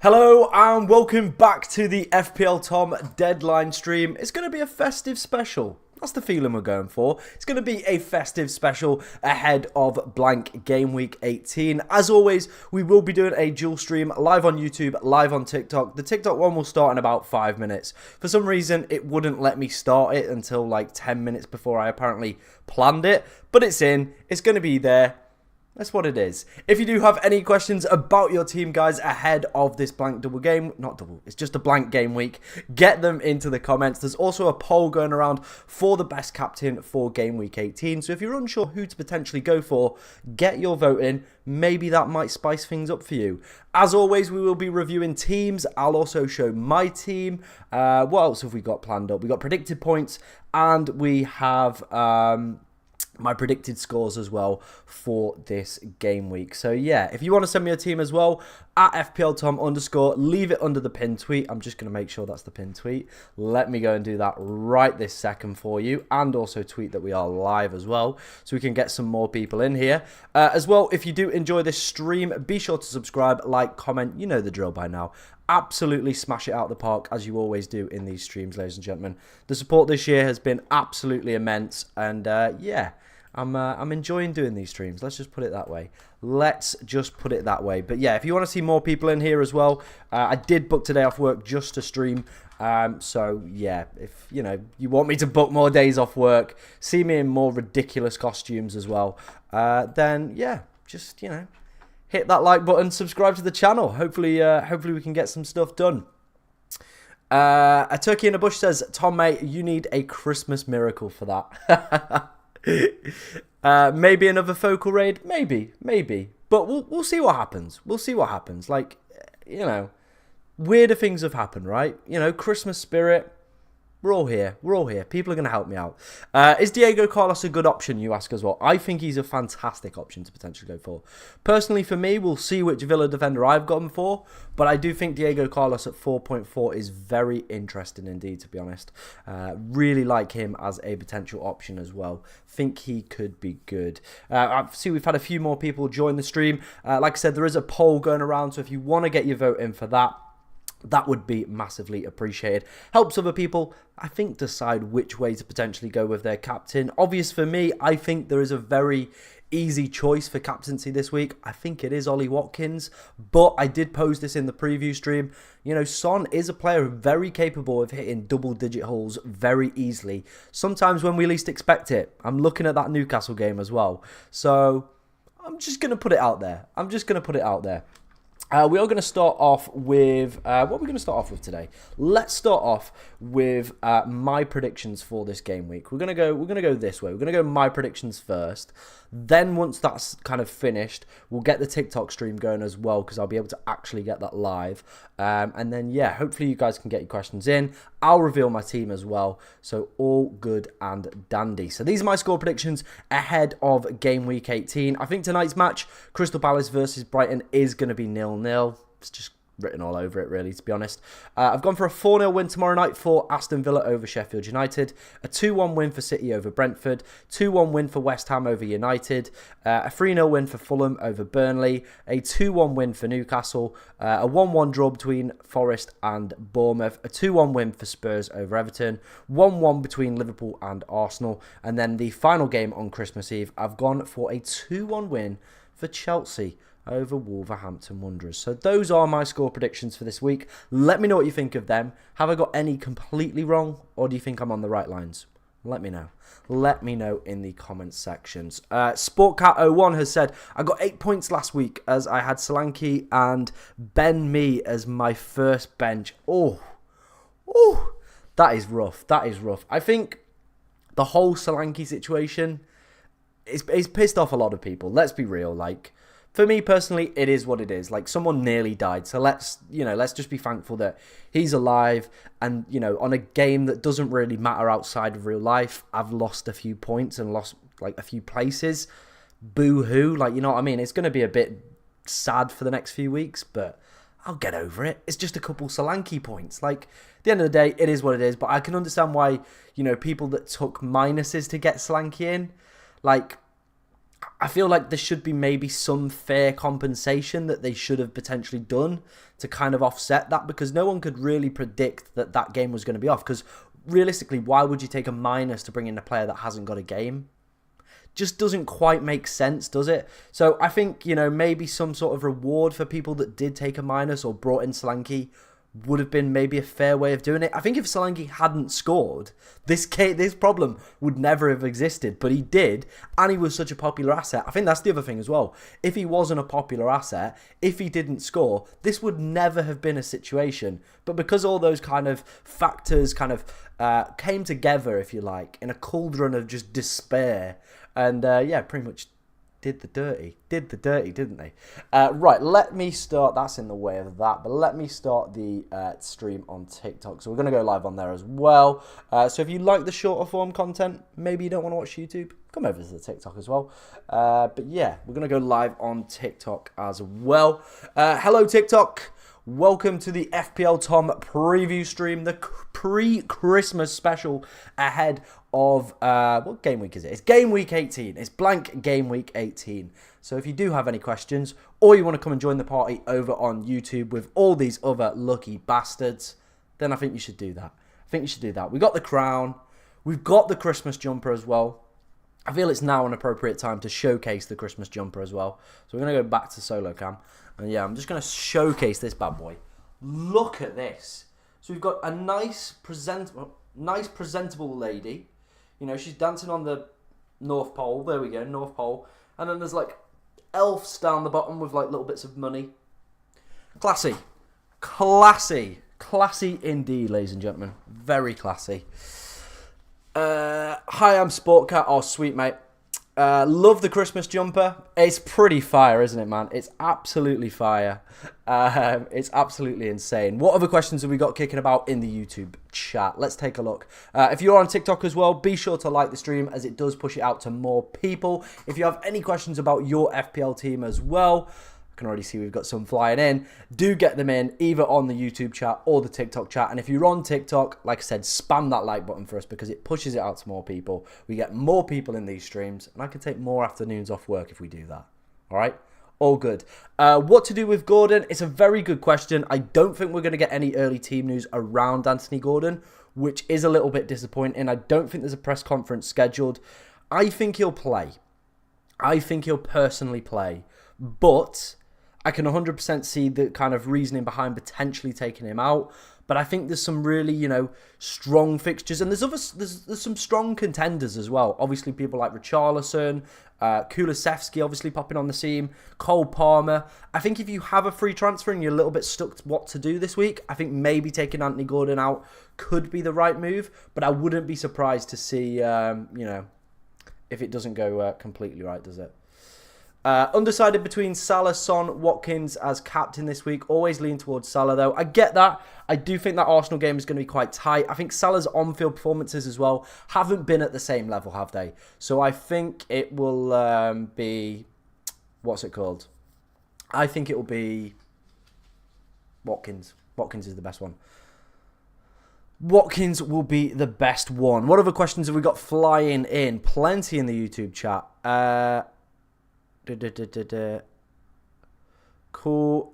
Hello and welcome back to the FPL Tom deadline stream. It's going to be a festive special. That's the feeling we're going for. It's going to be a festive special ahead of blank game week 18. As always, we will be doing a dual stream live on YouTube, live on TikTok. The TikTok one will start in about 5 minutes. For some reason, it wouldn't let me start it until like 10 minutes before I apparently planned it. But it's in. It's going to be there. That's what it is. If you do have any questions about your team, guys, ahead of this blank double game, not double, it's just a blank game week, get them into the comments. There's also a poll going around for the best captain for game week 18. So if you're unsure who to potentially go for, get your vote in. Maybe that might spice things up for you. As always, we will be reviewing teams. I'll also show my team. What else have we got planned up? We got predicted points and we have my predicted scores as well for this game week. So yeah, if you want to send me a team as well, at FPLTom_, leave it under the pinned tweet. I'm just going to make sure that's the pinned tweet. Let me go and do that right this second for you, and also tweet that we are live as well, so we can get some more people in here. As well, if you do enjoy this stream, be sure to subscribe, like, comment. You know the drill by now. Absolutely smash it out of the park, as you always do in these streams, ladies and gentlemen. The support this year has been absolutely immense, and yeah, I'm enjoying doing these streams. Let's just put it that way. Let's just put it that way. But yeah, if you want to see more people in here as well, I did book today off work just to stream. So yeah, if you want me to book more days off work, see me in more ridiculous costumes as well, then yeah, just hit that like button, subscribe to the channel. Hopefully we can get some stuff done. A turkey in a bush says, Tom, mate, you need a Christmas miracle for that. Maybe another focal raid, maybe, but we'll see what happens. We'll see what happens. Like, weirder things have happened, right? Christmas spirit. We're all here. People are going to help me out. Is Diego Carlos a good option, you ask as well? I think he's a fantastic option to potentially go for. Personally, for me, we'll see which Villa defender I've got him for. But I do think Diego Carlos at 4.4 is very interesting indeed, to be honest. Really like him as a potential option as well. Think he could be good. I see we've had a few more people join the stream. Like I said, there is a poll going around. So if you want to get your vote in for that, that would be massively appreciated. Helps other people, I think, decide which way to potentially go with their captain. Obvious for me, I think there is a very easy choice for captaincy this week. I think it is Ollie Watkins, but I did pose this in the preview stream. Son is a player very capable of hitting double-digit holes very easily, sometimes when we least expect it. I'm looking at that Newcastle game as well. So I'm just going to put it out there. We are going to start off with, what are we going to start off with today? Let's start off with my predictions for this game week. We're going to go this way. We're going to go my predictions first. Then once that's kind of finished, we'll get the TikTok stream going as well, because I'll be able to actually get that live. And then, yeah, hopefully you guys can get your questions in. I'll reveal my team as well. So all good and dandy. So these are my score predictions ahead of game week 18. I think tonight's match, Crystal Palace versus Brighton, is going to be 0-0. It's just written all over it, really, to be honest. I've gone for a 4-0 win tomorrow night for Aston Villa over Sheffield United, a 2-1 win for City over Brentford, 2-1 win for West Ham over United, a 3-0 win for Fulham over Burnley, a 2-1 win for Newcastle, a 1-1 draw between Forest and Bournemouth, a 2-1 win for Spurs over Everton, 1-1 between Liverpool and Arsenal, and then the final game on Christmas Eve, I've gone for a 2-1 win for Chelsea over Wolverhampton Wanderers. So those are my score predictions for this week. Let me know what you think of them. Have I got any completely wrong, or do you think I'm on the right lines? Let me know. Let me know in the comments sections. SportCat01 has said, I got 8 points last week as I had Solanke and Ben Mee as my first bench. Oh, that is rough. I think the whole Solanke situation is pissed off a lot of people. Let's be real. Like, for me personally, it is what it is. Like, someone nearly died, so let's just be thankful that he's alive. And on a game that doesn't really matter outside of real life, I've lost a few points and lost like a few places. Boo hoo, like, you know what I mean? It's going to be a bit sad for the next few weeks, but I'll get over it. It's just a couple Solanke points. Like, at the end of the day, it is what it is. But I can understand why people that took minuses to get Solanke in, like, I feel like there should be maybe some fair compensation that they should have potentially done to kind of offset that, because no one could really predict that that game was going to be off. Because realistically, why would you take a minus to bring in a player that hasn't got a game? Just doesn't quite make sense, does it? So I think, you know, maybe some sort of reward for people that did take a minus or brought in Solanke would have been maybe a fair way of doing it. I think if Solanke hadn't scored, this problem would never have existed. But he did, and he was such a popular asset. I think that's the other thing as well. If he wasn't a popular asset, if he didn't score, this would never have been a situation. But because all those kind of factors kind of came together, if you like, in a cauldron of just despair, and yeah, pretty much did the dirty, didn't they? Right, let me start. That's in the way of that, but let me start the stream on TikTok. So we're going to go live on there as well. So if you like the shorter form content, maybe you don't want to watch YouTube, come over to the TikTok as well. But yeah, we're going to go live on TikTok as well. Hello, TikTok. Welcome to the FPL Tom preview stream, the pre-Christmas special ahead of, what game week is it? It's Game Week 18. It's blank Game Week 18. So if you do have any questions, or you want to come and join the party over on YouTube with all these other lucky bastards, then I think you should do that. We got the crown. We've got the Christmas jumper as well. I feel it's now an appropriate time to showcase the Christmas jumper as well. So we're going to go back to solo cam. And yeah, I'm just going to showcase this bad boy. Look at this. So we've got a nice presentable lady. You know, she's dancing on the North Pole. There we go, North Pole. And then there's like elves down the bottom with like little bits of money. Classy. Classy indeed, ladies and gentlemen. Very classy. Hi, I'm Sportcat. Oh, sweet, mate. Love the Christmas jumper. It's pretty fire, isn't it, man? It's absolutely fire. It's absolutely insane. What other questions have we got kicking about in the YouTube chat? Let's take a look. If you're on TikTok as well, be sure to like the stream, as it does push it out to more people. If you have any questions about your FPL team as well, can already see we've got some flying in. Do get them in either on the YouTube chat or the TikTok chat. And if you're on TikTok, like I said, spam that like button for us, because it pushes it out to more people. We get more people in these streams, and I can take more afternoons off work if we do that. All right? All good. What to do with Gordon? It's a very good question. I don't think we're going to get any early team news around Anthony Gordon, which is a little bit disappointing. I don't think there's a press conference scheduled. I think he'll play. I think he'll personally play. But I can 100% see the kind of reasoning behind potentially taking him out. But I think there's some really, you know, strong fixtures. And there's some strong contenders as well. Obviously, people like Richarlison, Kulusevski obviously popping on the scene, Cole Palmer. I think if you have a free transfer and you're a little bit stuck to what to do this week, I think maybe taking Anthony Gordon out could be the right move. But I wouldn't be surprised to see, you know, if it doesn't go completely right, does it? Undecided between Salah, Son, Watkins as captain this week. Always lean towards Salah, though. I get that. I do think that Arsenal game is going to be quite tight. I think Salah's on-field performances as well haven't been at the same level, have they? So I think it will be... What's it called? I think it will be Watkins. Watkins is the best one. Watkins will be the best one. What other questions have we got flying in? Plenty in the YouTube chat. Cool.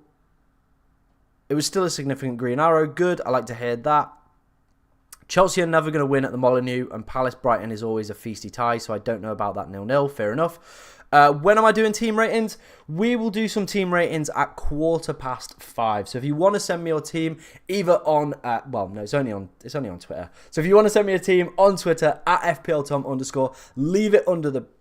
It was still a significant green arrow. Good. I like to hear that. Chelsea are never going to win at the Molineux, and Palace Brighton is always a feisty tie, so I don't know about that 0-0. Fair enough. When am I doing team ratings? We will do some team ratings at 5:15. So if you want to send me your team, either on, well, no, it's only on Twitter. So if you want to send me a team on Twitter at FPLTom_, leave it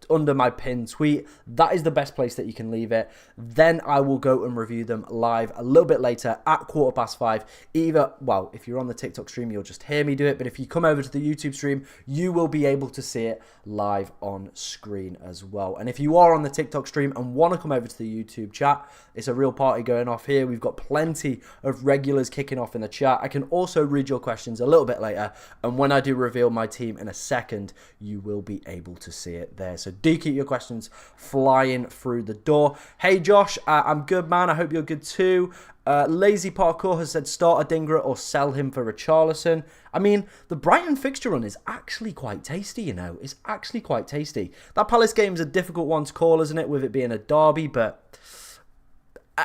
under my pinned tweet. That is the best place that you can leave it. Then I will go and review them live a little bit later at 5:15. Either, well, if you're on the TikTok stream, you'll just hear me do it. But if you come over to the YouTube stream, you will be able to see it live on screen as well. And if you are on the TikTok stream and want to come over to the YouTube chat, it's a real party going off here. We've got plenty of regulars kicking off in the chat. I can also read your questions a little bit later. And when I do reveal my team in a second, you will be able to see it there. So do keep your questions flying through the door. Hey, Josh, I'm good, man. I hope you're good too. Lazy Parkour has said start Adingra or sell him for Richarlison. I mean, the Brighton fixture run is actually quite tasty, you know. It's actually quite tasty. That Palace game is a difficult one to call, isn't it, with it being a derby, but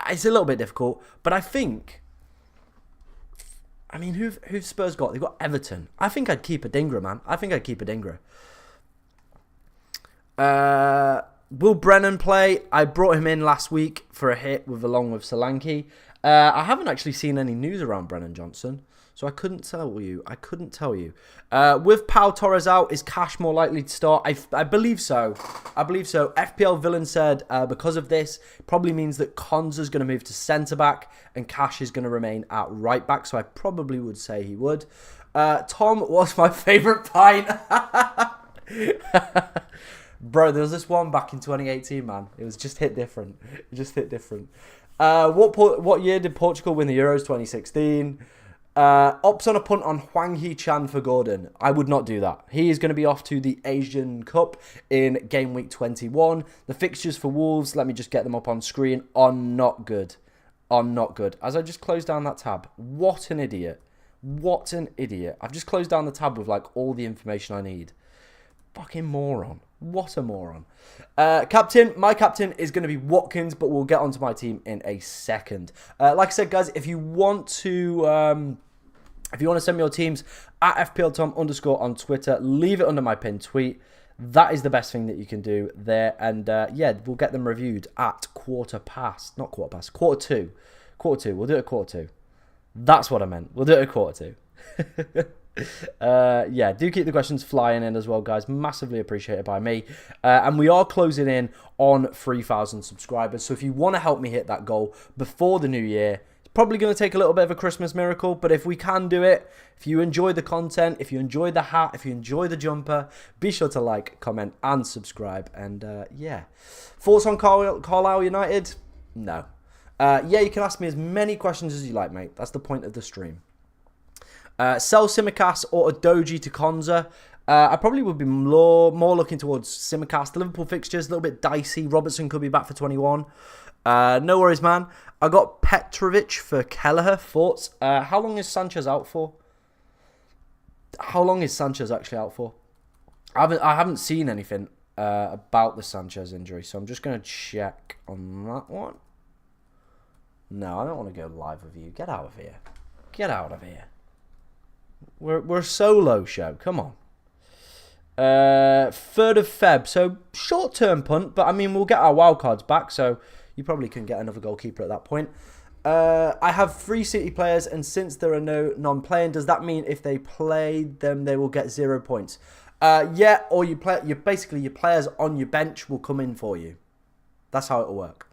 it's a little bit difficult. But I think, I mean, who've Spurs got? They've got Everton. I think I'd keep Adingra, man. I think I'd keep Adingra. Will Brennan play? I brought him in last week for a hit along with Solanke. I haven't actually seen any news around Brennan Johnson, so I couldn't tell you. With Pau Torres out, is Cash more likely to start? I believe so. FPL Villain said because of this, probably means that Konza's going to move to centre-back and Cash is going to remain at right-back, so I probably would say he would. Tom, what's my favourite pint? Bro, there was this one back in 2018, man. It was just hit different. What year did Portugal win the Euros? 2016. Ops on a punt on Hwang Hee-chan for Gordon. I would not do that. He is going to be off to the Asian Cup in Gameweek 21. The fixtures for Wolves, let me just get them up on screen, are not good. As I just closed down that tab. What an idiot. I've just closed down the tab with like all the information I need. Fucking moron. What a moron. Captain, my captain is going to be Watkins, but we'll get onto my team in a second. Like I said, guys, if you want to send me your teams at FPLTom_ on Twitter, leave it under my pinned tweet. That is the best thing that you can do there. And yeah, we'll get them reviewed at quarter two. We'll do it at quarter two. That's what I meant. We'll do it at quarter two. Yeah, do keep the questions flying in as well, guys. Massively appreciated by me. And we are closing in on 3,000 subscribers. So if you want to help me hit that goal before the new year, it's probably going to take a little bit of a Christmas miracle. But if we can do it, if you enjoy the content, if you enjoy the hat, if you enjoy the jumper, be sure to like, comment, and subscribe. And yeah, thoughts on Carlisle United? No. Yeah, you can ask me as many questions as you like, mate. That's the point of the stream. Sell Simicast or a Doji to Konza. I probably would be more looking towards Simicast. The Liverpool fixtures, a little bit dicey. Robertson could be back for 21. No worries, man. I got Petrovic for Kelleher. Thoughts? How long is Sanchez out for? How long is Sanchez actually out for? I haven't seen anything about the Sanchez injury, so I'm just going to check on that one. No, I don't want to go live with you. Get out of here. We're a solo show. Come on. 3rd of Feb. So, short-term punt. But, I mean, we'll get our wildcards back. So, you probably can get another goalkeeper at that point. I have 3 City players. And since there are no non-playing, does that mean if they play them, they will get 0 points? Yeah, or basically your players on your bench will come in for you. That's how it will work.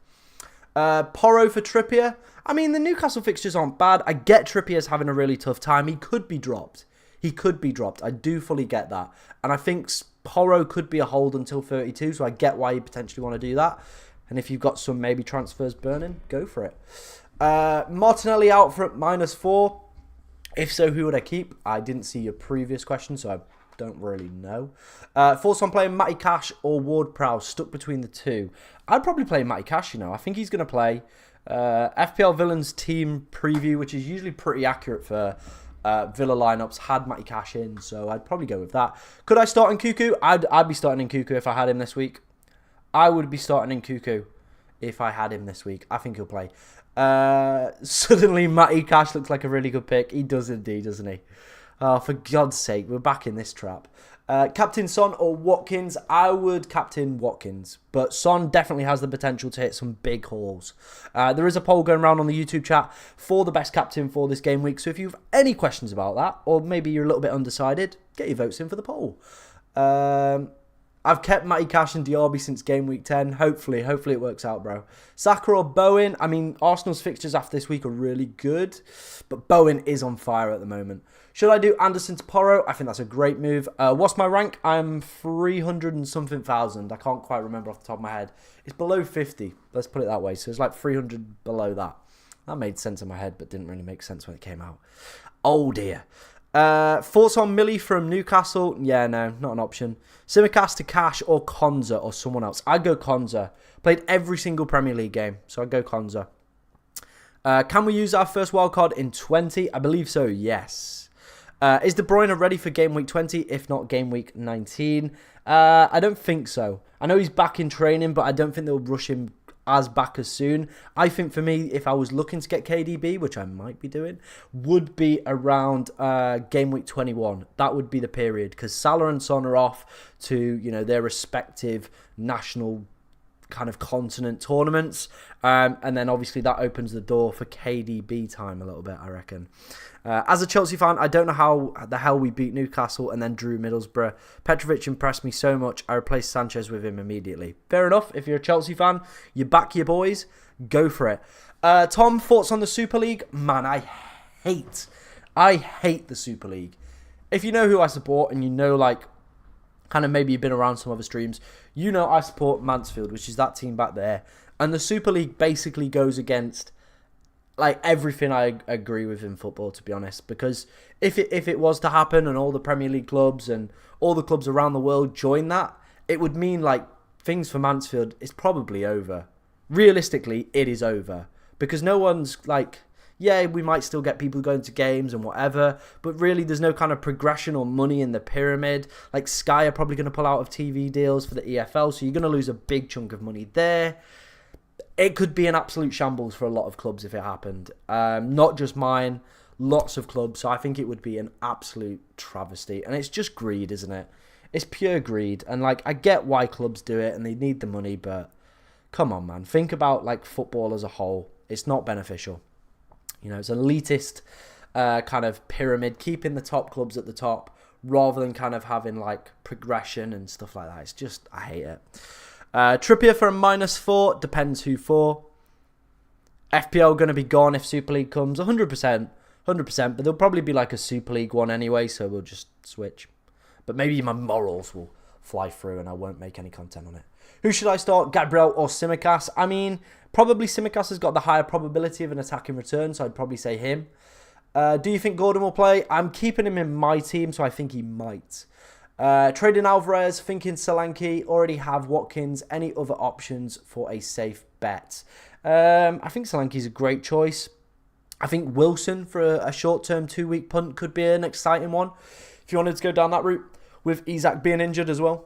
Porro for Trippier. I mean, the Newcastle fixtures aren't bad. I get Trippier's having a really tough time. He could be dropped. I do fully get that. And I think Porro could be a hold until 32, so I get why you potentially want to do that. And if you've got some maybe transfers burning, go for it. Martinelli out for -4. If so, who would I keep? I didn't see your previous question, so I don't really know. Thoughts on playing Matty Cash or Ward-Prowse? Stuck between the two. I'd probably play Matty Cash, you know. I think he's going to play. FPL Villains team preview, which is usually pretty accurate for Villa lineups, had Matty Cash in, so I'd probably go with that. Could I start in Cuckoo? I'd be starting in Cuckoo if I had him this week. I would be starting in Cuckoo if I had him this week. I think he'll play. Suddenly, Matty Cash looks like a really good pick. He does indeed, doesn't he? Oh, for God's sake, we're back in this trap. Captain Son or Watkins? I would captain Watkins, but Son definitely has the potential to hit some big hauls. There is a poll going around on the YouTube chat for the best captain for this game week, so if you have any questions about that, or maybe you're a little bit undecided, get your votes in for the poll. I've kept Matty Cash and Diaby since game week 10. Hopefully it works out, bro. Saka or Bowen? I mean, Arsenal's fixtures after this week are really good, but Bowen is on fire at the moment. Should I do Anderson to Porro? I think that's a great move. What's my rank? I'm 300 and something thousand. I can't quite remember off the top of my head. It's below 50. Let's put it that way. So it's like 300 below that. That made sense in my head, but didn't really make sense when it came out. Oh, dear. Thoughts on Millie from Newcastle? Yeah, no, not an option. Simicast to Cash or Konza or someone else? I'd go Konza. Played every single Premier League game, so I'd go Konza. Can we use our first wildcard in 20? I believe so, yes. Is De Bruyne ready for game week 20? If not, game week 19? I don't think so. I know he's back in training, but I don't think they'll rush him as back as soon. I think for me, if I was looking to get KDB, which I might be doing, would be around game week 21. That would be the period, because Salah and Son are off to, you know, their respective national kind of continent tournaments, and then obviously that opens the door for KDB time a little bit, I reckon. As a Chelsea fan, I don't know how the hell we beat Newcastle and then drew Middlesbrough. Petrovic impressed me so much, I replaced Sanchez with him immediately. Fair enough, if you're a Chelsea fan, you back your boys, go for it. Tom, thoughts on the Super League? Man, I hate the Super League. If you know who I support and you know, like, kind of maybe you've been around some other streams, you know I support Mansfield, which is that team back there. And the Super League basically goes against, like, everything I agree with in football, to be honest. Because if it was to happen and all the Premier League clubs and all the clubs around the world join that, it would mean, like, things for Mansfield is probably over. Realistically, it is over. Because no one's, like, yeah, we might still get people going to games and whatever, but really there's no kind of progression or money in the pyramid. Like, Sky are probably going to pull out of TV deals for the EFL, so you're going to lose a big chunk of money there. It could be an absolute shambles for a lot of clubs if it happened. Not just mine, lots of clubs, so I think it would be an absolute travesty. And it's just greed, isn't it? It's pure greed. And, like, I get why clubs do it and they need the money, but come on, man. Think about, like, football as a whole. It's not beneficial. You know, it's an elitist kind of pyramid, keeping the top clubs at the top rather than kind of having, like, progression and stuff like that. It's just, I hate it. Trippier for a -4, depends who for. FPL going to be gone if Super League comes, 100%, but there'll probably be like a Super League one anyway, so we'll just switch. But maybe my morals will fly through and I won't make any content on it. Who should I start, Gabriel or Tsimikas? I mean, probably Tsimikas has got the higher probability of an attacking return, so I'd probably say him. Do you think Gordon will play? I'm keeping him in my team, so I think he might. Trading Alvarez, thinking Solanke, already have Watkins. Any other options for a safe bet? I think Solanke's a great choice. I think Wilson for a short-term 2-week punt could be an exciting one if you wanted to go down that route, with Isak being injured as well.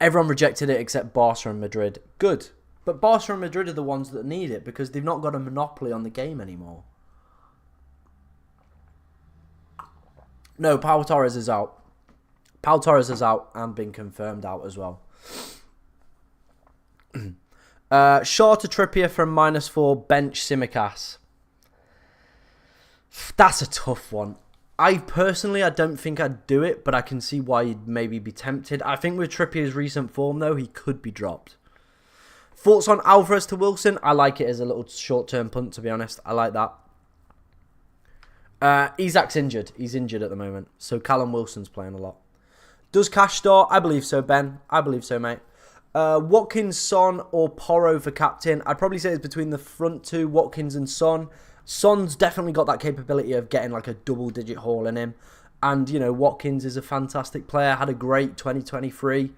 Everyone rejected it except Barca and Madrid. Good. But Barca and Madrid are the ones that need it because they've not got a monopoly on the game anymore. No, Pau Torres is out. Pau Torres is out and been confirmed out as well. Shaw to Trippier from -4, bench Tsimikas. That's a tough one. I don't think I'd do it, but I can see why you'd maybe be tempted. I think with Trippier's recent form, though, he could be dropped. Thoughts on Alvarez to Wilson? I like it as a little short-term punt, to be honest. I like that. Isak's injured. He's injured at the moment, so Callum Wilson's playing a lot. Does Cash start? I believe so, Ben. I believe so, mate. Watkins, Son, or Porro for captain? I'd probably say it's between the front two, Watkins and Son. Son's definitely got that capability of getting like a double-digit haul in him. And, you know, Watkins is a fantastic player. Had a great 2023.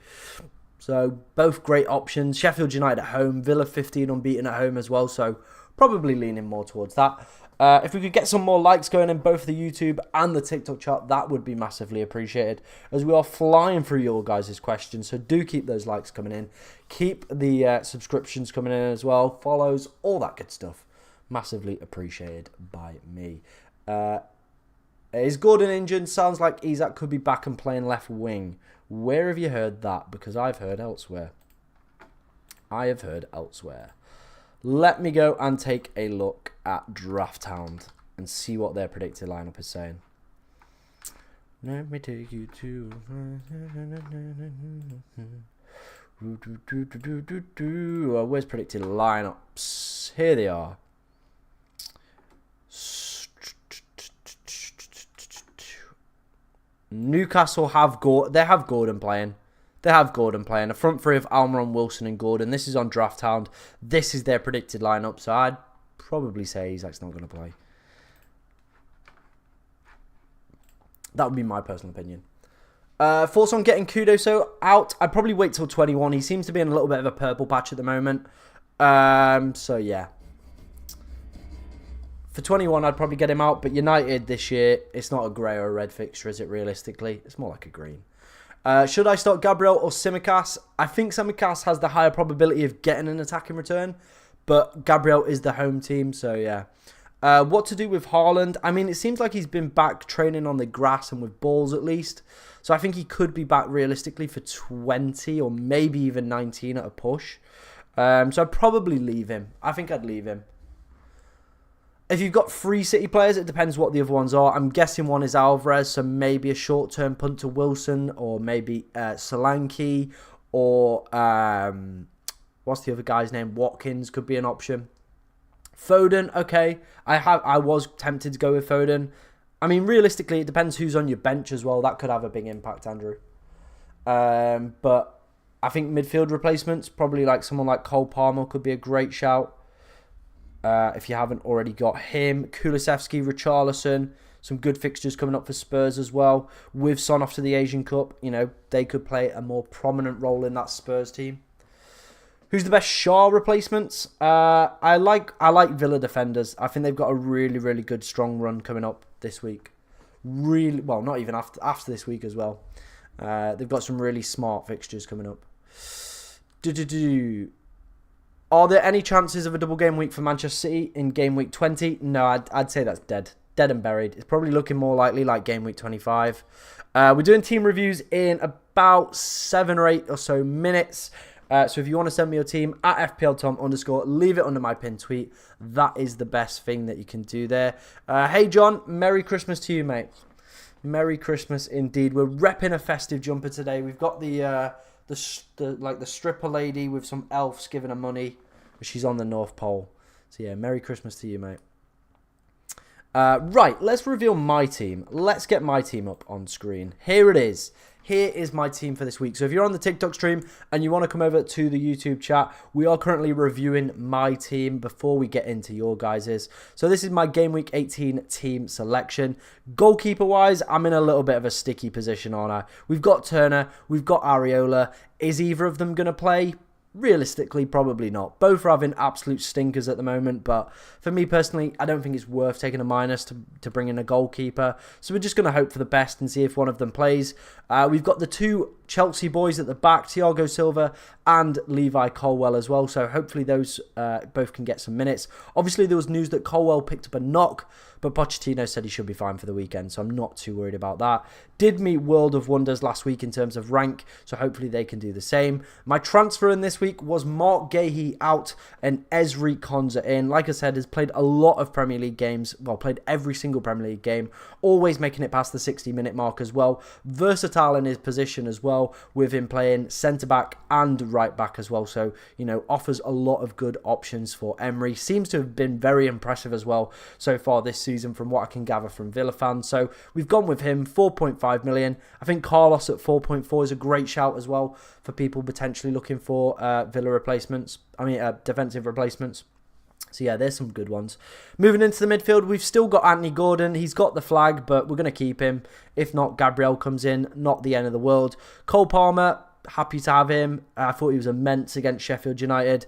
So, both great options. Sheffield United at home. Villa 15 unbeaten at home as well. So, probably leaning more towards that. If we could get some more likes going in both the YouTube and the TikTok chat, that would be massively appreciated, as we are flying through your guys' questions. So do keep those likes coming in. Keep the subscriptions coming in as well. Follows, all that good stuff. Massively appreciated by me. Is Gordon injured? Sounds like Isak could be back and playing left wing. Where have you heard that? Because I've heard elsewhere. I have heard elsewhere. Let me go and take a look at Draft Hound and see what their predicted lineup is saying. Let me take you to... Where's predicted lineups? Here they are. Newcastle have Gordon playing. They have Gordon playing. A front three of Almiron, Wilson and Gordon. This is on Draft Hound. This is their predicted lineup. So I'd probably say Isak's not going to play. That would be my personal opinion. Thoughts on getting Kudoso out? I'd probably wait till 21. He seems to be in a little bit of a purple patch at the moment. So yeah. For 21, I'd probably get him out, but United this year, it's not a grey or a red fixture, is it, realistically? It's more like a green. Should I start Gabriel or Tsimikas? I think Tsimikas has the higher probability of getting an attack in return, but Gabriel is the home team, so yeah. What to do with Haaland? I mean, it seems like he's been back training on the grass and with balls at least, so I think he could be back realistically for 20 or maybe even 19 at a push. So I'd probably leave him. I think I'd leave him. If you've got 3 City players, it depends what the other ones are. I'm guessing one is Alvarez, so maybe a short-term punt to Wilson, or maybe Solanke, or what's the other guy's name? Watkins could be an option. Foden, okay. I was tempted to go with Foden. I mean, realistically, it depends who's on your bench as well. That could have a big impact, Andrew. But I think midfield replacements, probably like someone like Cole Palmer could be a great shout. If you haven't already got him. Kulusevski, Richarlison, some good fixtures coming up for Spurs as well. With Son off to the Asian Cup, you know, they could play a more prominent role in that Spurs team. Who's the best Shaw replacements? I like Villa defenders. I think they've got a really, really good strong run coming up this week. Really, well, not even after this week as well. They've got some really smart fixtures coming up. Are there any chances of a double game week for Manchester City in game week 20? No, I'd say that's dead. Dead and buried. It's probably looking more likely like game week 25. We're doing team reviews in about 7 or 8 or so minutes. So if you want to send me your team at FPLTom_, leave it under my pinned tweet. That is the best thing that you can do there. Hey John, Merry Christmas to you, mate. Merry Christmas indeed. We're repping a festive jumper today. We've got the stripper lady with some elves giving her money. She's on the North Pole. So yeah, Merry Christmas to you, mate. Right, let's reveal my team. Let's get my team up on screen. Here it is. Here is my team for this week. So if you're on the TikTok stream and you want to come over to the YouTube chat, we are currently reviewing my team before we get into your guys's. So this is my Game Week 18 team selection. Goalkeeper-wise, I'm in a little bit of a sticky position, aren't I? We've got Turner, we've got Areola. Is either of them going to play? Realistically, probably not. Both are having absolute stinkers at the moment, but for me personally, I don't think it's worth taking a minus to bring in a goalkeeper. So we're just going to hope for the best and see if one of them plays. We've got the 2 Chelsea boys at the back, Thiago Silva and Levi Colwill as well. So hopefully those both can get some minutes. Obviously, there was news that Colwill picked up a knock, but Pochettino said he should be fine for the weekend, so I'm not too worried about that. Did meet World of Wonders last week in terms of rank, so hopefully they can do the same. My transfer in this week was Mark Gahey out and Ezri Konsa in. Like I said, has played a lot of Premier League games, well, played every single Premier League game, always making it past the 60-minute mark as well. Versatile in his position as well, with him playing centre-back and right-back as well, so, you know, offers a lot of good options for Emery. Seems to have been very impressive as well so far this season from what I can gather from Villa fans. So we've gone with him, 4.5 million. I think Carlos at 4.4 is a great shout as well for people potentially looking for Villa replacements. Defensive replacements. So yeah, there's some good ones. Moving into the midfield, we've still got Anthony Gordon. He's got the flag, but we're going to keep him. If not, Gabriel comes in. Not the end of the world. Cole Palmer, happy to have him. I thought he was immense against Sheffield United.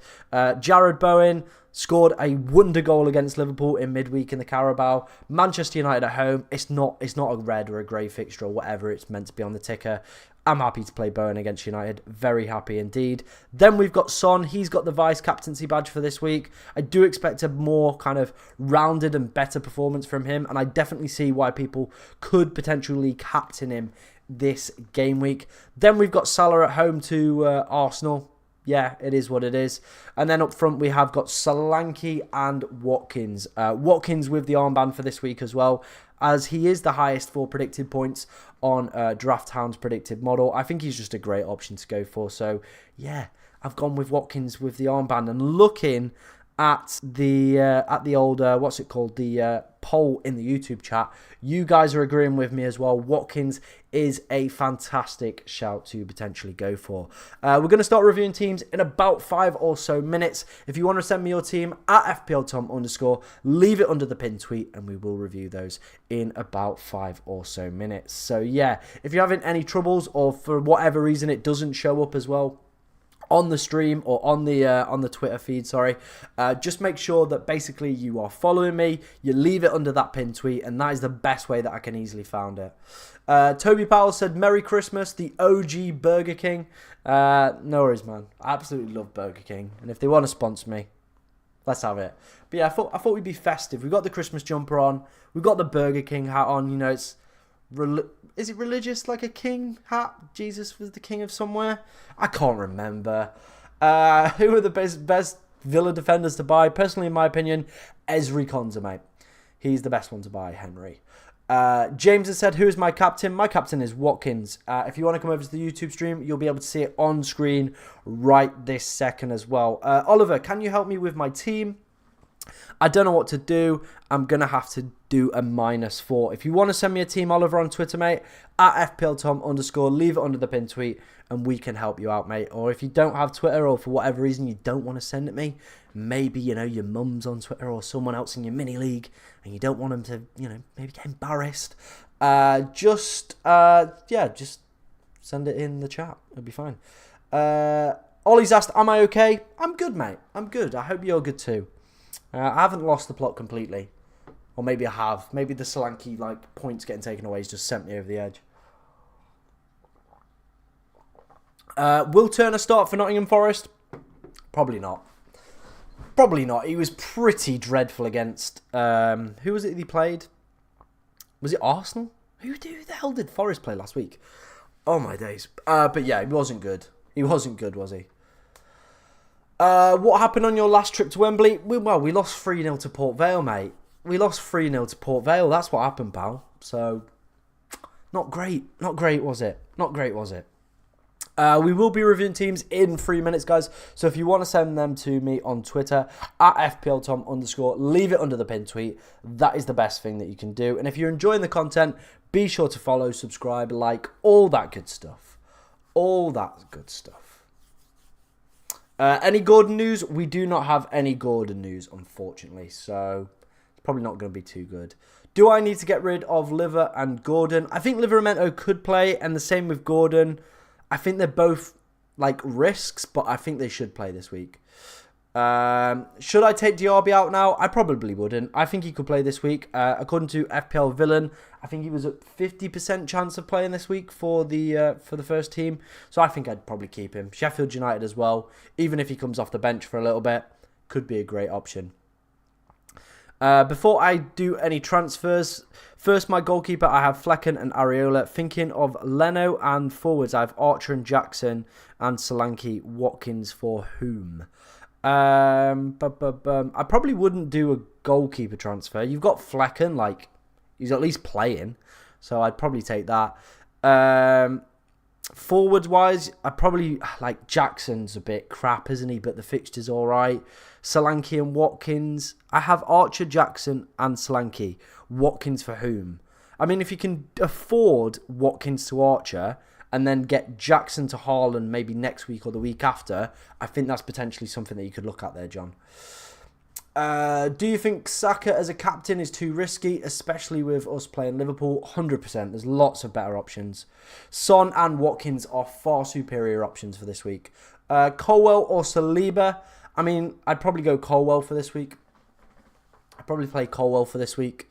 Jared Bowen scored a wonder goal against Liverpool in midweek in the Carabao. Manchester United at home. It's not a red or a grey fixture or whatever it's meant to be on the ticker. I'm happy to play Bowen against United. Very happy indeed. Then we've got Son. He's got the vice-captaincy badge for this week. I do expect a more kind of rounded and better performance from him, and I definitely see why people could potentially captain him this game week. Then we've got Salah at home to Arsenal. Yeah, it is what it is. And then up front, we have got Solanke and Watkins. Watkins with the armband for this week as well, as he is the highest for predicted points on Draft Hound's predicted model. I think he's just a great option to go for. So, yeah, I've gone with Watkins with the armband. And looking at the old, what's it called, the poll in the YouTube chat, you guys are agreeing with me as well. Watkins is a fantastic shout to potentially go for. We're going to start reviewing teams in about 5 or so minutes. If you want to send me your team at FPLTom_, leave it under the pinned tweet and we will review those in about 5 or so minutes. So yeah, if you're having any troubles or for whatever reason it doesn't show up as well on the stream or on the Twitter feed, sorry, just make sure that basically you are following me. You leave it under that pinned tweet, and that is the best way that I can easily find it. Toby Powell said, Merry Christmas, the OG Burger King. No worries, man. I absolutely love Burger King, and if they want to sponsor me, let's have it. But yeah, I thought we'd be festive. We've got the Christmas jumper on. We've got the Burger King hat on. You know, it's... Is it religious, like a king hat? Jesus was the king of somewhere? I can't remember. Who are the best Villa defenders to buy? Personally, in my opinion, Ezri Konsa, mate. He's the best one to buy, Henry. James has said, who is my captain? My captain is Watkins. If you want to come over to the YouTube stream, you'll be able to see it on screen right this second as well. Oliver, can you help me with my team? I don't know what to do. I'm going to have to do a -4. If you want to send me a team, Oliver, on Twitter, mate, at FPLTom_, leave it under the pinned tweet and we can help you out, mate. Or if you don't have Twitter or for whatever reason you don't want to send it me, maybe, you know, your mum's on Twitter or someone else in your mini league and you don't want them to, you know, maybe get embarrassed, just send it in the chat. It'll be fine. Ollie's asked, am I okay? I'm good, mate. I'm good. I hope you're good too. I haven't lost the plot completely. Or maybe I have. Maybe the Solanke, like, points getting taken away has just sent me over the edge. Will Turner start for Nottingham Forest? Probably not. Probably not. He was pretty dreadful against... who was it he played? Was it Arsenal? Who the hell did Forest play last week? Oh, my days. But yeah, he wasn't good. He wasn't good, was he? What happened on your last trip to Wembley? We lost 3-0 to Port Vale, mate. We lost 3-0 to Port Vale. That's what happened, pal. So, not great. Not great, was it? Not great, was it? We will be reviewing teams in 3 minutes, guys. So if you want to send them to me on Twitter, at FPLTom_, leave it under the pinned tweet. That is the best thing that you can do. And if you're enjoying the content, be sure to follow, subscribe, like, all that good stuff. All that good stuff. Any Gordon news? We do not have any Gordon news, unfortunately. So, it's probably not going to be too good. Do I need to get rid of Liver and Gordon? I think Liveramento could play, and the same with Gordon. I think they're both, like, risks, but I think they should play this week. Should I take Diaby out now? I probably wouldn't. I think he could play this week. According to FPL Villain, I think he was at 50% chance of playing this week for the first team. So I think I'd probably keep him. Sheffield United as well. Even if he comes off the bench for a little bit, could be a great option. Before I do any transfers, first my goalkeeper, I have Flecken and Areola. Thinking of Leno, and forwards, I have Archer and Jackson and Solanke. Watkins for whom? I probably wouldn't do a goalkeeper transfer. You've got Flecken, like, he's at least playing, so I'd probably take that. Forwards-wise, I probably, like, Jackson's a bit crap, isn't he? But the fixture's all right. Solanke and Watkins. I have Archer, Jackson, and Solanke. Watkins for whom? I mean, if you can afford Watkins to Archer and then get Jackson to Haaland maybe next week or the week after, I think that's potentially something that you could look at there, John. Do you think Saka as a captain is too risky, especially with us playing Liverpool? 100%. There's lots of better options. Son and Watkins are far superior options for this week. Colwell or Saliba? I mean, I'd probably go Colwell for this week. I'd probably play Colwell for this week.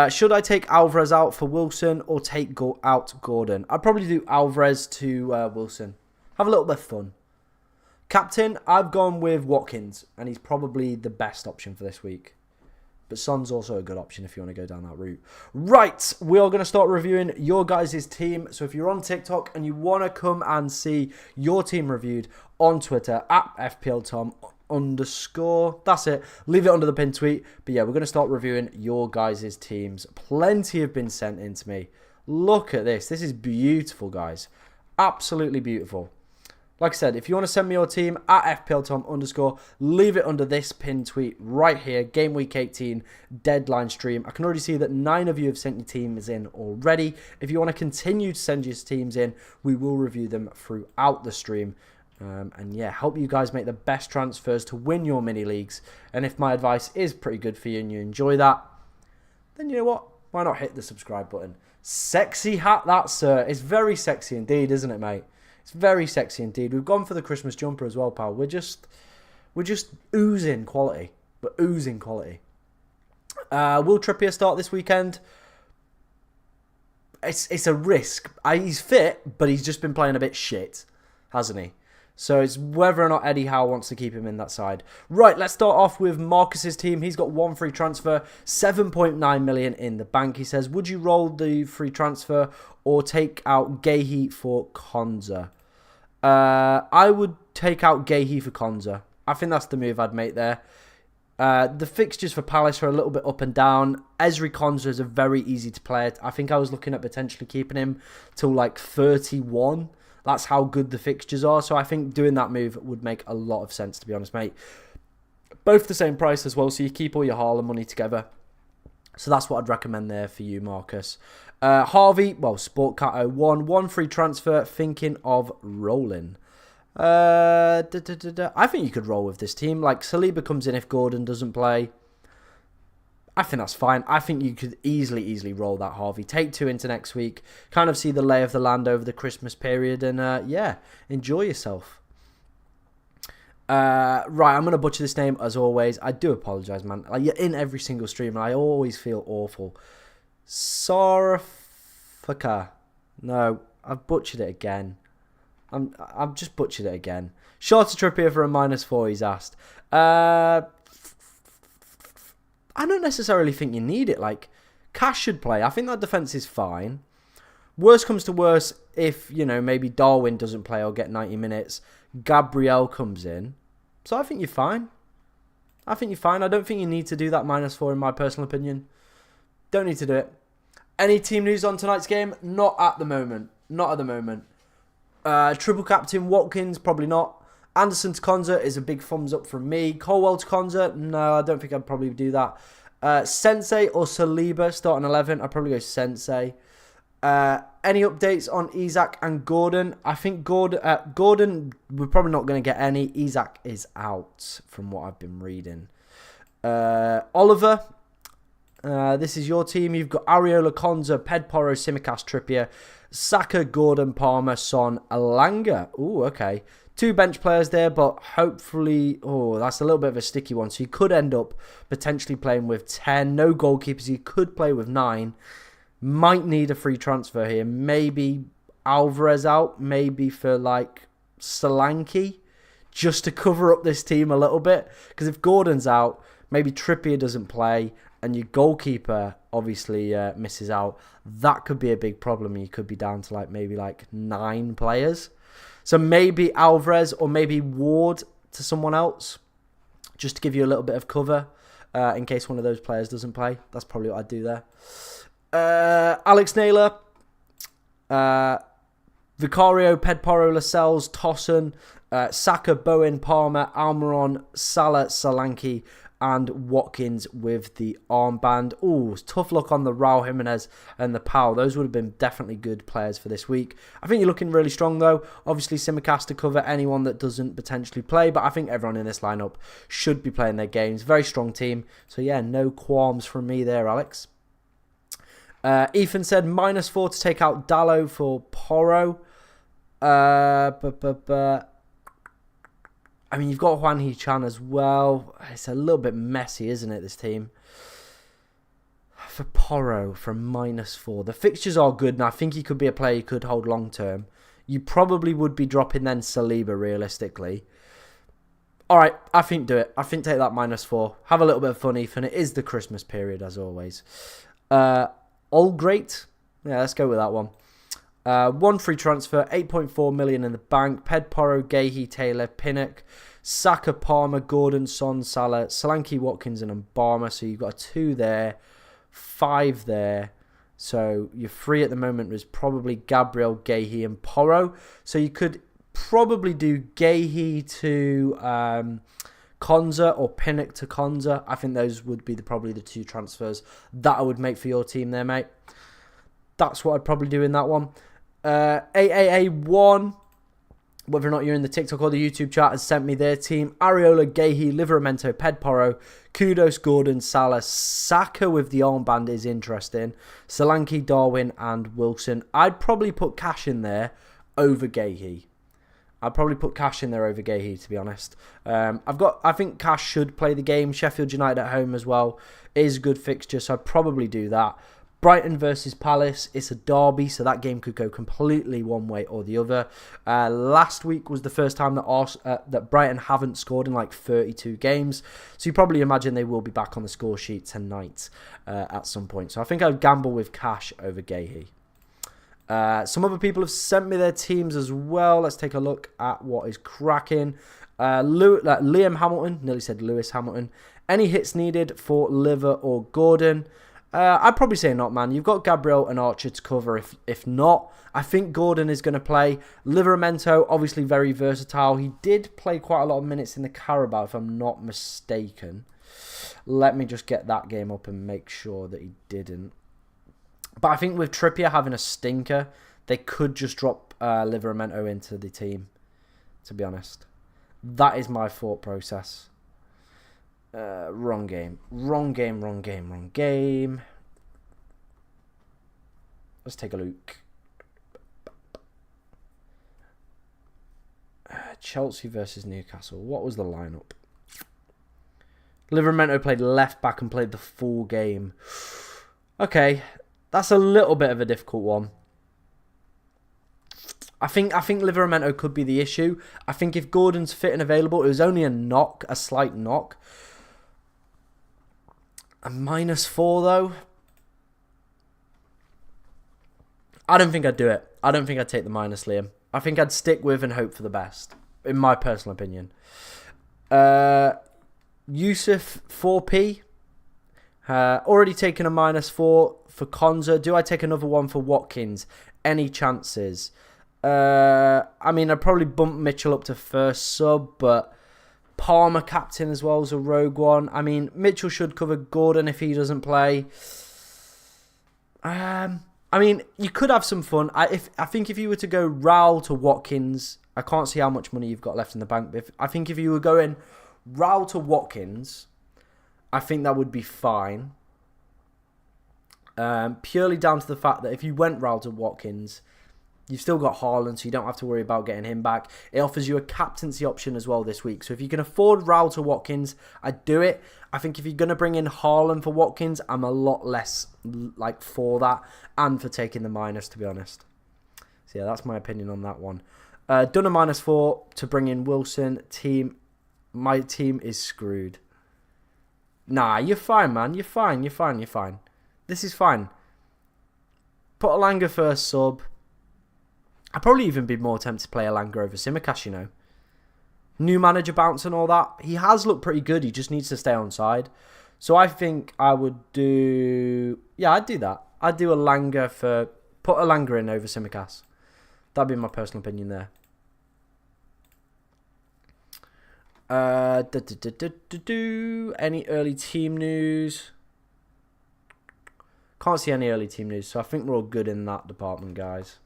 Should I take Alvarez out for Wilson or take out Gordon? I'd probably do Alvarez to Wilson. Have a little bit of fun. Captain, I've gone with Watkins, and he's probably the best option for this week. But Son's also a good option if you want to go down that route. Right, we are going to start reviewing your guys' team. So if you're on TikTok and you want to come and see your team reviewed on Twitter, at FPLTom_, that's it. Leave it under the pinned tweet. But yeah, we're going to start reviewing your guys' teams. Plenty have been sent in to me. Look at this. This is beautiful, guys. Absolutely beautiful. Like I said, if you want to send me your team, at FPLTom_, leave it under this pinned tweet right here. Gameweek18 deadline stream. I can already see that 9 of you have sent your teams in already. If you want to continue to send your teams in, we will review them throughout the stream. And yeah, help you guys make the best transfers to win your mini leagues. And if my advice is pretty good for you and you enjoy that, then you know what? Why not hit the subscribe button? Sexy hat that, sir. It's very sexy indeed, isn't it, mate? It's very sexy indeed. We've gone for the Christmas jumper as well, pal. We're just oozing quality. We're oozing quality. Will Trippier start this weekend? It's a risk. He's fit, but he's just been playing a bit shit, hasn't he? So it's whether or not Eddie Howe wants to keep him in that side. Right, let's start off with Marcus's team. He's got one free transfer, 7.9 million in the bank. He says, would you roll the free transfer or take out Gahey for Konza? I would take out Gahey for Konza. I think that's the move I'd make there. The fixtures for Palace are a little bit up and down. Ezri Konza is a very easy to play. I think I was looking at potentially keeping him till like 31. That's how good the fixtures are. So I think doing that move would make a lot of sense, to be honest, mate. Both the same price as well, so you keep all your Haaland money together. So that's what I'd recommend there for you, Marcus. Harvey, well, Sportcat 01, one free transfer, thinking of rolling. I think you could roll with this team. Like, Saliba comes in if Gordon doesn't play. I think that's fine. I think you could easily roll that, Harvey. Take 2 into next week. Kind of see the lay of the land over the Christmas period. And, yeah, enjoy yourself. Right, I'm going to butcher this name as always. I do apologise, man. Like, you're in every single stream and I always feel awful. Sorafaka. No, I've butchered it again. I've just butchered it again. Shorter Trippier for a -4, he's asked. I don't necessarily think you need it. Like, Cash should play. I think that defence is fine. Worst comes to worst, if, you know, maybe Darwin doesn't play or get 90 minutes, Gabriel comes in. So I think you're fine. I think you're fine. I don't think you need to do that -4 in my personal opinion. Don't need to do it. Any team news on tonight's game? Not at the moment. Not at the moment. Triple captain Watkins, probably not. Anderson to Konza is a big thumbs up from me. Colwell to Konza, no, I don't think I'd probably do that. Sensei or Saliba, starting 11, I'd probably go Sensei. Any updates on Isak and Gordon? I think Gordon, we're probably not going to get any. Isak is out, from what I've been reading. Oliver, this is your team. You've got Areola, Konza, Pedporo, Simicast, Trippier, Saka, Gordon, Palmer, Son, Alanga. Ooh, okay. 2 bench players there, but hopefully... Oh, that's a little bit of a sticky one. So you could end up potentially playing with 10. No goalkeepers. You could play with 9. Might need a free transfer here. Maybe Alvarez out. Maybe for, like, Solanke. Just to cover up this team a little bit. Because if Gordon's out, maybe Trippier doesn't play, and your goalkeeper obviously misses out, that could be a big problem. You could be down to like maybe like 9 players. So maybe Alvarez or maybe Ward to someone else, just to give you a little bit of cover in case one of those players doesn't play. That's probably what I'd do there. Alex Naylor, Vicario, Pedporo, Lascelles, Tosson, Saka, Bowen, Palmer, Almiron, Salah, Solanke, and Watkins with the armband. Ooh, tough luck on the Raul Jimenez and the Powell. Those would have been definitely good players for this week. I think you're looking really strong, though. Obviously, Simicast to cover anyone that doesn't potentially play, but I think everyone in this lineup should be playing their games. Very strong team. So, yeah, no qualms from me there, Alex. Ethan said -4 to take out Dallo for Porro. I mean, you've got Juan Hee-chan as well. It's a little bit messy, isn't it, this team? For Porro, from -4. The fixtures are good, and I think he could be a player you could hold long term. You probably would be dropping then Saliba, realistically. All right, I think do it. I think take that -4. Have a little bit of fun, Ethan. It is the Christmas period, as always. All great. Yeah, let's go with that one. One free transfer, 8.4 million in the bank. Pedporo, Gahey, Taylor, Pinnock, Saka, Palmer, Gordon, Son, Salah, Solanke, Watkins, and Mbarma. So you've got a 2 there, 5 there. So your 3 at the moment was probably Gabriel, Gahey, and Porro. So you could probably do Gahey to Konza or Pinnock to Konza. I think those would be probably the 2 transfers that I would make for your team there, mate. That's what I'd probably do in that one. AAA1, whether or not you're in the TikTok or the YouTube chat, has sent me their team. Areola, Gahey, Livramento, Pedporo, Kudos, Gordon, Salah, Saka with the armband is interesting. Solanke, Darwin, and Wilson. I'd probably put Cash in there over Gahey. I'd probably put Cash in there over Gahey, to be honest. I think Cash should play the game. Sheffield United at home as well is a good fixture, so I'd probably do that. Brighton versus Palace, it's a derby, so that game could go completely one way or the other. Last week was the first time that Brighton haven't scored in like 32 games, so you probably imagine they will be back on the score sheet tonight at some point. So I think I would gamble with Cash over Gahey. Some other people have sent me their teams as well. Let's take a look at what is cracking. Liam Hamilton, nearly said Lewis Hamilton. Any hits needed for Liver or Gordon? I'd probably say not, man. You've got Gabriel and Archer to cover. If not, I think Gordon is going to play. Livramento, obviously very versatile. He did play quite a lot of minutes in the Carabao, if I'm not mistaken. Let me just get that game up and make sure that he didn't. But I think with Trippier having a stinker, they could just drop Livramento into the team, to be honest. That is my thought process. Wrong game. Let's take a look. Chelsea versus Newcastle. What was the lineup? Livramento played left back and played the full game. Okay, that's a little bit of a difficult one. I think Livramento could be the issue. I think if Gordon's fit and available, it was only a slight knock. A -4 though. I don't think I'd do it. I don't think I'd take the minus, Liam. I think I'd stick with and hope for the best, in my personal opinion. Yusuf 4p. Already taken a -4 for Konza. Do I take another one for Watkins? Any chances? I mean, I'd probably bump Mitchell up to first sub, but Palmer captain as well as a rogue one. I mean, Mitchell should cover Gordon if he doesn't play. I mean, you could have some fun. I think if you were to go Raul to Watkins, I can't see how much money you've got left in the bank. But I think if you were going Raul to Watkins, I think that would be fine. Purely down to the fact that if you went Raul to Watkins, you've still got Haaland, so you don't have to worry about getting him back. It offers you a captaincy option as well this week. So if you can afford Raul to Watkins, I'd do it. I think if you're going to bring in Haaland for Watkins, I'm a lot less like for that and for taking the minus, to be honest. So yeah, that's my opinion on that one. Done a -4 to bring in Wilson. My team is screwed. Nah, you're fine, man. You're fine. This is fine. Put Alanga first sub. I'd probably even be more tempted to play Alanga over Tsimikas, you know. New manager bounce and all that. He has looked pretty good. He just needs to stay on side. So I think I would do... Yeah, I'd do that. I'd do Alanga for... Put Alanga in over Tsimikas. That'd be my personal opinion there. Any early team news? Can't see any early team news. So I think we're all good in that department, guys.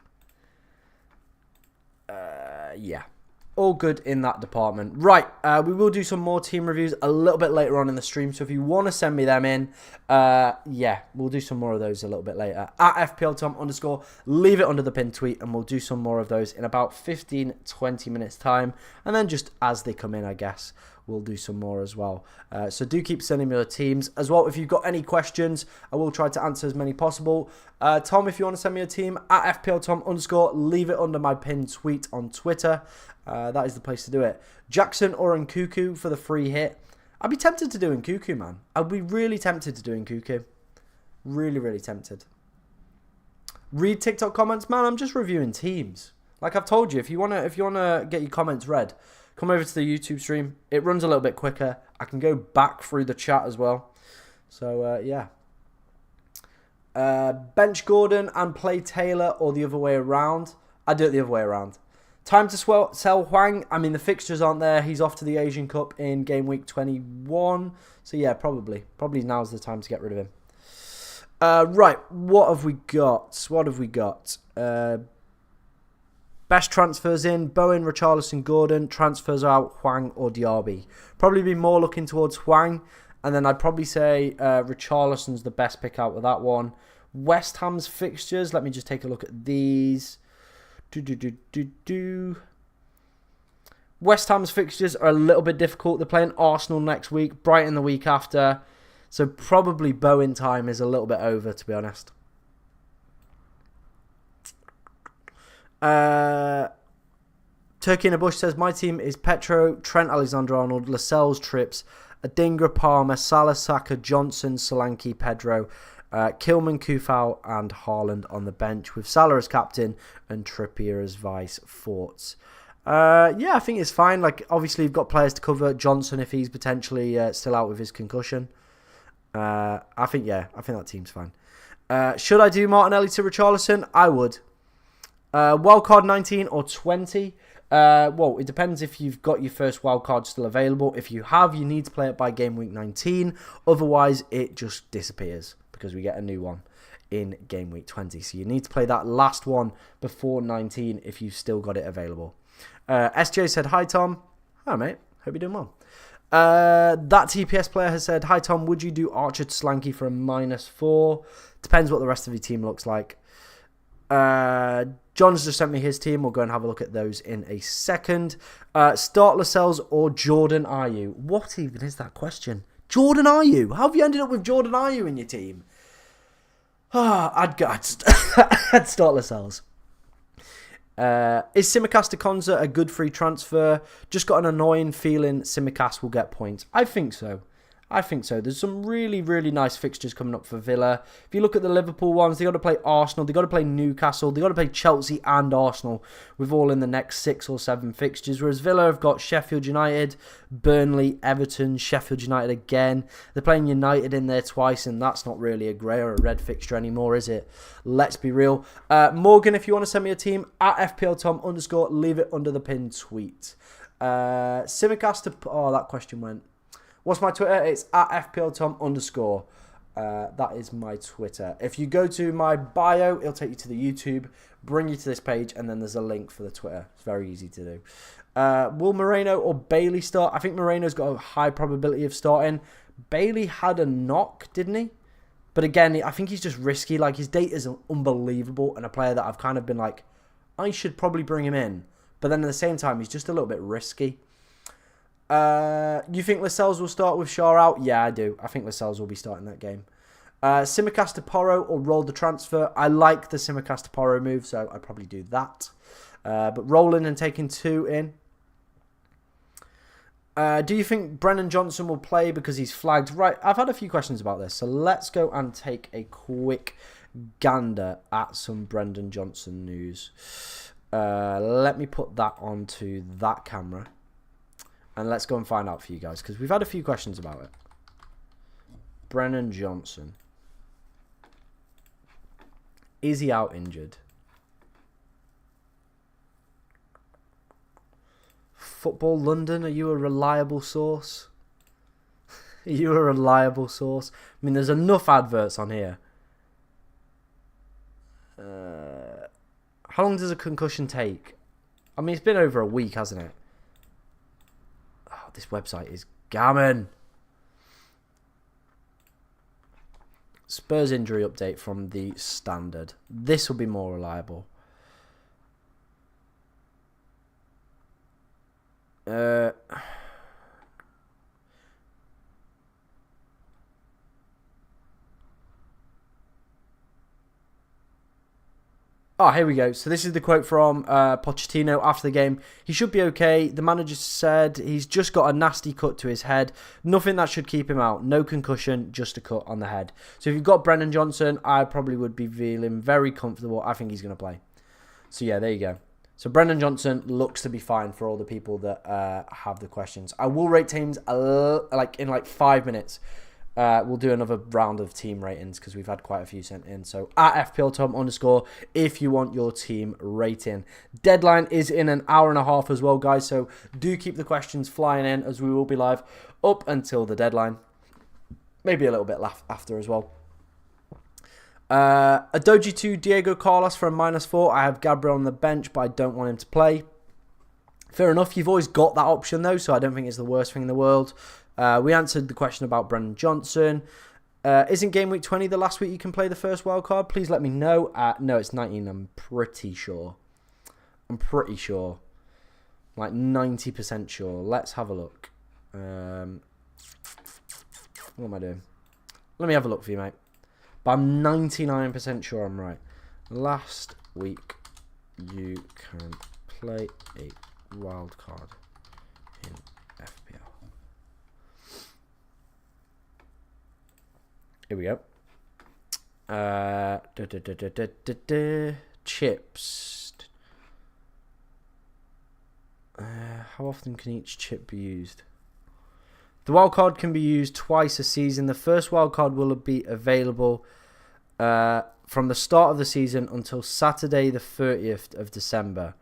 Yeah, all good in that department. Right, we will do some more team reviews a little bit later on in the stream. So if you want to send me them in, yeah, we'll do some more of those a little bit later. At FPL_Tom_, leave it under the pinned tweet, and we'll do some more of those in about 15-20 minutes time. And then just as they come in, I guess, we'll do some more as well. So do keep sending me your teams as well. If you've got any questions, I will try to answer as many possible. Tom, if you want to send me a team, at FPLTom_, leave it under my pinned tweet on Twitter. That is the place to do it. Jackson or Nkuku for the free hit. I'd be tempted to do Nkuku, man. I'd be really tempted to do Nkuku. Really tempted. Read TikTok comments, man. I'm just reviewing teams. Like I've told you, if you wanna get your comments read, come over to the YouTube stream. It runs a little bit quicker. I can go back through the chat as well. So, yeah. Bench Gordon and play Taylor or the other way around. I do it the other way around. Time to sell Hwang. I mean, the fixtures aren't there. He's off to the Asian Cup in Gameweek 21. So, yeah, probably. Probably now's the time to get rid of him. Right, what have we got? Best transfers in, Bowen, Richarlison, Gordon. Transfers out, Hwang or Diaby. Probably be more looking towards Hwang. And then I'd probably say Richarlison's the best pick out with that one. West Ham's fixtures. Let me just take a look at these. West Ham's fixtures are a little bit difficult. They're playing Arsenal next week, Brighton the week after. So probably Bowen time is a little bit over, to be honest. Turkey in a Bush says, my team is Petro, Trent Alexander-Arnold, Lascelles, Trips, Adingra, Palmer, Salah, Saka, Johnson, Solanke, Pedro, Kilman, Kufau and Haaland on the bench with Salah as captain and Trippier as vice. Thoughts? Yeah, I think it's fine. Like, obviously, you've got players to cover. Johnson, if he's potentially still out with his concussion. I think that team's fine. Should I do Martinelli to Richarlison? I would. Wildcard 19 or 20? Well, it depends if you've got your first wildcard still available. If you have, you need to play it by game week 19. Otherwise, it just disappears because we get a new one in game week 20. So you need to play that last one before 19 if you've still got it available. SJ said, hi, Tom. Hi, mate. Hope you're doing well. That TPS player has said, hi, Tom. Would you do Archer to Slanky for a -4? Depends what the rest of your team looks like. John's just sent me his team. We'll go and have a look at those in a second. Start Lascelles or Jordan Ayew? What even is that question? Jordan Ayew? How have you ended up with Jordan Ayew in your team? I'd start Lascelles. Is Simicast to Konza a good free transfer? Just got an annoying feeling Simicast will get points. I think so. There's some really, really nice fixtures coming up for Villa. If you look at the Liverpool ones, they got to play Arsenal, they got to play Newcastle, they got to play Chelsea and Arsenal, with all in the next 6 or 7 fixtures. Whereas Villa have got Sheffield United, Burnley, Everton, Sheffield United again. They're playing United in there twice, and that's not really a grey or a red fixture anymore, is it? Let's be real. Morgan, if you want to send me a team, at FPLTom_, leave it under the pinned tweet. Simicast to... Oh, that question went... What's my Twitter? It's at FPLTom_. That is my Twitter. If you go to my bio, it'll take you to the YouTube, bring you to this page, and then there's a link for the Twitter. It's very easy to do. Will Moreno or Bailey start? I think Moreno's got a high probability of starting. Bailey had a knock, didn't he? But again, I think he's just risky. Like, his data is unbelievable, and a player that I've kind of been like, I should probably bring him in. But then at the same time, he's just a little bit risky. You think Lascelles will start with Shaw out? Yeah, I do. I think Lascelles will be starting that game. Simicast to Porro or roll the transfer? I like the Simicast to Porro move, so I'd probably do that. But rolling and taking 2 in. Do you think Brennan Johnson will play because he's flagged? Right, I've had a few questions about this, so let's go and take a quick gander at some Brendan Johnson news. Let me put that onto that camera. And let's go and find out for you guys, because we've had a few questions about it. Brennan Johnson. Is he out injured? Football London, are you a reliable source? Are you a reliable source? I mean, there's enough adverts on here. How long does a concussion take? I mean, it's been over a week, hasn't it? This website is gammon. Spurs injury update from the Standard. This will be more reliable. Oh, here we go. So this is the quote from Pochettino after the game. He should be okay. The manager said he's just got a nasty cut to his head. Nothing that should keep him out. No concussion, just a cut on the head. So if you've got Brennan Johnson, I probably would be feeling very comfortable. I think he's going to play. So yeah, there you go. So Brennan Johnson looks to be fine for all the people that have the questions. I will rate teams in 5 minutes. We'll do another round of team ratings because we've had quite a few sent in. So at FPLTom_, if you want your team rating. Deadline is in an hour and a half as well, guys. So do keep the questions flying in, as we will be live up until the deadline. Maybe a little bit after as well. Adoji to Diego Carlos for a -4. I have Gabriel on the bench, but I don't want him to play. Fair enough. You've always got that option though, so I don't think it's the worst thing in the world. We answered the question about Brendan Johnson. Isn't game week 20 the last week you can play the first wild card? Please let me know. No, it's 19. I'm pretty sure. Like 90% sure. Let's have a look. What am I doing? Let me have a look for you, mate. But I'm 99% sure I'm right. Last week, you can play a wild card in FPL. Here we go. Chips. How often can each chip be used? The wildcard can be used twice a season. The first wildcard will be available from the start of the season until Saturday the 30th of December.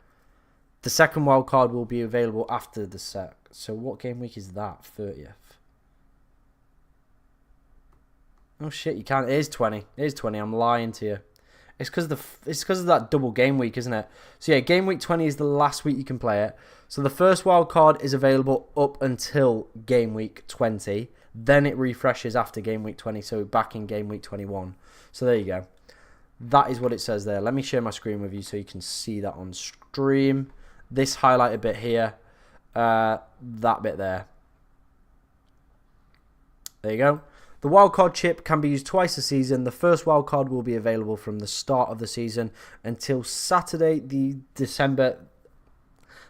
The second wildcard will be available after the set. So what game week is that? 30th. Oh shit, you can't. It is 20. It is 20. I'm lying to you. It's because of that double game week, isn't it? So yeah, game week 20 is the last week you can play it. So the first wild card is available up until game week 20. Then it refreshes after game week 20. So back in game week 21. So there you go. That is what it says there. Let me share my screen with you so you can see that on stream. This highlighted bit here. That bit there. There you go. The wildcard chip can be used twice a season. The first wildcard will be available from the start of the season until Saturday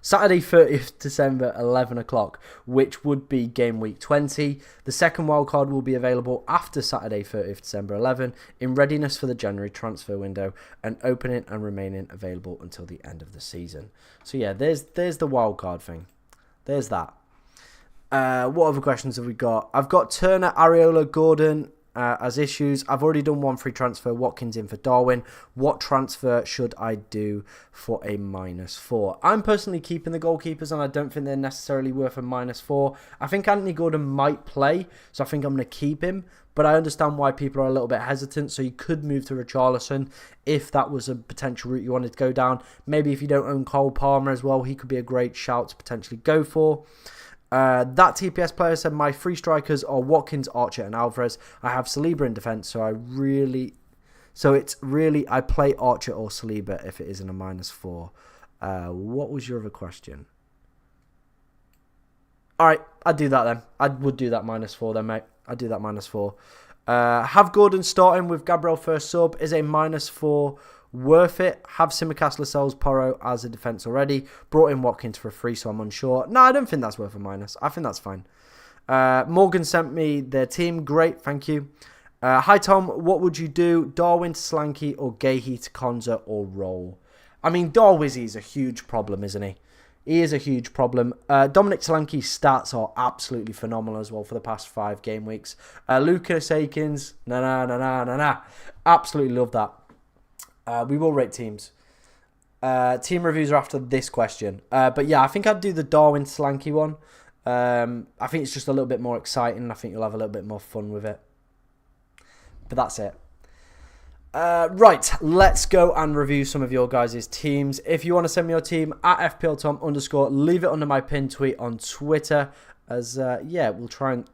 30th December, 11 o'clock, which would be game week 20. The second wildcard will be available after Saturday 30th December 11 in readiness for the January transfer window and opening and remaining available until the end of the season. So yeah, there's the wildcard thing. There's that. What other questions have we got? I've got Turner, Areola, Gordon as issues. I've already done one free transfer. Watkins in for Darwin. What transfer should I do for a -4? I'm personally keeping the goalkeepers, and I don't think they're necessarily worth a -4. I think Anthony Gordon might play, so I think I'm going to keep him. But I understand why people are a little bit hesitant. So you could move to Richarlison if that was a potential route you wanted to go down. Maybe if you don't own Cole Palmer as well, he could be a great shout to potentially go for. That TPS player said my free strikers are Watkins, Archer and Alvarez. I have Saliba in defence, so I play Archer or Saliba if it isn't a -4. What was your other question? Alright, I'd do that then. I would do that -4 then, mate. I'd do that -4. Have Gordon starting with Gabriel first sub. Is a -4 worth it? Have Simicast, Lascelles, Porro as a defence already. Brought in Watkins for free, so I'm unsure. No, I don't think that's worth a minus. I think that's fine. Morgan sent me their team. Great, thank you. Hi, Tom. What would you do? Darwin to Slanky or Gahey to Konza or Roll? I mean, Darwizzy is a huge problem, isn't he? He is a huge problem. Dominic Solanke's stats are absolutely phenomenal as well for the past 5 game weeks. Lucas Akins, nah. Absolutely love that. We will rate teams. Team reviews are after this question. But yeah, I think I'd do the Darwin Slanky one. I think it's just a little bit more exciting. I think you'll have a little bit more fun with it. But that's it. Right, let's go and review some of your guys' teams. If you want to send me your team at FPLTom_, leave it under my pinned tweet on Twitter. As we'll try and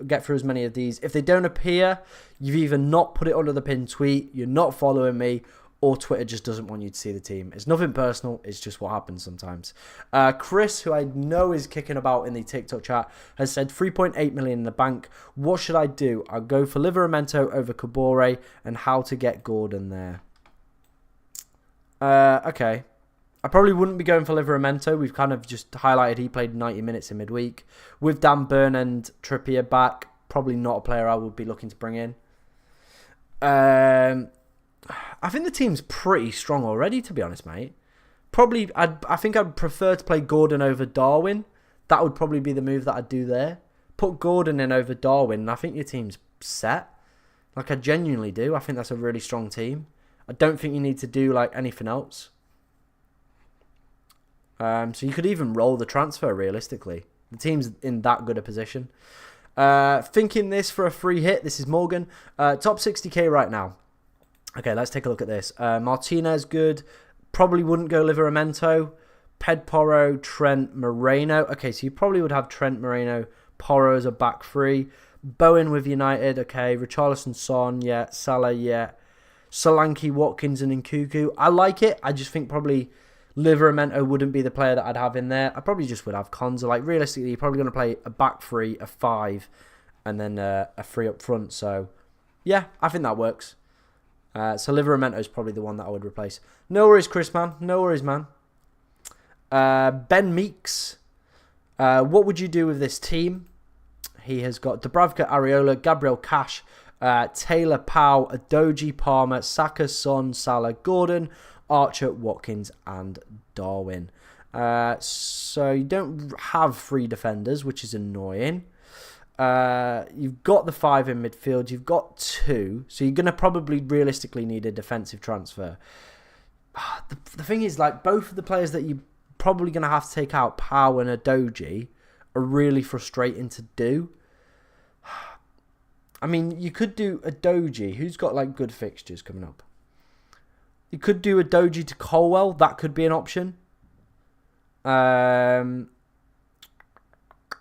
get through as many of these. If they don't appear, you've either not put it under the pinned tweet, you're not following me, or Twitter just doesn't want you to see the team. It's nothing personal, it's just what happens sometimes. Chris, who I know is kicking about in the TikTok chat, has said 3.8 million in the bank. What should I do? I'll go for Livramento over Kabore and how to get Gordon there. Okay. I probably wouldn't be going for Livramento. We've kind of just highlighted he played 90 minutes in midweek. With Dan Burn and Trippier back, probably not a player I would be looking to bring in. I think the team's pretty strong already, to be honest, mate. Probably, I think I'd prefer to play Gordon over Darwin. That would probably be the move that I'd do there. Put Gordon in over Darwin, and I think your team's set. Like, I genuinely do. I think that's a really strong team. I don't think you need to do, like, anything else. So you could even roll the transfer, realistically. The team's in that good a position. Thinking this for a free hit. This is Morgan. Top 60k right now. Okay, let's take a look at this. Martinez, good. Probably wouldn't go Livramento. Pedporo, Trent, Moreno. Okay, so you probably would have Trent, Moreno, Porro as a back three. Bowen with United. Okay, Richarlison, Son, yeah. Salah, yeah. Solanke, Watkins, and Nkunku. I like it. I just think probably Liveramento wouldn't be the player that I'd have in there. I probably just would have Konza. Like, realistically, you're probably going to play a back three, a 5, and then a 3 up front. So, yeah, I think that works. So Liveramento is probably the one that I would replace. No worries, Chris, man. No worries, man. Ben Meeks. What would you do with this team? He has got Dubravka, Areola, Gabriel Cash, Taylor, Powell, Adoji, Palmer, Saka, Son, Salah, Gordon, Archer, Watkins, and Darwin. So you don't have 3 defenders, which is annoying. You've got the 5 in midfield. You've got 2. So you're going to probably realistically need a defensive transfer. The thing is, like, both of the players that you're probably going to have to take out, Powell and Adoji, are really frustrating to do. I mean, you could do Adoji, who's got, like, good fixtures coming up. You could do Adoji to Colwell. That could be an option. Yeah,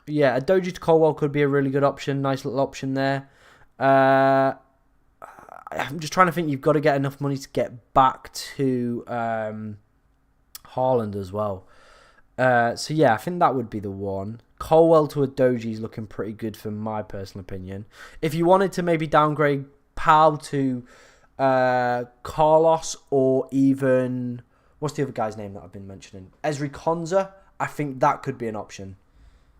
Adoji to Colwell could be a really good option. Nice little option there. I'm just trying to think. You've got to get enough money to get back to Haaland as well. So, yeah, I think that would be the one. Colwell to Adoji is looking pretty good for my personal opinion. If you wanted to maybe downgrade Powell to Carlos, or even... What's the other guy's name that I've been mentioning? Ezri Konza. I think that could be an option.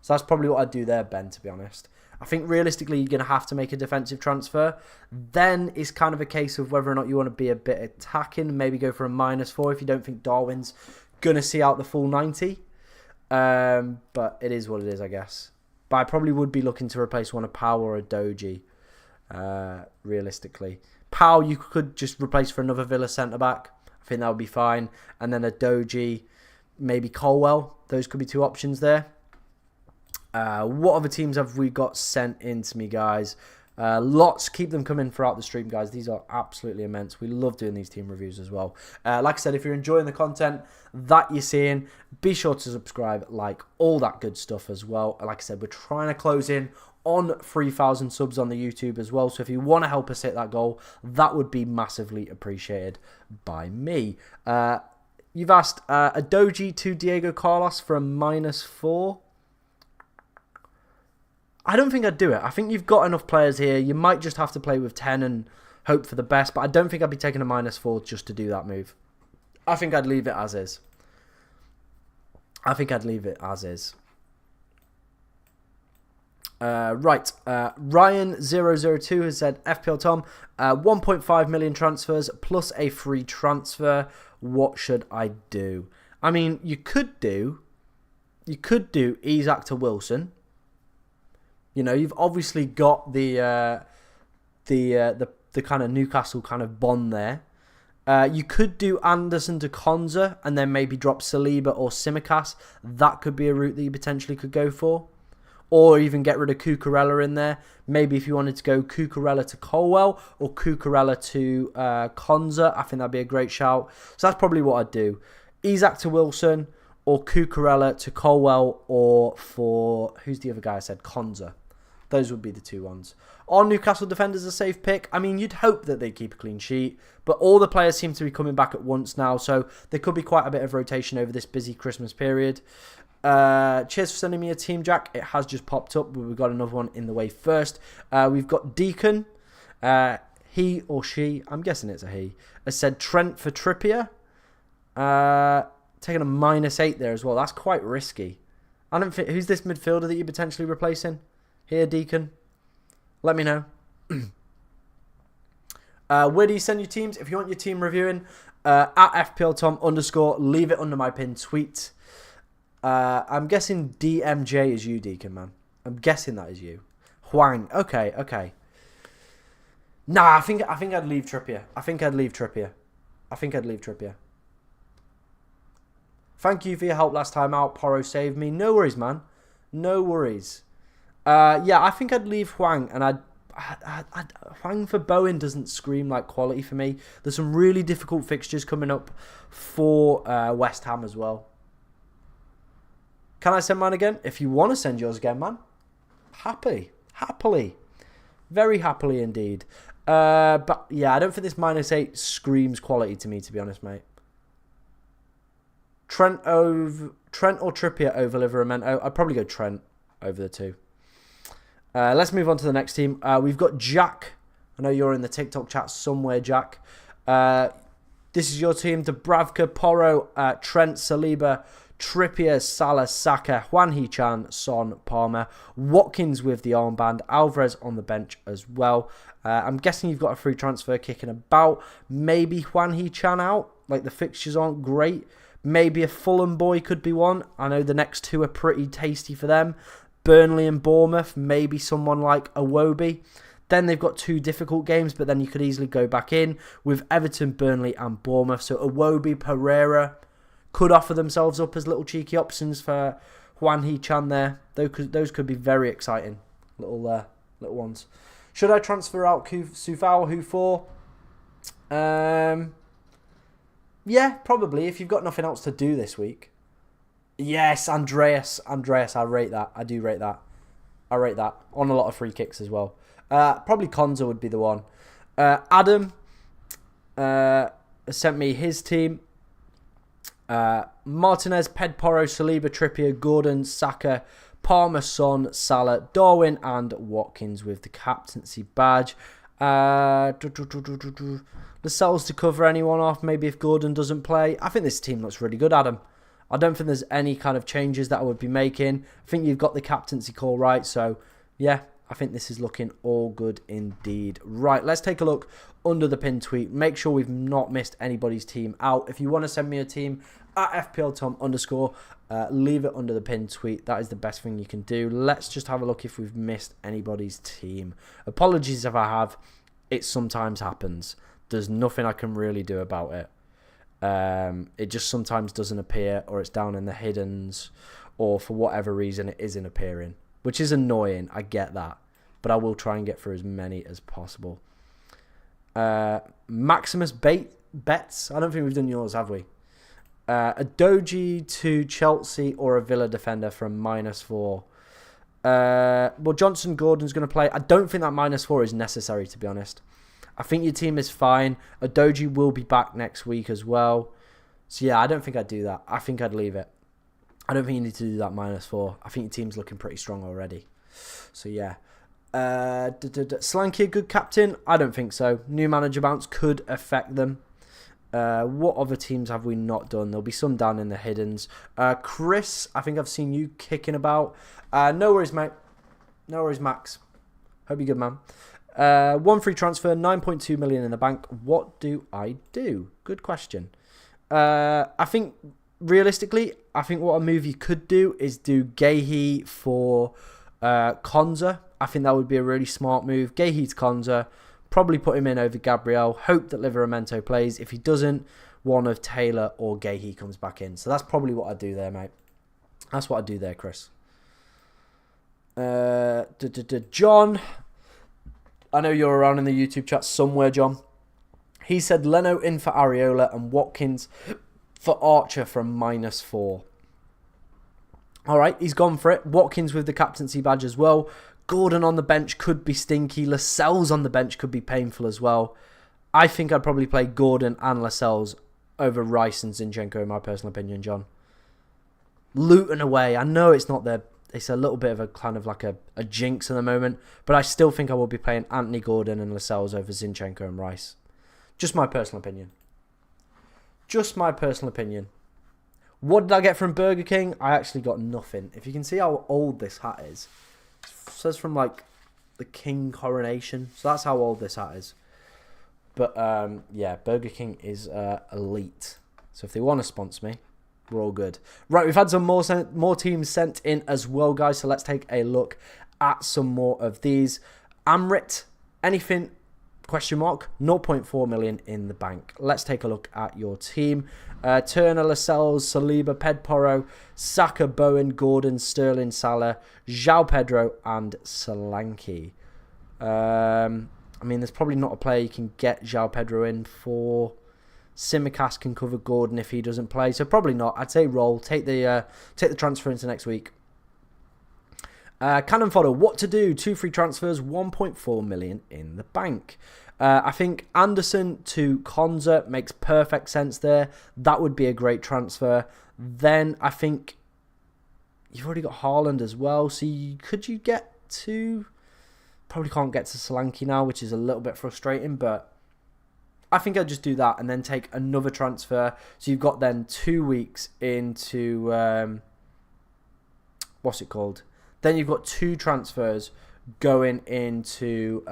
So that's probably what I'd do there, Ben, to be honest. I think realistically you're going to have to make a defensive transfer. Then it's kind of a case of whether or not you want to be a bit attacking. Maybe go for a -4 if you don't think Darwin's going to see out the full 90. But it is what it is, I guess. But I probably would be looking to replace one of Powell or Adoji, realistically. Powell you could just replace for another Villa centre-back. I think that would be fine. And then Adoji, maybe Colwell. Those could be 2 options there. What other teams have we got sent in to me, guys? Lots. Keep them coming throughout the stream, guys. These are absolutely immense. We love doing these team reviews as well. Like I said, if you're enjoying the content that you're seeing, be sure to subscribe, like, all that good stuff as well. Like I said, we're trying to close in on 3,000 subs on the YouTube as well. So if you want to help us hit that goal, that would be massively appreciated by me. You've asked Adoji to Diego Carlos for a -4. I don't think I'd do it. I think you've got enough players here. You might just have to play with 10 and hope for the best. But I don't think I'd be taking a -4 just to do that move. I think I'd leave it as is. Right. Ryan002 has said, FPL Tom, 1.5 million transfers plus a free transfer. What should I do? I mean, you could do Isak to Wilson. You know, you've obviously got the kind of Newcastle kind of bond there. You could do Anderson to Konza and then maybe drop Saliba or Tsimikas. That could be a route that you potentially could go for. Or even get rid of Cucurella in there. Maybe if you wanted to go Cucurella to Colwell or Cucurella to Konza, I think that'd be a great shout. So that's probably what I'd do. Isak to Wilson or Cucurella to Colwell, or for... Who's the other guy I said? Konza. Those would be the 2 ones. Are Newcastle defenders a safe pick? I mean, you'd hope that they keep a clean sheet, but all the players seem to be coming back at once now, so there could be quite a bit of rotation over this busy Christmas period. Cheers for sending me a team, Jack. It has just popped up, but we've got another one in the way first. We've got Deacon. He or she, I'm guessing it's a he, has said Trent for Trippier. Taking a -8 there as well. That's quite risky. I don't think... Who's this midfielder that you're potentially replacing? Here, Deacon. Let me know. Where do you send your teams? If you want your team reviewing, at FPLTom_, leave it under my pinned tweet. I'm guessing DMJ is you, Deacon, man. I'm guessing that is you. Huang. Okay. Nah, I think I'd leave Trippier. Thank you for your help last time out. Porro saved me. No worries, man. No worries. Yeah, I think I'd leave Huang, and Huang for Bowen doesn't scream like quality for me. There's some really difficult fixtures coming up for West Ham as well. Can I send mine again? If you want to send yours again, man. Happily. Very happily indeed. But yeah, I don't think this -8 screams quality to me, to be honest, mate. Trent or Trippier over Livramento. I'd probably go Trent over the two. Let's move on to the next team. We've got Jack. I know you're in the TikTok chat somewhere, Jack. This is your team. Dubravka, Porro, Trent, Saliba, Trippier, Salah, Saka, Juan Hee-chan, Son, Palmer, Watkins with the armband, Alvarez on the bench as well. I'm guessing you've got a free transfer kicking about. Maybe Juan Hee-chan out. Like, the fixtures aren't great. Maybe a Fulham boy could be one. I know the next two are pretty tasty for them. Burnley and Bournemouth. Maybe someone like Iwobi. Then they've got two difficult games, but then you could easily go back in with Everton, Burnley and Bournemouth. So Iwobi, Pereira could offer themselves up as little cheeky options for Juan Hee-chan there. Those could be very exciting little ones. Should I transfer out Sufal? Who for? Yeah, probably, if you've got nothing else to do this week. Yes, Andreas, I rate that. I do rate that. I rate that. On a lot of free kicks as well. Probably Konza would be the one. Adam sent me his team. Martinez, Pedporo, Saliba, Trippier, Gordon, Saka, Palmer, Son, Salah, Darwin and Watkins with the captaincy badge. Lascelles to cover anyone off, maybe if Gordon doesn't play. I think this team looks really good, Adam. I don't think there's any kind of changes that I would be making. I think you've got the captaincy call right, so yeah, I think this is looking all good indeed. Right, let's take a look under the pinned tweet. Make sure we've not missed anybody's team out. If you want to send me a team at FPLTom_, leave it under the pinned tweet. That is the best thing you can do. Let's just have a look if we've missed anybody's team. Apologies if I have. It sometimes happens. There's nothing I can really do about it. It just sometimes doesn't appear, or it's down in the hiddens, or for whatever reason it isn't appearing, which is annoying. I get that, but I will try and get through as many as possible. Maximus Bets. I don't think we've done yours, have we? A Doji to Chelsea or a Villa defender from -4. Well, Johnson Gordon's going to play. I don't think that -4 is necessary, to be honest. I think your team is fine. A Doji will be back next week as well. So yeah, I don't think I'd do that. I think I'd leave it. I don't think you need to do that -4. I think your team's looking pretty strong already. So yeah. Slanky, a good captain? I don't think so. New manager bounce could affect them. What other teams have we not done? There'll be some down in the hiddens. Chris, I think I've seen you kicking about. No worries, mate. No worries, Max. Hope you're good, man. One free transfer, 9.2 million in the bank. What do I do? Good question. I think, realistically, I think what a move you could do is do Gehi for Konza. I think that would be a really smart move. Gehi to Konza. Probably put him in over Gabriel. Hope that Livramento plays. If he doesn't, one of Taylor or Gehi comes back in. So that's probably what I'd do there, mate. That's what I'd do there, Chris. John. I know you're around in the YouTube chat somewhere, John. He said Leno in for Areola and Watkins for Archer from -4. All right, he's gone for it. Watkins with the captaincy badge as well. Gordon on the bench could be stinky. Lascelles on the bench could be painful as well. I think I'd probably play Gordon and Lascelles over Rice and Zinchenko, in my personal opinion, John. Luton away. I know it's not their... It's a little bit of a kind of like a jinx at the moment, but I still think I will be playing Anthony Gordon and Lascelles over Zinchenko and Rice. Just my personal opinion. Just my personal opinion. What did I get from Burger King? I actually got nothing. If you can see how old this hat is. It says from like the King coronation. So that's how old this hat is. But yeah, Burger King is elite. So if they want to sponsor me, we're all good. Right, we've had some more teams sent in as well, guys. So let's take a look at some more of these. Amrit, anything, question mark, 0.4 million in the bank. Let's take a look at your team. Turner, Lascelles, Saliba, Pedporo, Saka, Bowen, Gordon, Sterling, Salah, João Pedro, and Solanke. I mean, there's probably not a player you can get João Pedro in for. Simicast can cover Gordon if he doesn't play, so probably not. I'd say roll. Take the transfer into next week. Cannon fodder, what to do? 2 free transfers, 1.4 million in the bank. I think Anderson to Konza makes perfect sense there. That would be a great transfer. Then I think you've already got Haaland as well. So could you get to... Probably can't get to Solanke now, which is a little bit frustrating. But I think I'd just do that and then take another transfer. So you've got then 2 weeks into... what's it called? Then you've got 2 transfers going into...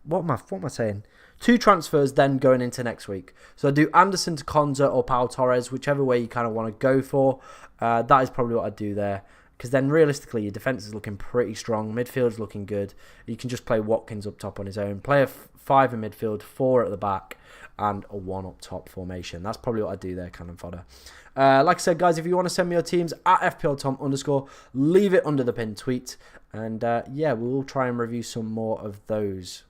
What am I saying? 2 transfers then going into next week. So I do Anderson to Konza or Pau Torres, whichever way you kind of want to go for. That is probably what I'd do there. Because then realistically, your defence is looking pretty strong. Midfield's looking good. You can just play Watkins up top on his own. Play a 5 in midfield, 4 at the back, and a 1 up top formation. That's probably what I'd do there, cannon fodder. Like I said, guys, if you want to send me your teams at FPLTom_, leave it under the pinned tweet. And yeah, we'll try and review some more of those.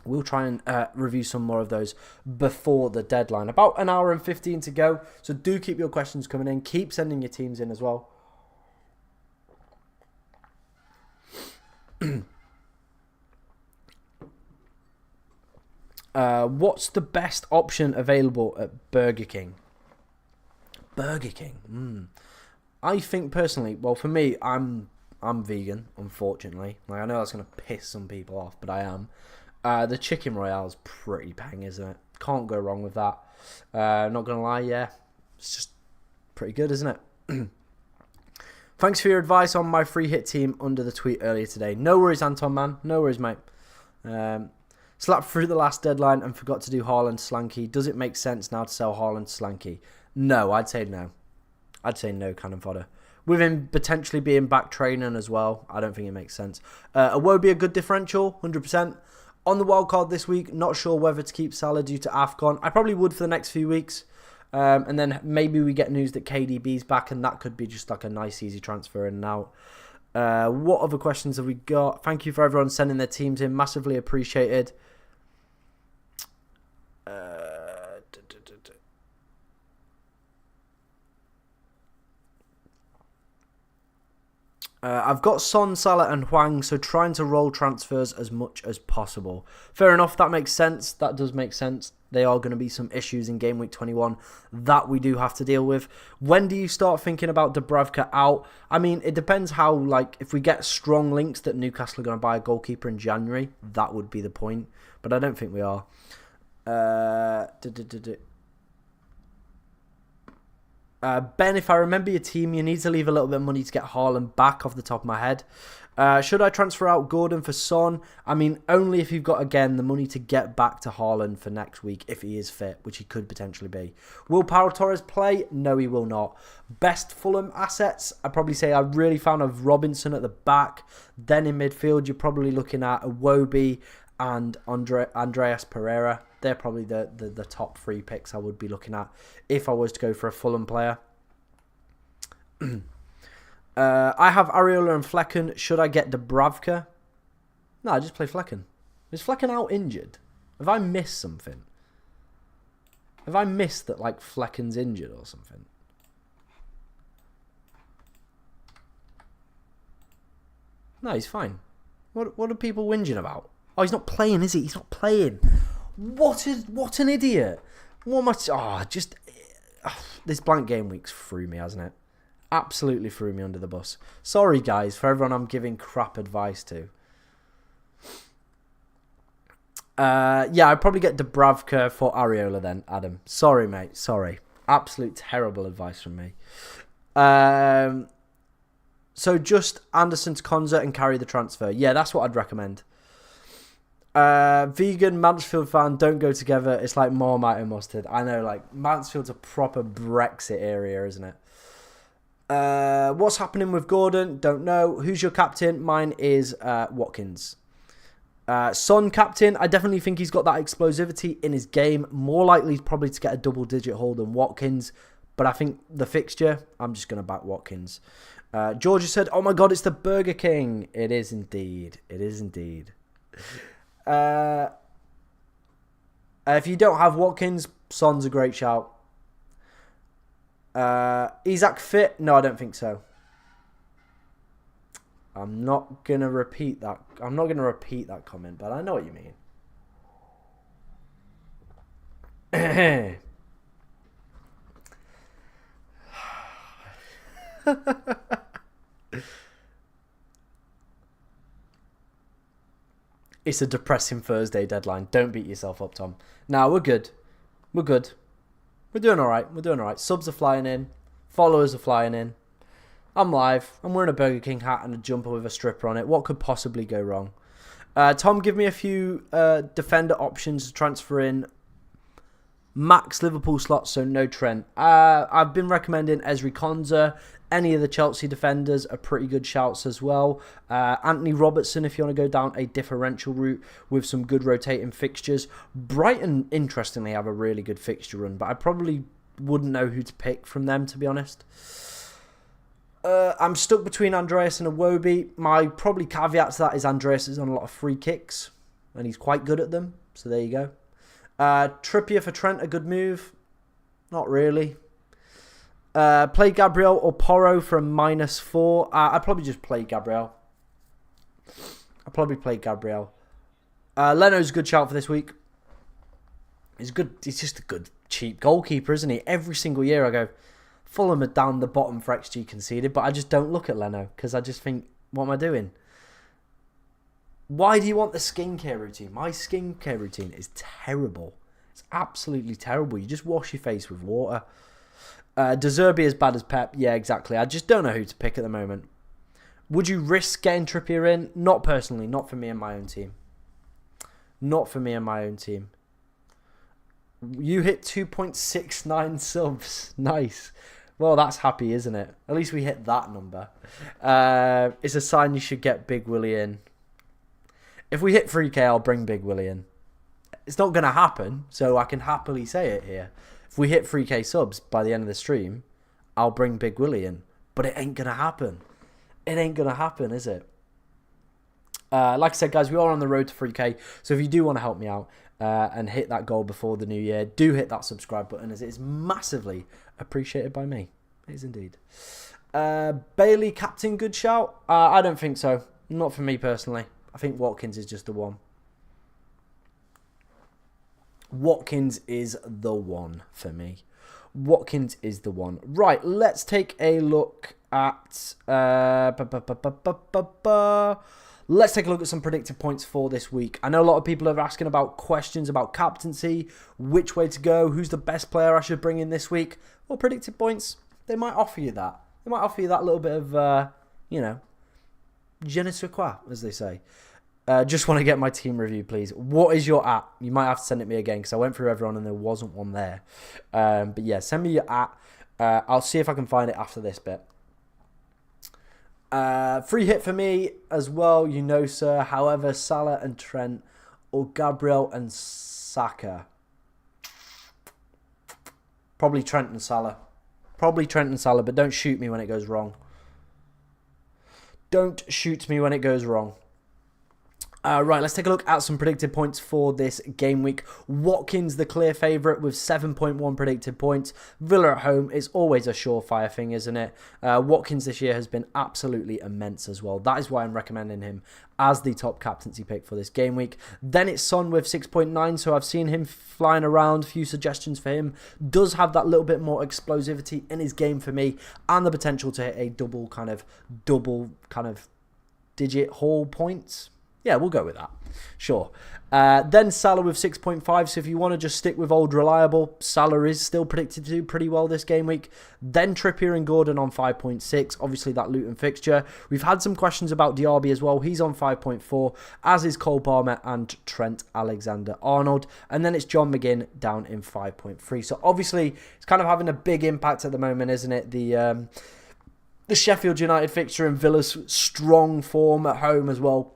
We'll try and review some more of those before the deadline. About an hour and 15 to go. So do keep your questions coming in. Keep sending your teams in as well. What's the best option available at Burger King? Burger King. I think personally, well, for me, I'm vegan, unfortunately. Like, I know that's going to piss some people off, but I am. The Chicken Royale's pretty bang, isn't it? Can't go wrong with that. Not going to lie, yeah. It's just pretty good, isn't it? Thanks for your advice on my free hit team under the tweet earlier today. No worries, Anton, man. No worries, mate. Slapped through the last deadline and forgot to do Haaland Slanky. Does it make sense now to sell Haaland Slanky? No, I'd say no. I'd say no, cannon fodder. With him potentially being back training as well, I don't think it makes sense. Iwobi a good differential, 100%. On the wildcard this week, not sure whether to keep Salah due to AFCON. I probably would for the next few weeks. And then maybe we get news that KDB's back, and that could be just like a nice, easy transfer in and out. What other questions have we got? Thank you for everyone sending their teams in. Massively appreciated. I've got Son, Salah and Hwang, so trying to roll transfers as much as possible. Fair enough, that makes sense. That does make sense. There are going to be some issues in Game Week 21 that we do have to deal with. When do you start thinking about Dubravka out? I mean, it depends how, like, if we get strong links that Newcastle are going to buy a goalkeeper in January, that would be the point. But I don't think we are. Ben, if I remember your team, you need to leave a little bit of money to get Haaland back off the top of my head. Should I transfer out Gordon for Son? I mean, only if you've got, again, the money to get back to Haaland for next week, if he is fit, which he could potentially be. Will Pau Torres play? No, he will not. Best Fulham assets? I'd probably say I really found of Robinson at the back. Then in midfield, you're probably looking at Iwobi and Andreas Pereira. They're probably the top 3 picks I would be looking at if I was to go for a Fulham player. I have Areola and Flecken. Should I get Dubravka? No, I just play Flecken. Is Flecken out injured? Have I missed something? Have I missed that, like, Flecken's injured or something? No, he's fine. What are people whinging about? Oh, he's not playing, is he? He's not playing. What an idiot. What am I... this blank game week's threw me, hasn't it? Absolutely threw me under the bus. Sorry, guys, for everyone I'm giving crap advice to. Yeah, I'd probably get Dubravka for Areola then, Adam. Sorry, mate. Sorry. Absolute terrible advice from me. So just Anderson to Konza and carry the transfer. Yeah, that's what I'd recommend. Vegan, Mansfield fan, don't go together. It's like Marmite and mustard. I know, like, Mansfield's a proper Brexit area, isn't it? What's happening with Gordon? Don't know. Who's your captain? Mine is Watkins. Son captain. I definitely think he's got that explosivity in his game. More likely probably to get a double-digit haul than Watkins. But I think the fixture, I'm just going to back Watkins. Georgia said, oh my God, it's the Burger King. It is indeed. It is indeed. If you don't have Watkins, Son's a great shout. Isak fit? No, I don't think so. I'm not going to repeat that. I'm not going to repeat that comment, but I know what you mean. It's a depressing Thursday deadline. Don't beat yourself up, Tom. Nah, we're good. We're good. We're doing all right. We're doing all right. Subs are flying in. Followers are flying in. I'm live. I'm wearing a Burger King hat and a jumper with a stripper on it. What could possibly go wrong? Tom, give me a few defender options to transfer in. Max Liverpool slots, so no Trent. I've been recommending Ezri Konza. Any of the Chelsea defenders are pretty good shouts as well. Anthony Robertson, if you want to go down a differential route with some good rotating fixtures. Brighton, interestingly, have a really good fixture run, but I probably wouldn't know who to pick from them, to be honest. I'm stuck between Andreas and Iwobi. My probably caveat to that is Andreas is on a lot of free kicks, and he's quite good at them, so there you go. Trippier for Trent, a good move? Not really. Play Gabriel or Porro for a -4. I'd probably just play Gabriel. Leno's a good shout for this week. He's good. He's just a good, cheap goalkeeper, isn't he? Every single year I go, Fulham are down the bottom for XG conceded, but I just don't look at Leno because I just think, what am I doing? Why do you want the skincare routine? My skincare routine is terrible. It's absolutely terrible. You just wash your face with water. De Zerbi as bad as Pep? Yeah, exactly. I just don't know who to pick at the moment. Would you risk getting Trippier in? Not personally. Not for me and my own team. You hit 2.69 subs. Nice. Well, that's happy, isn't it? At least we hit that number. It's a sign you should get Big Willie in. If we hit 3K, I'll bring Big Willie in. It's not going to happen, so I can happily say it here. If we hit 3K subs by the end of the stream, I'll bring Big Willie in. But it ain't going to happen. It ain't going to happen, is it? Like I said, guys, we are on the road to 3K. So if you do want to help me out and hit that goal before the new year, do hit that subscribe button, as it is massively appreciated by me. It is indeed. Bailey, captain, good shout? I don't think so. Not for me personally. I think Watkins is just the one. Watkins is the one for me. Watkins is the one. Right, let's take a look at... Let's take a look at some predicted points for this week. I know a lot of people are asking about questions about captaincy, which way to go, who's the best player I should bring in this week. Well, predicted points, they might offer you that. They might offer you that little bit of, je ne sais quoi, as they say. Just want to get my team review, please. What is your at? You might have to send it me again because I went through everyone and there wasn't one there. But yeah, send me your at. I'll see if I can find it after this bit. Free hit for me as well, you know, sir. However, Salah and Trent or Gabriel and Saka. Probably Trent and Salah. But don't shoot me when it goes wrong. Don't shoot me when it goes wrong. Right, let's take a look at some predicted points for this game week. Watkins, the clear favourite with 7.1 predicted points. Villa at home is always a surefire thing, isn't it? Watkins this year has been absolutely immense as well. That is why I'm recommending him as the top captaincy pick for this game week. Then it's Son with 6.9, so I've seen him flying around. A few suggestions for him. Does have that little bit more explosivity in his game for me, and the potential to hit a double kind of digit haul points. Yeah, we'll go with that. Sure. Then Salah with 6.5. So if you want to just stick with old reliable, Salah is still predicted to do pretty well this game week. Then Trippier and Gordon on 5.6. Obviously that Luton fixture. We've had some questions about Diaby as well. He's on 5.4, as is Cole Palmer and Trent Alexander-Arnold. And then it's John McGinn down in 5.3. So obviously it's kind of having a big impact at the moment, isn't it? The Sheffield United fixture and Villa's strong form at home as well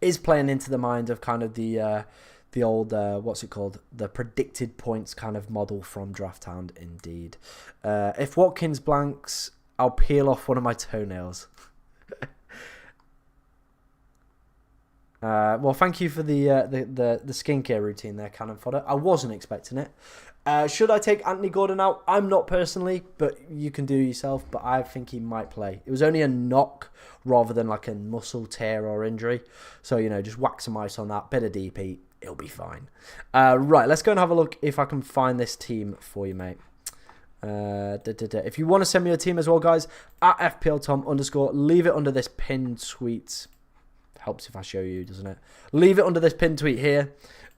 is playing into the mind of kind of the old, the predicted points kind of model from Draft Hound, indeed. If Watkins blanks, I'll peel off one of my toenails. Well, thank you for the skincare routine there, Cannon Fodder. I wasn't expecting it. Should I take Anthony Gordon out? I'm not personally, but you can do yourself. But I think he might play. It was only a knock rather than like a muscle tear or injury. So, just whack some ice on that. Bit of DP. It'll be fine. Right, let's go and have a look if I can find this team for you, mate. If you want to send me a team as well, guys, at FPL_Tom_, leave it under this pinned tweet. Helps if I show you, doesn't it? Leave it under this pinned tweet here,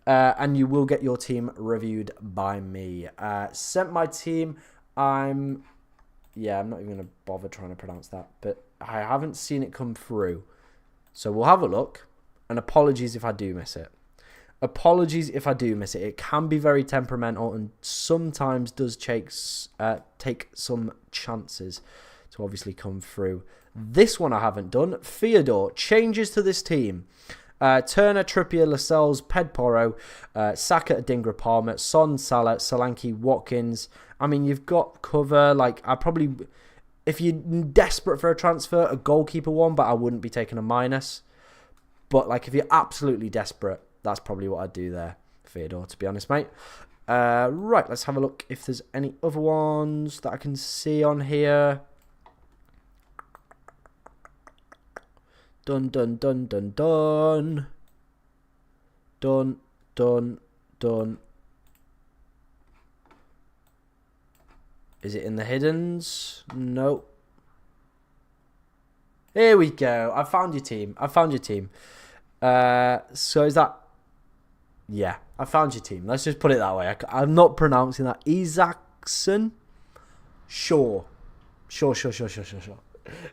and you will get your team reviewed by me. Sent my team. I'm not even going to bother trying to pronounce that, but I haven't seen it come through. So we'll have a look, and apologies if I do miss it. It can be very temperamental and sometimes does take some chances to obviously come through. This one I haven't done. Theodore changes to this team. Turner, Trippier, Lascelles, Pedporo, Saka, Adingra, Palmer, Son, Salah, Solanke, Watkins. I mean, you've got cover. Like, if you're desperate for a transfer, a goalkeeper one, but I wouldn't be taking a minus. But, like, if you're absolutely desperate, that's probably what I'd do there, Theodore, to be honest, mate. Right, let's have a look if there's any other ones that I can see on here. Done. Is it in the hiddens? No. Here we go. I found your team. So is that... Yeah, I found your team. Let's just put it that way. I'm not pronouncing that. Isaacson? Sure.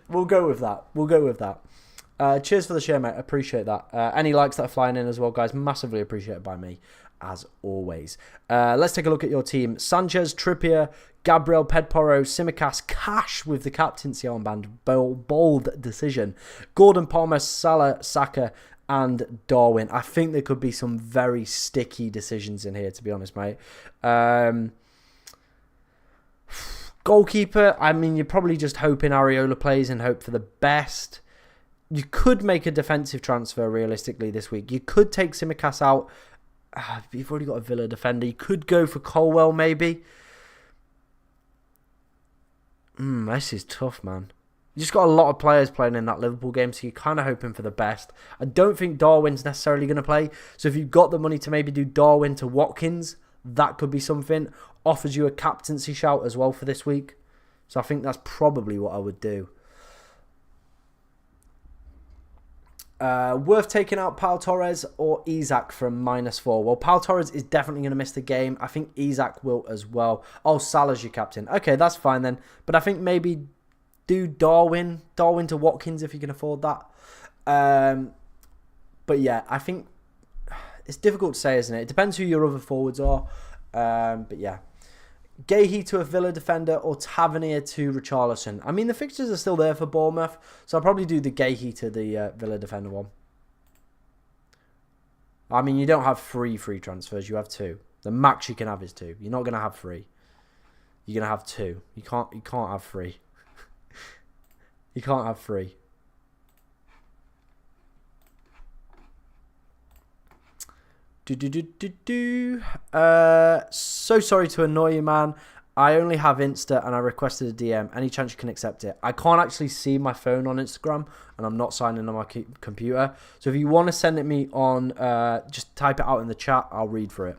We'll go with that. Cheers for the share, mate. Appreciate that. Any likes that are flying in as well, guys, massively appreciated by me, as always. Let's take a look at your team. Sanchez, Trippier, Gabriel, Pedporo, Simicast, Cash with the captaincy armband. Bold decision. Gordon, Palmer, Salah, Saka, and Darwin. I think there could be some very sticky decisions in here, to be honest, mate. Goalkeeper, I mean, you're probably just hoping Areola plays and hope for the best. You could make a defensive transfer realistically this week. You could take Simicast out. You've already got a Villa defender. You could go for Colwell, maybe. This is tough, man. You just got a lot of players playing in that Liverpool game, so you're kind of hoping for the best. I don't think Darwin's necessarily going to play. So if you've got the money to maybe do Darwin to Watkins, that could be something. Offers you a captaincy shout as well for this week. So I think that's probably what I would do. Worth taking out Pau Torres or Isak from -4. Well, Pau Torres is definitely going to miss the game. I think Isak will as well. Oh, Salah's your captain. Okay, that's fine then. But I think maybe do Darwin to Watkins if you can afford that. But yeah, I think it's difficult to say, isn't it? It depends who your other forwards are. But yeah. Gahey to a Villa defender or Tavernier to Richarlison. I mean, the fixtures are still there for Bournemouth, so I'll probably do the Gahey to the Villa defender one. I mean, you don't have free transfers. You have 2. The max you can have is 2. You're not going to have 3. You're going to have 2. You can't have 3. You can't have 3. So sorry to annoy you, man. I only have Insta and I requested a DM. Any chance you can accept it? I can't actually see my phone on Instagram and I'm not signing on my computer. So if you want to send it me on, just type it out in the chat. I'll read for it.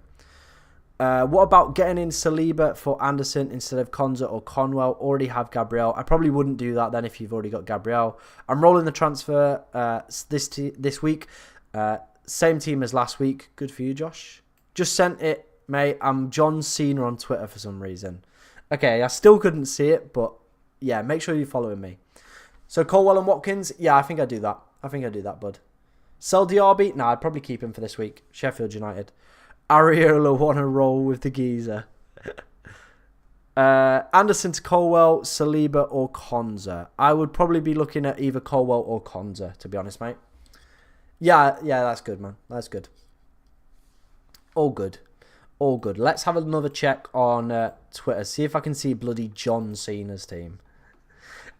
What about getting in Saliba for Anderson instead of Konza or Conwell? Already have Gabriel. I probably wouldn't do that then if you've already got Gabriel. I'm rolling the transfer this week. Same team as last week. Good for you, Josh. Just sent it, mate. I'm John Cena on Twitter for some reason. Okay, I still couldn't see it, but yeah, make sure you're following me. So Colwell and Watkins, yeah, I think I'd do that. Bud. Sell Diaby? Nah, I'd probably keep him for this week. Sheffield United. Areola want to roll with the geezer. Anderson to Colwell, Saliba or Konza. I would probably be looking at either Colwell or Konza, to be honest, mate. Yeah, that's good, man. That's good. All good. Let's have another check on Twitter. See if I can see bloody John Cena's team.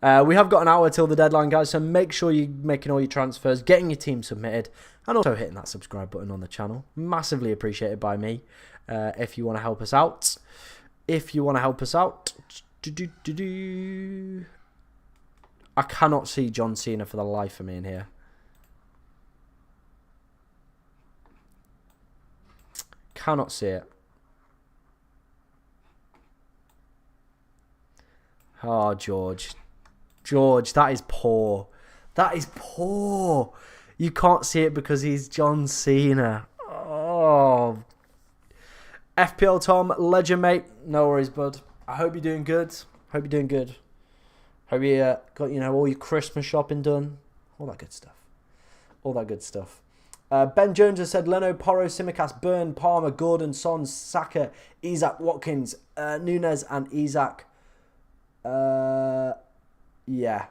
We have got an hour till the deadline, guys, so make sure you're making all your transfers, getting your team submitted, and also hitting that subscribe button on the channel. Massively appreciated by me if you want to help us out. I cannot see John Cena for the life of me in here. Cannot see it. Oh, George. George, that is poor. That is poor. You can't see it because he's John Cena. Oh. FPL Tom, legend, mate. No worries, bud. I hope you're doing good. Hope you're doing good. Hope you got, all your Christmas shopping done. All that good stuff. All that good stuff. Ben Jones has said Leno, Porro, Simicast, Byrne, Palmer, Gordon, Son, Saka, Isaac, Watkins, Nunez and Isaac. Yeah.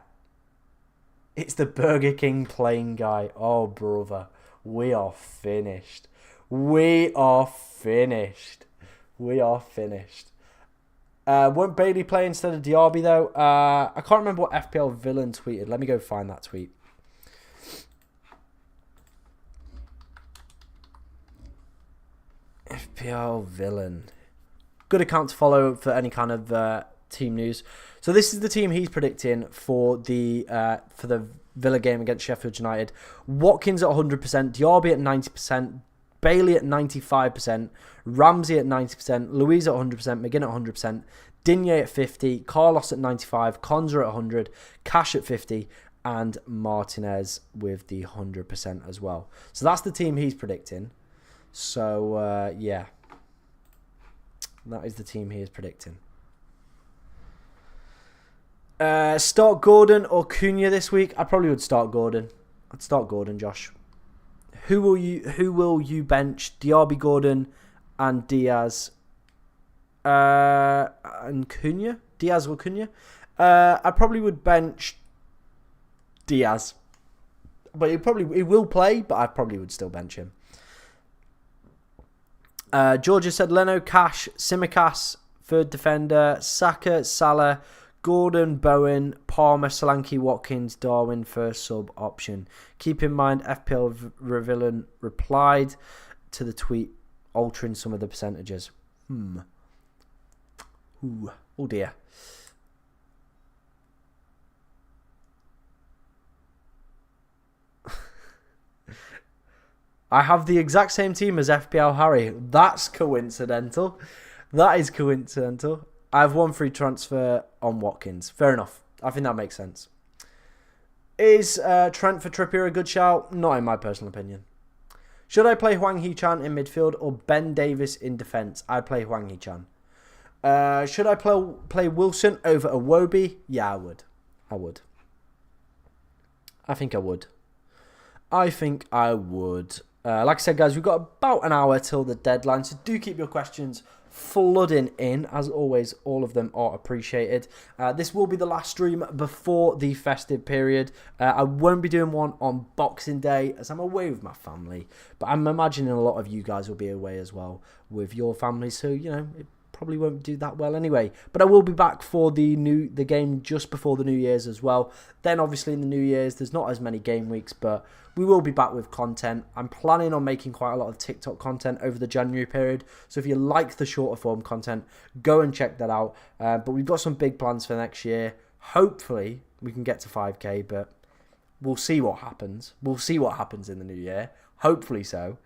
It's the Burger King playing guy. Oh, brother. We are finished. We are finished. We are finished. Won't Bailey play instead of Diaby, though? I can't remember what FPL Villain tweeted. Let me go find that tweet. FPL Villain. Good account to follow for any kind of team news. So this is the team he's predicting for the Villa game against Sheffield United. Watkins at 100%, Diaby at 90%, Bailey at 95%, Ramsey at 90%, Louise at 100%, McGinn at 100%, Digne at 50, Carlos at 95, Konza at 100, Cash at 50, and Martinez with the 100% as well. So that's the team he's predicting. So, yeah. That is the team he is predicting. Start Gordon or Cunha this week? I probably would start Gordon. I'd start Gordon, Josh. Who will you bench? Diaby, Gordon, and Diaz. And Cunha? Diaz or Cunha? I probably would bench Diaz. But he will play, but I probably would still bench him. Georgia said Leno, Cash, Simicast, third defender, Saka, Salah, Gordon, Bowen, Palmer, Solanke, Watkins, Darwin, first sub option. Keep in mind, FPL Villain replied to the tweet altering some of the percentages. Ooh. Oh dear. I have the exact same team as FPL Harry. That's coincidental. That is coincidental. I have one free transfer on Watkins. Fair enough. I think that makes sense. Is Trent for Trippier a good shout? Not in my personal opinion. Should I play Hwang Hee-chan in midfield or Ben Davis in defence? I'd play Hwang Hee-chan. Should I play Wilson over Iwobi? Yeah, I would. I think I would. Like I said, guys, we've got about an hour till the deadline, so do keep your questions flooding in. As always, all of them are appreciated. This will be the last stream before the festive period. I won't be doing one on Boxing Day as I'm away with my family, but I'm imagining a lot of you guys will be away as well with your families, so, it probably won't do that well anyway. But I will be back for the game just before the New Year's as well. Then, obviously, in the New Year's, there's not as many game weeks, but we will be back with content. I'm planning on making quite a lot of TikTok content over the January period. So if you like the shorter form content, go and check that out. But we've got some big plans for next year. Hopefully, we can get to 5K, but we'll see what happens. We'll see what happens in the new year. Hopefully so.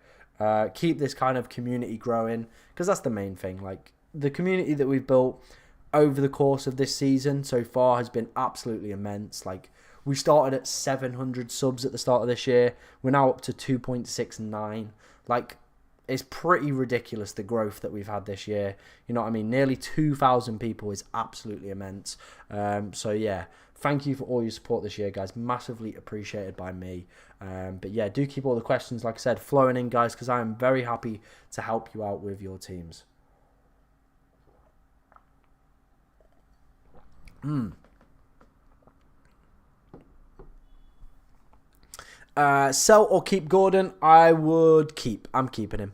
Keep this kind of community growing, because that's the main thing. Like, the community that we've built over the course of this season so far has been absolutely immense. Like, we started at 700 subs at the start of this year. We're now up to 2.69. Like, it's pretty ridiculous, the growth that we've had this year. You know what I mean? Nearly 2,000 people is absolutely immense. So, yeah, thank you for all your support this year, guys. Massively appreciated by me. But, yeah, do keep all the questions, like I said, flowing in, guys, because I am very happy to help you out with your teams. Sell or keep Gordon? I would keep. I'm keeping him.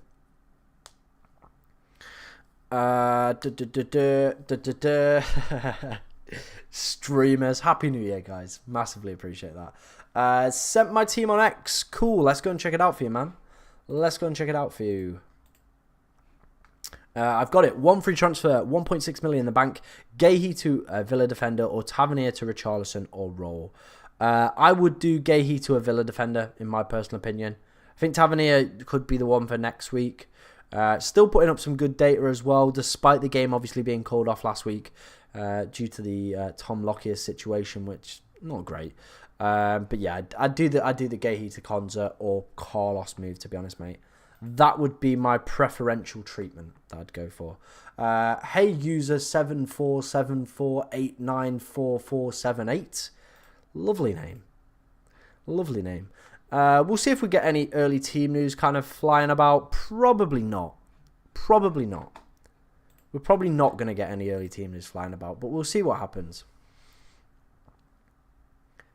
Streamers. Happy New Year, guys. Massively appreciate that. Sent my team on X. Cool. Let's go and check it out for you, man. Let's go and check it out for you. I've got it. One free transfer, 1.6 million in the bank. Gahey to a Villa defender, or Tavernier to Richarlison or Roll. I would do Gahey to a Villa defender, in my personal opinion. I think Tavernier could be the one for next week. Still putting up some good data as well, despite the game obviously being called off last week due to the Tom Lockyer situation, which not great. But yeah, I'd do the Gahey to Konza or Carlos move, to be honest, mate. That would be my preferential treatment that I'd go for. Hey user 7474894478. Lovely name. Lovely name. We'll see if we get any early team news kind of flying about. Probably not. Probably not. We're probably not going to get any early team news flying about, but we'll see what happens.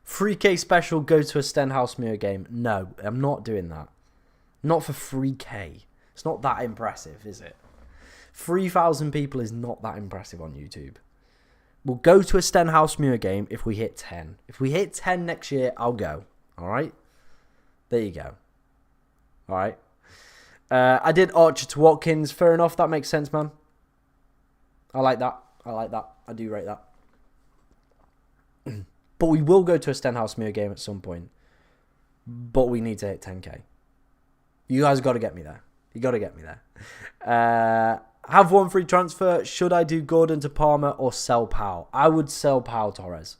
3K special, go to a Stenhouse Muir game. No, I'm not doing that. Not for 3K. It's not that impressive, is it? 3,000 people is not that impressive on YouTube. We'll go to a Stenhouse Muir game if we hit 10. If we hit 10 next year, I'll go. All right? There you go. All right? I did Archer to Watkins. Fair enough. That makes sense, man. I like that. I like that. I do rate that. But we will go to a Stenhouse Muir game at some point. But we need to hit 10k. You guys got to get me there. You got to get me there. Have one free transfer. Should I do Gordon to Palmer or sell Powell? I would sell Powell Torres,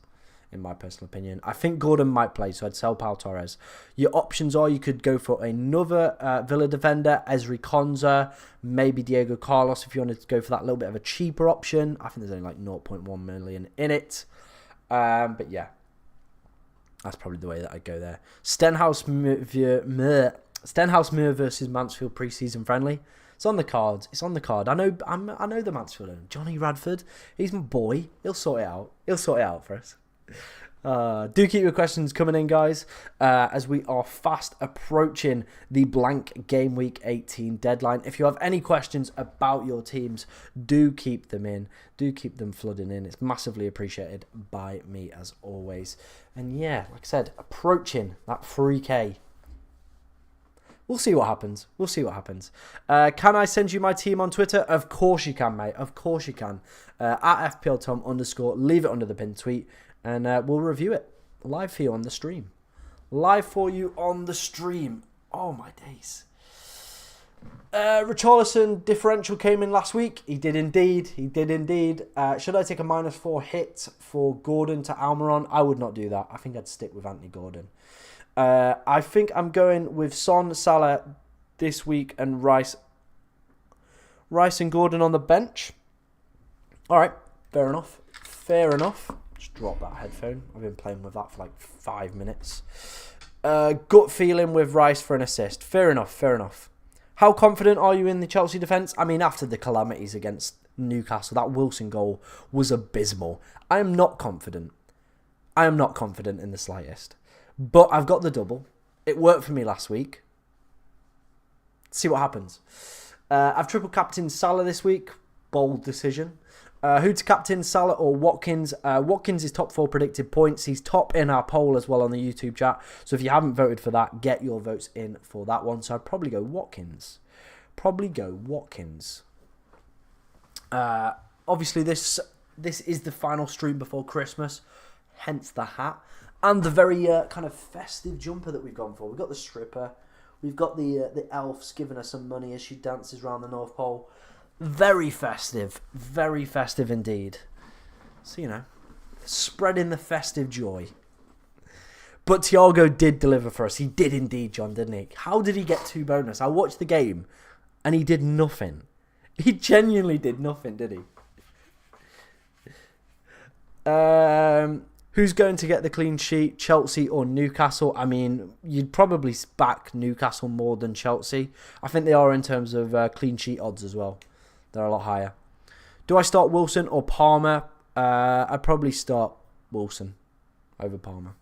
in my personal opinion. I think Gordon might play, so I'd sell Powell Torres. Your options are you could go for another Villa defender, Ezri Konza, maybe Diego Carlos if you wanted to go for that little bit of a cheaper option. I think there's only like 0.1 million in it. But yeah, that's probably the way that I'd go there. Stenhouse Muir versus Mansfield preseason friendly. It's on the cards. It's on the card. I know the Mansfielder. Johnny Radford. He's my boy. He'll sort it out. He'll sort it out for us. Do keep your questions coming in, guys, as we are fast approaching the blank game week 18 deadline. If you have any questions about your teams, do keep them in. Do keep them flooding in. It's massively appreciated by me as always. And yeah, like I said, approaching that 3K. We'll see what happens. We'll see what happens. Can I send you my team on Twitter? Of course you can, mate. Of course you can. At FPLTom_. Leave it under the pinned tweet. And we'll review it live for you on the stream. Live for you on the stream. Oh, my days. Richarlison differential came in last week. He did indeed. He did indeed. Should I take a -4 hit for Gordon to Almiron? I would not do that. I think I'd stick with Anthony Gordon. I think I'm going with Son, Salah this week and Rice and Gordon on the bench. All right. Fair enough. Fair enough. Just drop that headphone. I've been playing with that for like 5 minutes. Gut feeling with Rice for an assist. Fair enough. Fair enough. How confident are you in the Chelsea defence? I mean, after the calamities against Newcastle, that Wilson goal was abysmal. I am not confident. I am not confident in the slightest. But I've got the double. It worked for me last week. See what happens. I've triple captained Salah this week. Bold decision. Who to captain, Salah or Watkins? Watkins is top 4 predicted points. He's top in our poll as well on the YouTube chat. So if you haven't voted for that, get your votes in for that one. So I'd probably go Watkins. Obviously, this is the final stream before Christmas. Hence the hat. And the very kind of festive jumper that we've gone for. We've got the stripper. We've got the elves giving her some money as she dances around the North Pole. Very festive indeed. So, you know, spreading the festive joy. But Thiago did deliver for us. He did indeed, John, didn't he? How did he get 2 bonus? I watched the game and he did nothing. He genuinely did nothing, did he? Who's going to get the clean sheet, Chelsea or Newcastle? I mean, you'd probably back Newcastle more than Chelsea. I think they are in terms of clean sheet odds as well. They're a lot higher. Do I start Wilson or Palmer? I'd probably start Wilson over Palmer.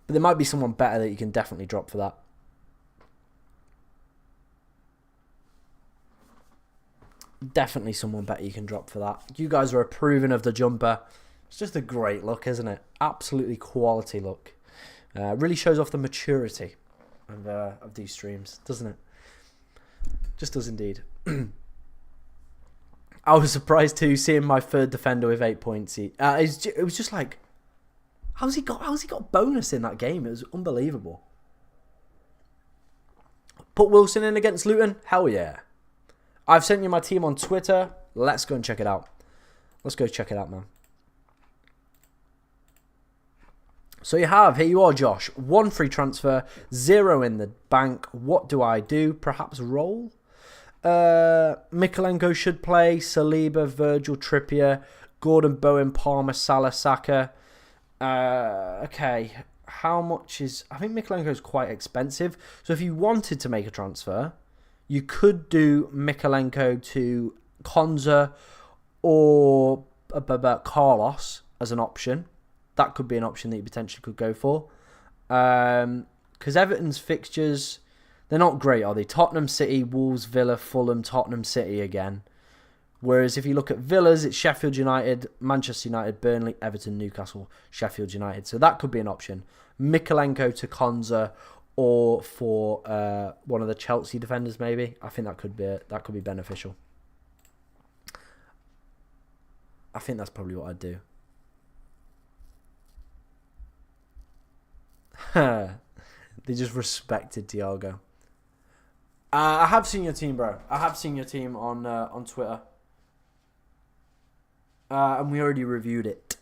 But there might be someone better that you can definitely drop for that. Definitely someone better you can drop for that. You guys are approving of the jumper. It's just a great look, isn't it? Absolutely quality look. Really shows off the maturity of these streams, doesn't it? Just does indeed. I was surprised too seeing my third defender with 8 points. It was just like, how's he got bonus in that game? It was unbelievable. Put Wilson in against Luton? Hell yeah. I've sent you my team on Twitter. Let's go and check it out. Let's go check it out, man. So here you are, Josh. 1 free transfer, 0 in the bank. What do I do? Perhaps roll? Mikalenko should play. Saliba, Virgil, Trippier, Gordon, Bowen, Palmer, Salah, Saka. Okay, how much is... I think Mikalenko is quite expensive. So if you wanted to make a transfer, you could do Mikalenko to Konza or Carlos as an option. That could be an option that you potentially could go for. Because Everton's fixtures, they're not great, are they? Tottenham, City, Wolves, Villa, Fulham, Tottenham, City again. Whereas if you look at Villa's, it's Sheffield United, Manchester United, Burnley, Everton, Newcastle, Sheffield United. So that could be an option. Mikalenko to Konza or for one of the Chelsea defenders maybe. I think that could be beneficial. I think that's probably what I'd do. They just respected Thiago. I have seen your team, bro. I have seen your team on Twitter. And we already reviewed it.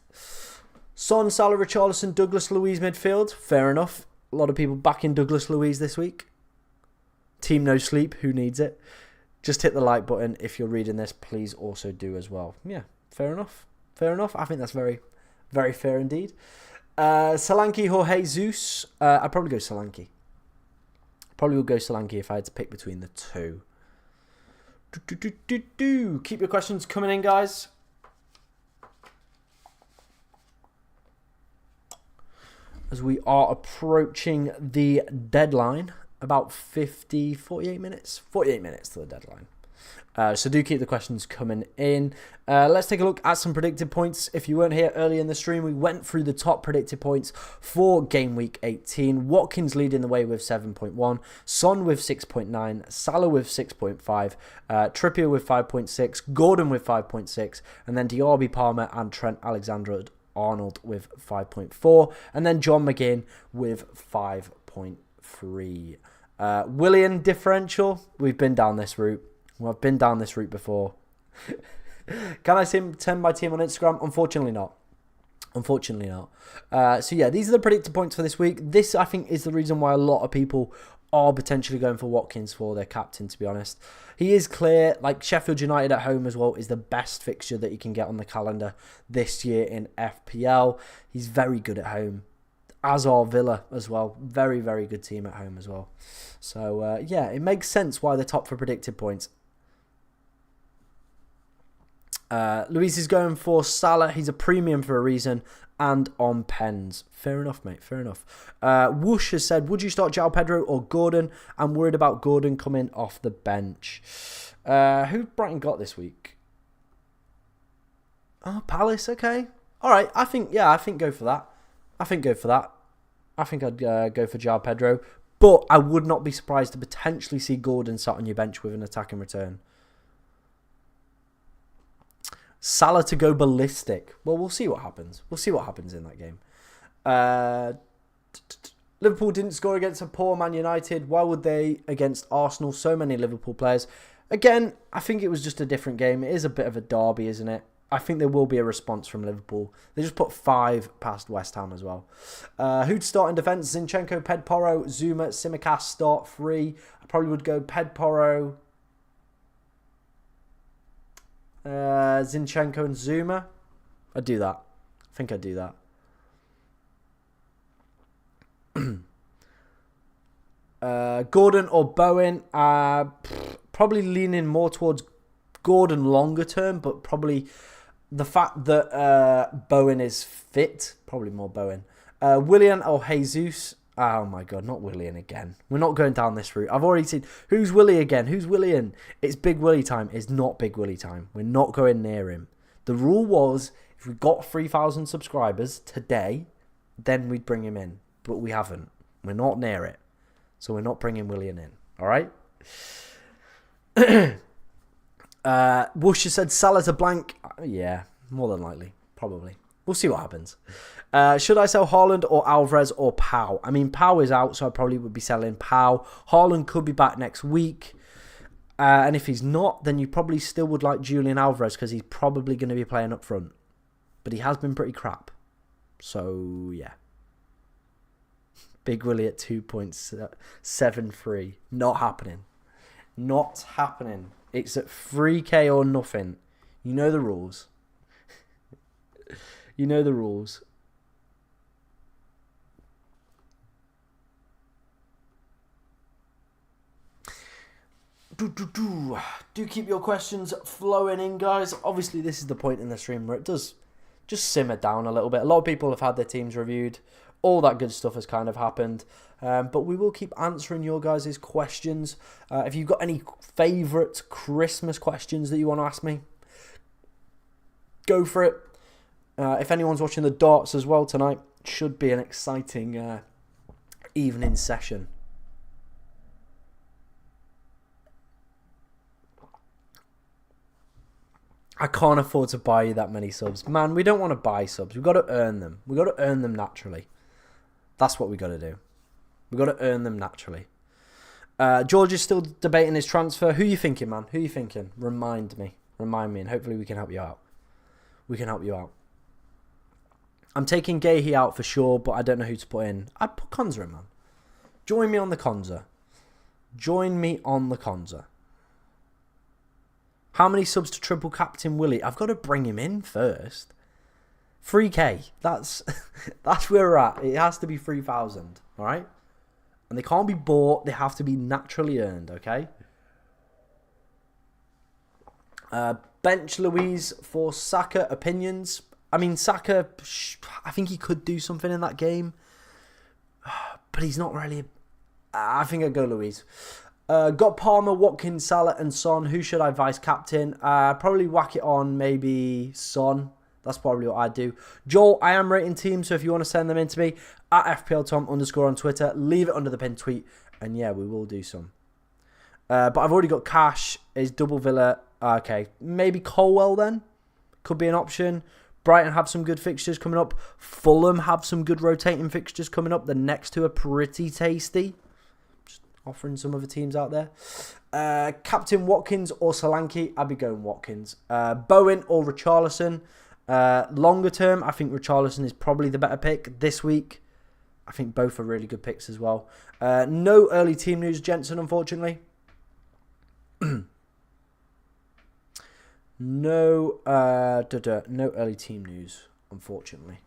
Son, Salah, Richarlison, Douglas Luiz midfield. Fair enough. A lot of people backing Douglas Luiz this week. Team no sleep. Who needs it? Just hit the like button. If you're reading this, please also do as well. Yeah, fair enough. Fair enough. I think that's very, very fair indeed. Solanke or Jesus? I'd probably go Solanke. Probably would go Solanke if I had to pick between the two. Keep your questions coming in, guys. As we are approaching the deadline, about 48 minutes. 48 minutes to the deadline. So do keep the questions coming in. Let's take a look at some predicted points. If you weren't here early in the stream, we went through the top predicted points for Gameweek 18. Watkins leading the way with 7.1. Son with 6.9. Salah with 6.5. Trippier with 5.6. Gordon with 5.6. And then Diaby, Palmer and Trent Alexander-Arnold with 5.4. And then John McGinn with 5.3. Willian differential. We've been down this route. Well, I've been down this route before. Can I send my team on Instagram? Unfortunately not. Unfortunately not. So yeah, these are the predicted points for this week. This, I think, is the reason why a lot of people are potentially going for Watkins for their captain, to be honest. He is clear. Like, Sheffield United at home as well is the best fixture that you can get on the calendar this year in FPL. He's very good at home. As are Villa as well. Very, very good team at home as well. So, yeah, it makes sense why they're top for predicted points. Luis is going for Salah. He's a premium for a reason. And on pens. Fair enough, mate. Fair enough. Whoosh has said, would you start João Pedro or Gordon? I'm worried about Gordon coming off the bench. Who Brighton got this week? Oh, Palace. Okay. All right. I think go for that. I think I'd go for João Pedro. But I would not be surprised to potentially see Gordon sat on your bench with an attack and return. Salah to go ballistic. Well, we'll see what happens. We'll see what happens in that game. Liverpool didn't score against a poor Man United. Why would they against Arsenal? So many Liverpool players. Again, I think it was just a different game. It is a bit of a derby, isn't it? I think there will be a response from Liverpool. They just put 5 past West Ham as well. Who'd start in defence? Zinchenko, Pedporo, Zuma, Tsimikas start 3. I probably would go Pedporo, Zinchenko and Zuma. I'd do that. I think I'd do that. Gordon or Bowen. Probably leaning more towards Gordon longer term, but probably the fact that Bowen is fit, probably more Bowen. Willian or Jesus. Oh my God, not Willian again. We're not going down this route. I've already seen, who's Willie again? Who's Willian? It's Big Willie time. It's not Big Willie time. We're not going near him. The rule was, if we got 3,000 subscribers today, then we'd bring him in. But we haven't. We're not near it. So we're not bringing Willian in. All right? Whoosh said Salah's a blank. Yeah, more than likely. Probably. We'll see what happens. Should I sell Haaland or Alvarez or Pau? I mean, Pau is out, so I probably would be selling Pau. Haaland could be back next week. And if he's not, then you probably still would like Julian Alvarez because he's probably going to be playing up front. But he has been pretty crap. So, yeah. Big Willie at 2.73. Not happening. Not happening. It's at 3k or nothing. You know the rules. You know the rules. Do keep your questions flowing in, guys. Obviously, this is the point in the stream where it does just simmer down a little bit. A lot of people have had their teams reviewed. All that good stuff has kind of happened. But we will keep answering your guys' questions. If you've got any favourite Christmas questions that you want to ask me, go for it. If anyone's watching the darts as well tonight, it should be an exciting evening session. I can't afford to buy you that many subs. Man, we don't want to buy subs. We've got to earn them. We've got to earn them naturally. That's what we got to do. We've got to earn them naturally. George is still debating his transfer. Who are you thinking, man? Who are you thinking? Remind me. Remind me, and hopefully we can help you out. We can help you out. I'm taking Gahey out for sure, but I don't know who to put in. I'd put Konza in, man. Join me on the Konza. Join me on the Konza. How many subs to triple captain Willie? I've got to bring him in first. 3k. That's where we're at. It has to be 3,000. All right? And they can't be bought. They have to be naturally earned. Okay? Bench Louise for Saka opinions. I mean, Saka, I think he could do something in that game. But he's not really... I think I'd go Louise. Got Palmer, Watkins, Salah and Son. Who should I vice captain? Probably whack it on maybe Son. That's probably what I'd do. Joel, I am rating teams, so if you want to send them in to me, at FPLTom_ on Twitter, leave it under the pinned tweet. And yeah, we will do some. But I've already got Cash. Is double Villa. Okay, maybe Colwell then. Could be an option. Brighton have some good fixtures coming up. Fulham have some good rotating fixtures coming up. The next two are pretty tasty. Just offering some other teams out there. Captain Watkins or Solanke. I'd be going Watkins. Bowen or Richarlison. Longer term, I think Richarlison is probably the better pick this week. I think both are really good picks as well. No early team news, Jensen, unfortunately. No early team news, unfortunately.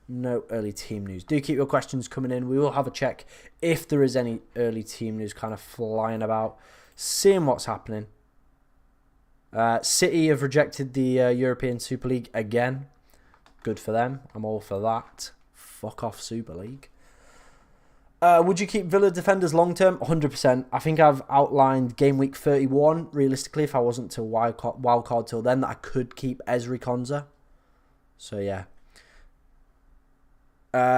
No early team news. Do keep your questions coming in. We will have a check if there is any early team news kind of flying about. Seeing what's happening. City have rejected the European Super League again. Good for them. I'm all for that. Fuck off Super League. Would you keep Villa defenders long term? 100%. I think I've outlined game week 31. Realistically, if I wasn't to wildcard till then, that I could keep Ezri Konza. So yeah.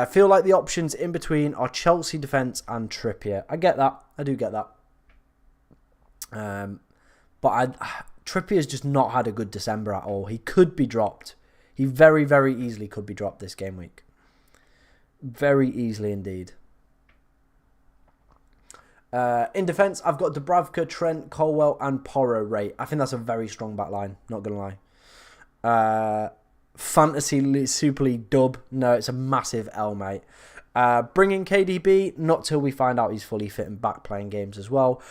Feel like the options in between are Chelsea defence and Trippier. I get that. I do get that. But Trippier's just not had a good December at all. He could be dropped. He very, very easily could be dropped this game week. Very easily indeed. In defence, I've got Dubravka, Trent, Colwell and Porro rate. I think that's a very strong back line, not going to lie. Fantasy Super League dub. No, it's a massive L, mate. Bring in KDB, not till we find out he's fully fit and back playing games as well.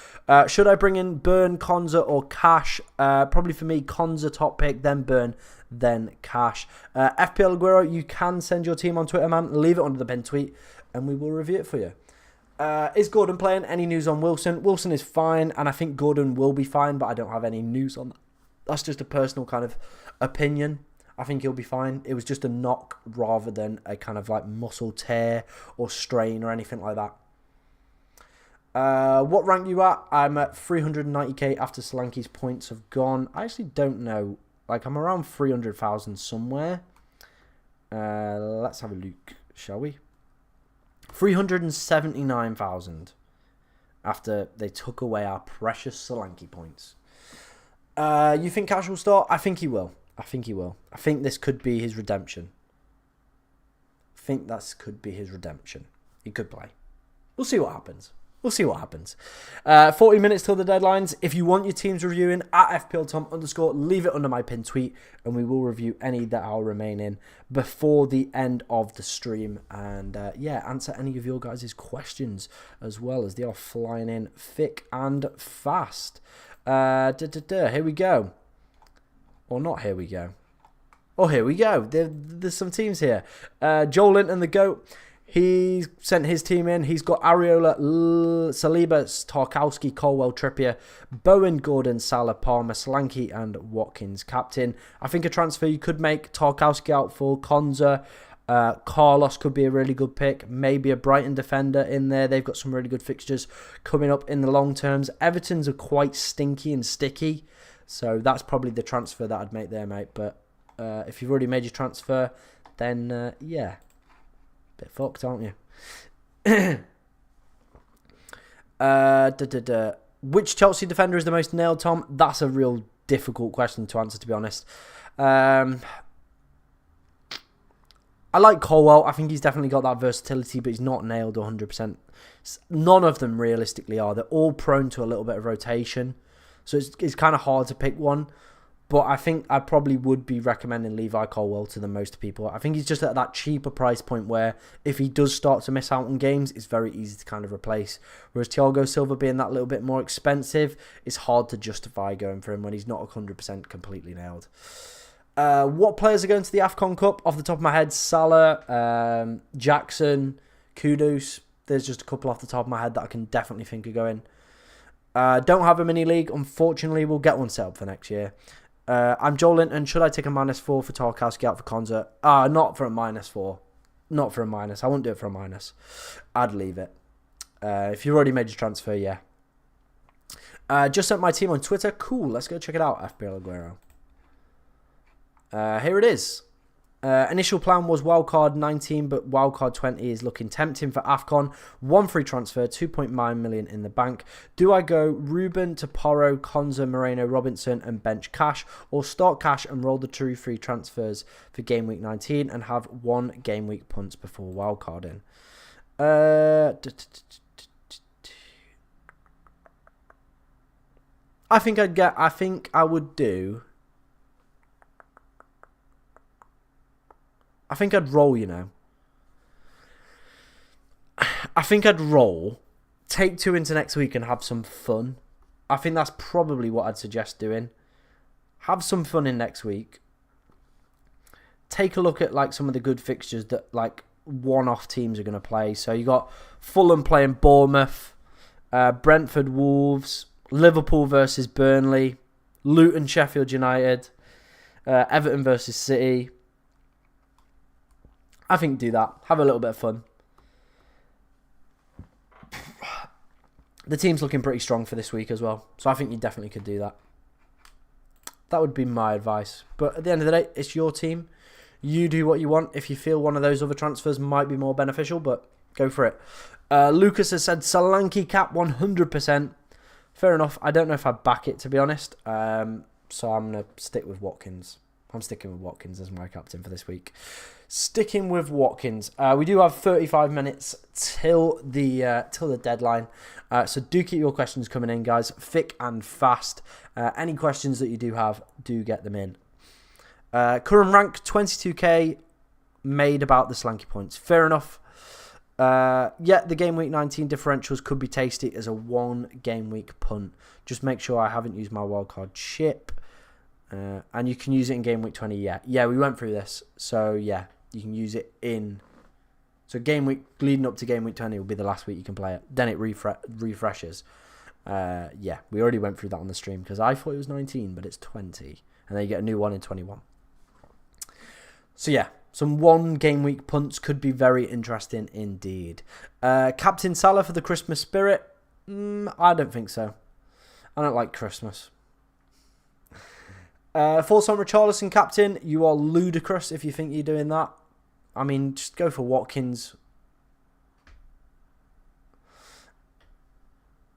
Should I bring in Burn, Konza or Cash? Probably for me, Konza top pick, then Burn, then Cash. FPL Aguero, you can send your team on Twitter, man. Leave it under the pinned tweet and we will review it for you. Is Gordon playing? Any news on Wilson? Wilson is fine, and I think Gordon will be fine, but I don't have any news on that. That's just a personal kind of opinion. I think he'll be fine. It was just a knock rather than a kind of like muscle tear or strain or anything like that. What rank you at? I'm at 390k after Solanke's points have gone. I actually don't know. Like, I'm around 300,000 somewhere. Let's have a look, shall we? 379,000 after they took away our precious Solanke points. You think Cash will start? I think he will. I think he will. I think this could be his redemption. I think that could be his redemption. He could play. We'll see what happens. We'll see what happens. 40 minutes till the deadlines. If you want your teams reviewing, at FPLTom_, leave it under my pinned tweet, and we will review any that are remaining before the end of the stream. And yeah, answer any of your guys' questions as well, as they are flying in thick and fast. Here we go. Or not here we go. Oh, here we go. There's some teams here. Joel Linton, the GOAT. He sent his team in. He's got Areola, Saliba, Tarkowski, Colwell, Trippier, Bowen, Gordon, Salah, Palmer, Solanke, and Watkins captain. I think a transfer you could make, Tarkowski out for Konza. Carlos could be a really good pick. Maybe a Brighton defender in there. They've got some really good fixtures coming up in the long terms. Everton's are quite stinky and sticky. So that's probably the transfer that I'd make there, mate. But if you've already made your transfer, then yeah. Bit fucked, aren't you? Which Chelsea defender is the most nailed, Tom? That's a real difficult question to answer, to be honest. I like Colwell. I think he's definitely got that versatility, but he's not nailed 100%. None of them realistically are. They're all prone to a little bit of rotation. So it's kind of hard to pick one. But I think I probably would be recommending Levi Colwell to the most people. I think he's just at that cheaper price point where if he does start to miss out on games, it's very easy to kind of replace. Whereas Thiago Silva being that little bit more expensive, it's hard to justify going for him when he's not 100% completely nailed. What players are going to the AFCON Cup? Off the top of my head, Salah, Jackson, Kudus. There's just a couple off the top of my head that I can definitely think of going. Don't have a mini league. Unfortunately, we'll get one set up for next year. I'm Joel Linton. Should I take a -4 for Tarkowski out for Konza? Not for a -4. Not for a minus. I wouldn't do it for a minus. I'd leave it. If you've already made your transfer, yeah. Just sent my team on Twitter. Cool. Let's go check it out, FPL Aguero. Here it is. Initial plan was wildcard 19, but wildcard 20 is looking tempting for AFCON. 1 free transfer, 2.9 million in the bank. Do I go Ruben, Toporo, Konza, Moreno, Robinson and bench cash, or start cash and roll the 2 free transfers for game week 19 and have 1 game week punts before wildcarding? I think I would do. I think I'd roll, you know. I think I'd roll, take 2 into next week and have some fun. I think that's probably what I'd suggest doing. Have some fun in next week. Take a look at like some of the good fixtures that like one-off teams are going to play. So you got Fulham playing Bournemouth, Brentford Wolves, Liverpool versus Burnley, Luton Sheffield United, Everton versus City. I think do that. Have a little bit of fun. The team's looking pretty strong for this week as well. So I think you definitely could do that. That would be my advice. But at the end of the day, it's your team. You do what you want. If you feel one of those other transfers might be more beneficial, but go for it. Lucas has said Solanke cap 100%. Fair enough. I don't know if I back it, to be honest. So I'm going to stick with Watkins. I'm sticking with Watkins as my captain for this week. Sticking with Watkins. We do have 35 minutes till the deadline. So do keep your questions coming in, guys. Thick and fast. Any questions that you do have, do get them in. Current rank, 22k. Made about the Solanke points. Fair enough. Yeah, the game week 19 differentials could be tasty as a 1 game week punt. Just make sure I haven't used my wildcard chip. And you can use it in game week 20. Yeah, we went through this. So yeah, you can use it in. So game week leading up to game week 20 will be the last week you can play it. Then it refreshes. Yeah, we already went through that on the stream because I thought it was 19, but it's 20, and then you get a new one in 21. So yeah, some 1 game week punts could be very interesting indeed. Captain Salah for the Christmas spirit? I don't think so. I don't like Christmas. Thoughts on Richarlison captain? You are ludicrous if you think you're doing that. I mean, just go for Watkins.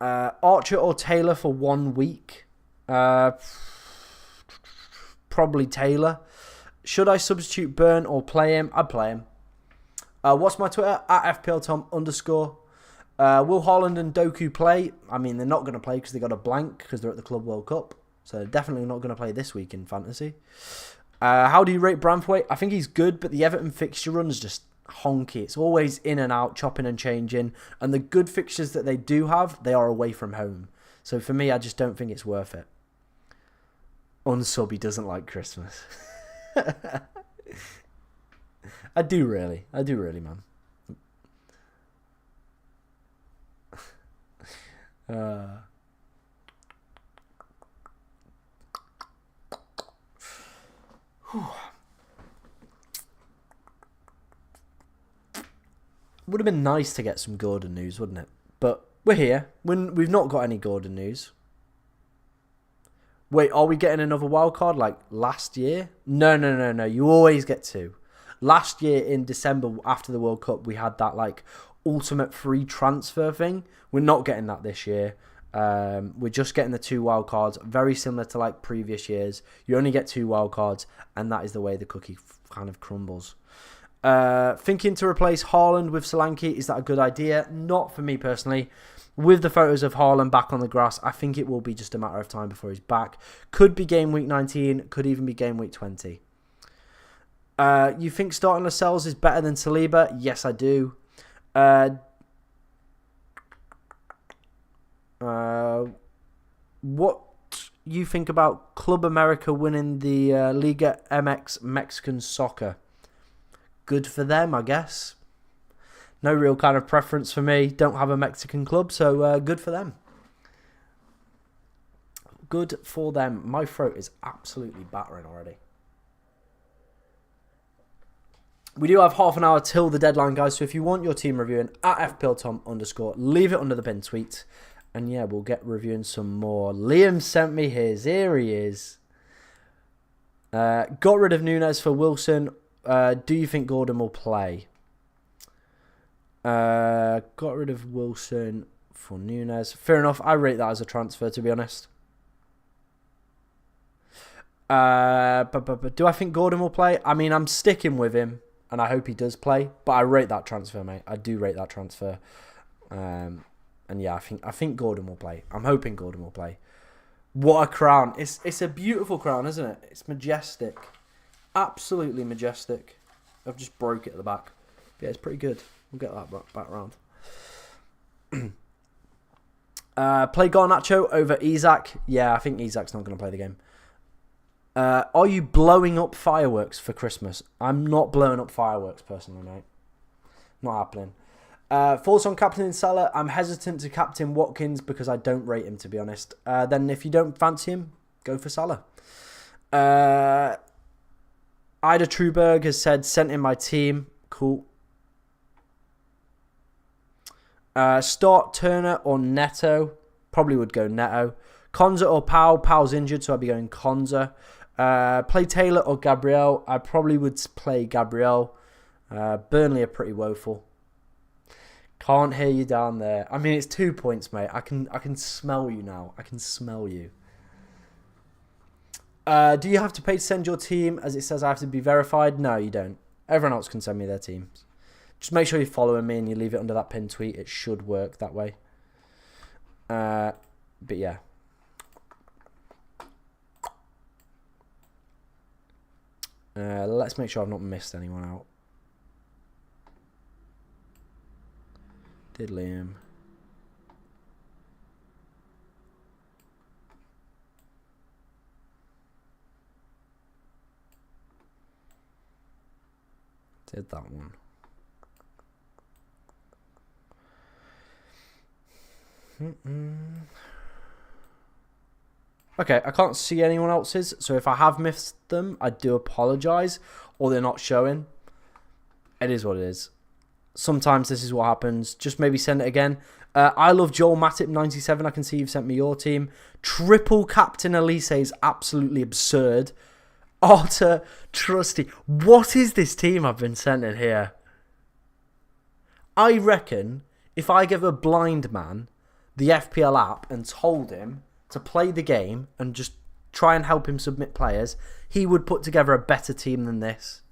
Archer or Taylor for 1 week? Probably Taylor. Should I substitute Burn or play him? I'd play him. What's my Twitter? @FPLTom_. Will Haaland and Doku play? I mean, they're not going to play because they got a blank because they're at the Club World Cup. So they're definitely not going to play this week in fantasy. How do you rate Branthwaite? I think he's good, but the Everton fixture run is just honky. It's always in and out, chopping and changing. And the good fixtures that they do have, they are away from home. So for me, I just don't think it's worth it. Unsub, he doesn't like Christmas. I do really, man. Would have been nice to get some Gordon news, wouldn't it? But we're here. We've not got any Gordon news. Wait, are we getting another wild card like last year? No. You always get two. Last year in December after the World Cup, we had that like ultimate free transfer thing. We're not getting that this year. We're just getting the two wild cards, very similar to like previous years. You only get two wild cards, and that is the way the cookie kind of crumbles. Thinking to replace Haaland with Solanke, is that a good idea? Not for me personally. With the photos of Haaland back on the grass, I think it will be just a matter of time before he's back. Could be game week 19, could even be game week 20. You think starting Lascelles is better than Saliba? Yes, I do. What you think about Club America winning the Liga MX Mexican Soccer? Good for them, I guess. No real kind of preference for me. Don't have a Mexican club, so good for them. Good for them. My throat is absolutely battering already. We do have half an hour till the deadline, guys. So if you want your team reviewing at FPLTom_, leave it under the pinned tweet. And yeah, we'll get reviewing some more. Liam sent me his. Here he is. Got rid of Nunes for Wilson. Do you think Gordon will play? Got rid of Wilson for Nunes. Fair enough. I rate that as a transfer, to be honest. But do I think Gordon will play? I mean, I'm sticking with him, and I hope he does play. But I rate that transfer, mate. I do rate that transfer. And yeah, I think Gordon will play. I'm hoping Gordon will play. What a crown! It's a beautiful crown, isn't it? It's majestic, absolutely majestic. I've just broke it at the back. Yeah, it's pretty good. We'll get that back round. Play Garnacho over Isak. Yeah, I think Isak's not going to play the game. Are you blowing up fireworks for Christmas? I'm not blowing up fireworks personally, mate. Not happening. Thoughts on captaining Salah? I'm hesitant to captain Watkins because I don't rate him, to be honest. Then if you don't fancy him, go for Salah. Ida Truberg has said, sent in my team. Cool. Start Turner or Neto. Probably would go Neto. Konza or Powell. Powell's injured, so I'd be going Konza. Play Taylor or Gabriel. I probably would play Gabriel. Burnley are pretty woeful. Can't hear you down there. I mean, it's 2 points, mate. I can smell you now. I can smell you. Do you have to pay to send your team as it says I have to be verified? No, you don't. Everyone else can send me their teams. Just make sure you're following me and you leave it under that pinned tweet. It should work that way. But yeah. Let's make sure I've not missed anyone out. Did Liam? Did that one. Okay, I can't see anyone else's, so if I have missed them, I do apologise, or they're not showing. It is what it is. Sometimes this is what happens. Just maybe send it again. I love Joel Matip 97. I can see you've sent me your team. Triple captain Elise is absolutely absurd. Arthur Trusty. What is this team I've been sent in here? I reckon if I give a blind man the FPL app and told him to play the game and just try and help him submit players, he would put together a better team than this.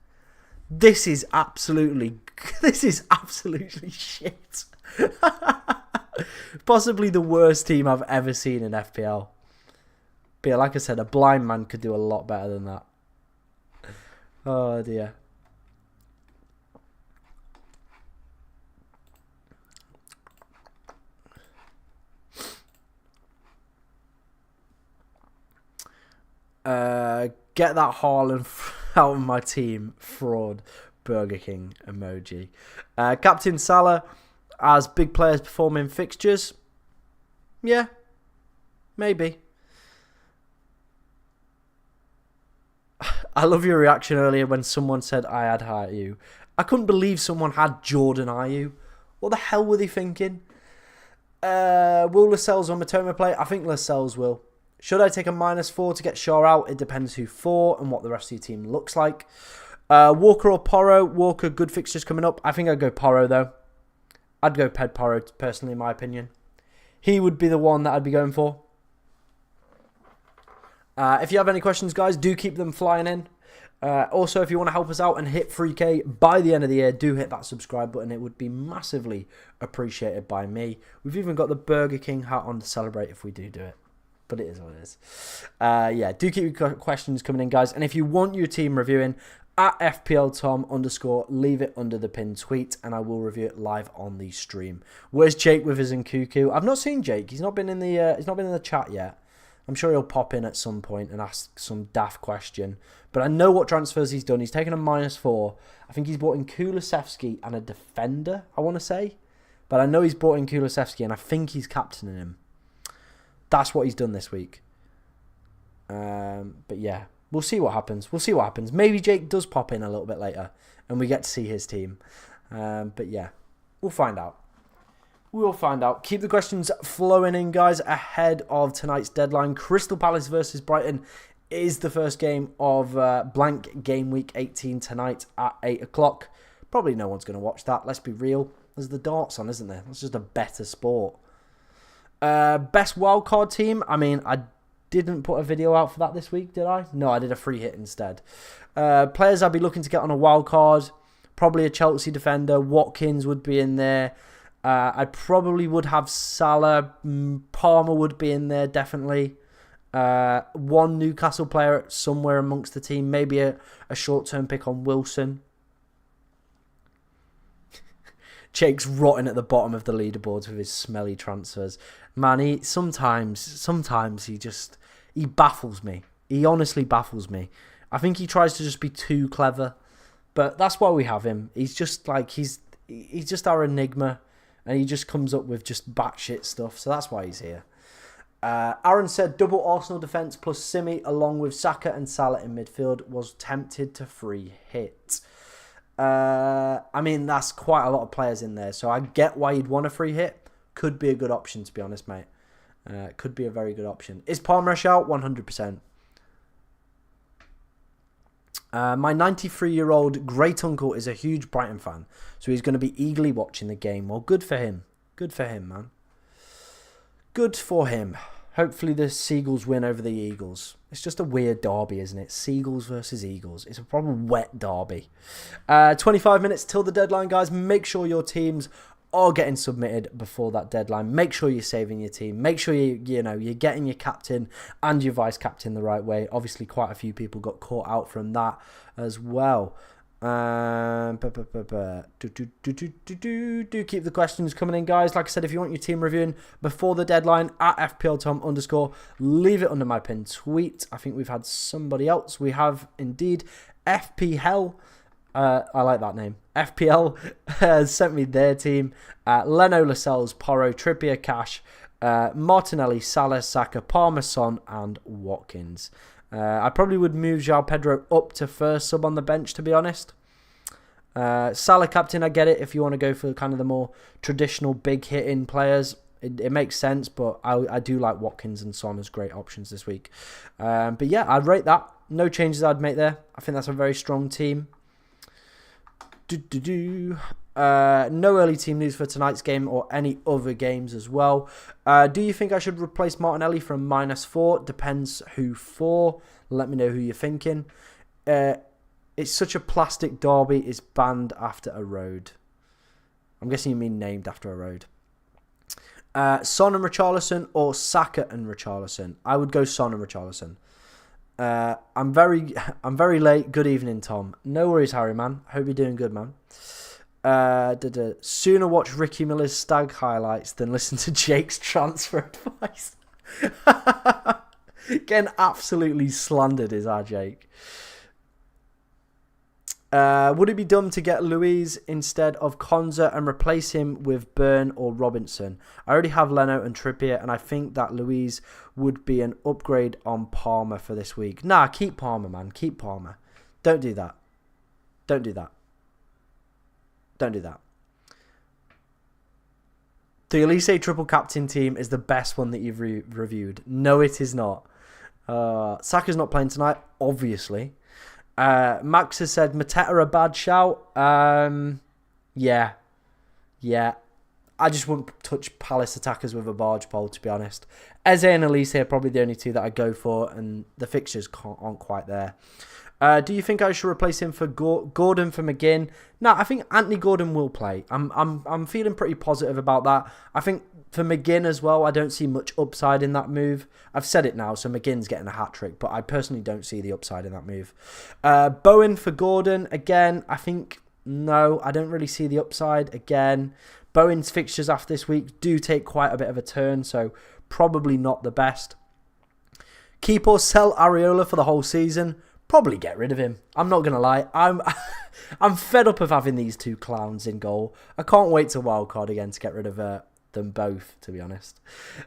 This is absolutely shit. Possibly the worst team I've ever seen in FPL. But yeah, like I said, a blind man could do a lot better than that. Oh dear. Get that Haaland out of my team. Fraud. Burger King emoji. Captain Salah, as big players performing fixtures. Yeah. Maybe. I love your reaction earlier when someone said I had Ayew. I couldn't believe someone had Jordan Ayew. What the hell were they thinking? Will Lascelles or Matoma play? I think Lascelles will. Should I take a -4 to get Shaw out? It depends who for and what the rest of your team looks like. Walker or Porro? Walker, good fixtures coming up. I think I'd go Porro though. I'd go Ped Porro personally in my opinion. He would be the one that I'd be going for. If you have any questions, guys, do keep them flying in. Also, if you want to help us out and hit 3K by the end of the year, do hit that subscribe button. It would be massively appreciated by me. We've even got the Burger King hat on to celebrate if we do it. But it is what it is. Yeah, do keep your questions coming in, guys. And if you want your team reviewing, at FPL_Tom_, leave it under the pinned tweet and I will review it live on the stream. Where's Jake with his Nkuku? I've not seen Jake. He's not been in the chat yet. I'm sure he'll pop in at some point and ask some daft question. But I know what transfers he's done. He's taken a -4. I think he's bought in Kulusevski and a defender, I want to say. But I know he's bought in Kulusevski and I think he's captaining him. That's what he's done this week. But yeah, we'll see what happens. We'll see what happens. Maybe Jake does pop in a little bit later and we get to see his team. But yeah, we'll find out. We'll find out. Keep the questions flowing in, guys, ahead of tonight's deadline. Crystal Palace versus Brighton is the first game of blank game week 18 tonight at 8 o'clock. Probably no one's going to watch that. Let's be real. There's the darts on, isn't there? That's just a better sport. Best wildcard team. I mean, I didn't put a video out for that this week, did I? No, I did a free hit instead. Players I'd be looking to get on a wildcard. Probably a Chelsea defender. Watkins would be in there. I probably would have Salah. Palmer would be in there, definitely. One Newcastle player somewhere amongst the team. Maybe a short-term pick on Wilson. Jake's rotting at the bottom of the leaderboards with his smelly transfers. Man, he sometimes he baffles me. He honestly baffles me. I think he tries to just be too clever. But that's why we have him. He's just like, he's just our enigma. And he just comes up with just batshit stuff. So that's why he's here. Aaron said double Arsenal defence plus Simi along with Saka and Salah in midfield. Was tempted to free hit. I mean, that's quite a lot of players in there. So I get why you'd want a free hit. Could be a good option, to be honest, mate. Could be a very good option. Is Palmer out? 100%. My 93-year-old great uncle is a huge Brighton fan, so he's going to be eagerly watching the game. Well, good for him. Good for him, man. Good for him. Hopefully the Seagulls win over the Eagles. It's just a weird derby, isn't it? Seagulls versus Eagles. It's a proper wet derby. 25 minutes till the deadline, guys. Make sure your teams are getting submitted before that deadline. Make sure you're saving your team. Make sure you're getting your captain and your vice captain the right way. Obviously, quite a few people got caught out from that as well. Do keep the questions coming in, guys. Like I said, if you want your team reviewing before the deadline at FPLTom_, leave it under my pinned tweet. I think we've had somebody else. We have indeed FPL. I like that name. FPL has sent me their team. Leno, Lascelles, Porro, Trippier, Cash, Martinelli, Salah, Saka, Palmer, Son, and Watkins. I probably would move João Pedro up to first sub on the bench, to be honest. Salah captain, I get it. If you want to go for kind of the more traditional big hitting players, it makes sense. But I do like Watkins and Son as great options this week. But yeah, I'd rate that. No changes I'd make there. I think that's a very strong team. No early team news for tonight's game or any other games as well. Do you think I should replace Martinelli from -4? Depends who for. Let me know who you're thinking. It's such a plastic derby. It's banned after a road. I'm guessing you mean named after a road. Son and Richarlison or Saka and Richarlison? I would go Son and Richarlison. I'm very late. Good evening, Tom. No worries, Harry, man. Hope you're doing good, man. Sooner watch Ricky Miller's stag highlights than listen to Jake's transfer advice. Getting absolutely slandered is our Jake. Would it be dumb to get Luiz instead of Konza and replace him with Burn or Robinson? I already have Leno and Trippier, and I think that Luiz would be an upgrade on Palmer for this week. Nah, keep Palmer, man. Keep Palmer. Don't do that. Don't do that. Don't do that. The Elise triple captain team is the best one that you've reviewed. No, it is not. Saka's not playing tonight, obviously. Max has said Mateta a bad shout. Yeah. I just wouldn't touch Palace attackers with a barge pole, to be honest. Eze and Elise are probably the only two that I go for, and the fixtures aren't quite there. Do you think I should replace him for Gordon for McGinn? No, I think Anthony Gordon will play. I'm feeling pretty positive about that. I think for McGinn as well, I don't see much upside in that move. I've said it now, so McGinn's getting a hat-trick, but I personally don't see the upside in that move. Bowen for Gordon, again, I think, no, I don't really see the upside. Again, Bowen's fixtures after this week do take quite a bit of a turn, so probably not the best. Keep or sell Areola for the whole season? Probably get rid of him. I'm not going to lie. I'm fed up of having these two clowns in goal. I can't wait to wildcard again to get rid of them both, to be honest.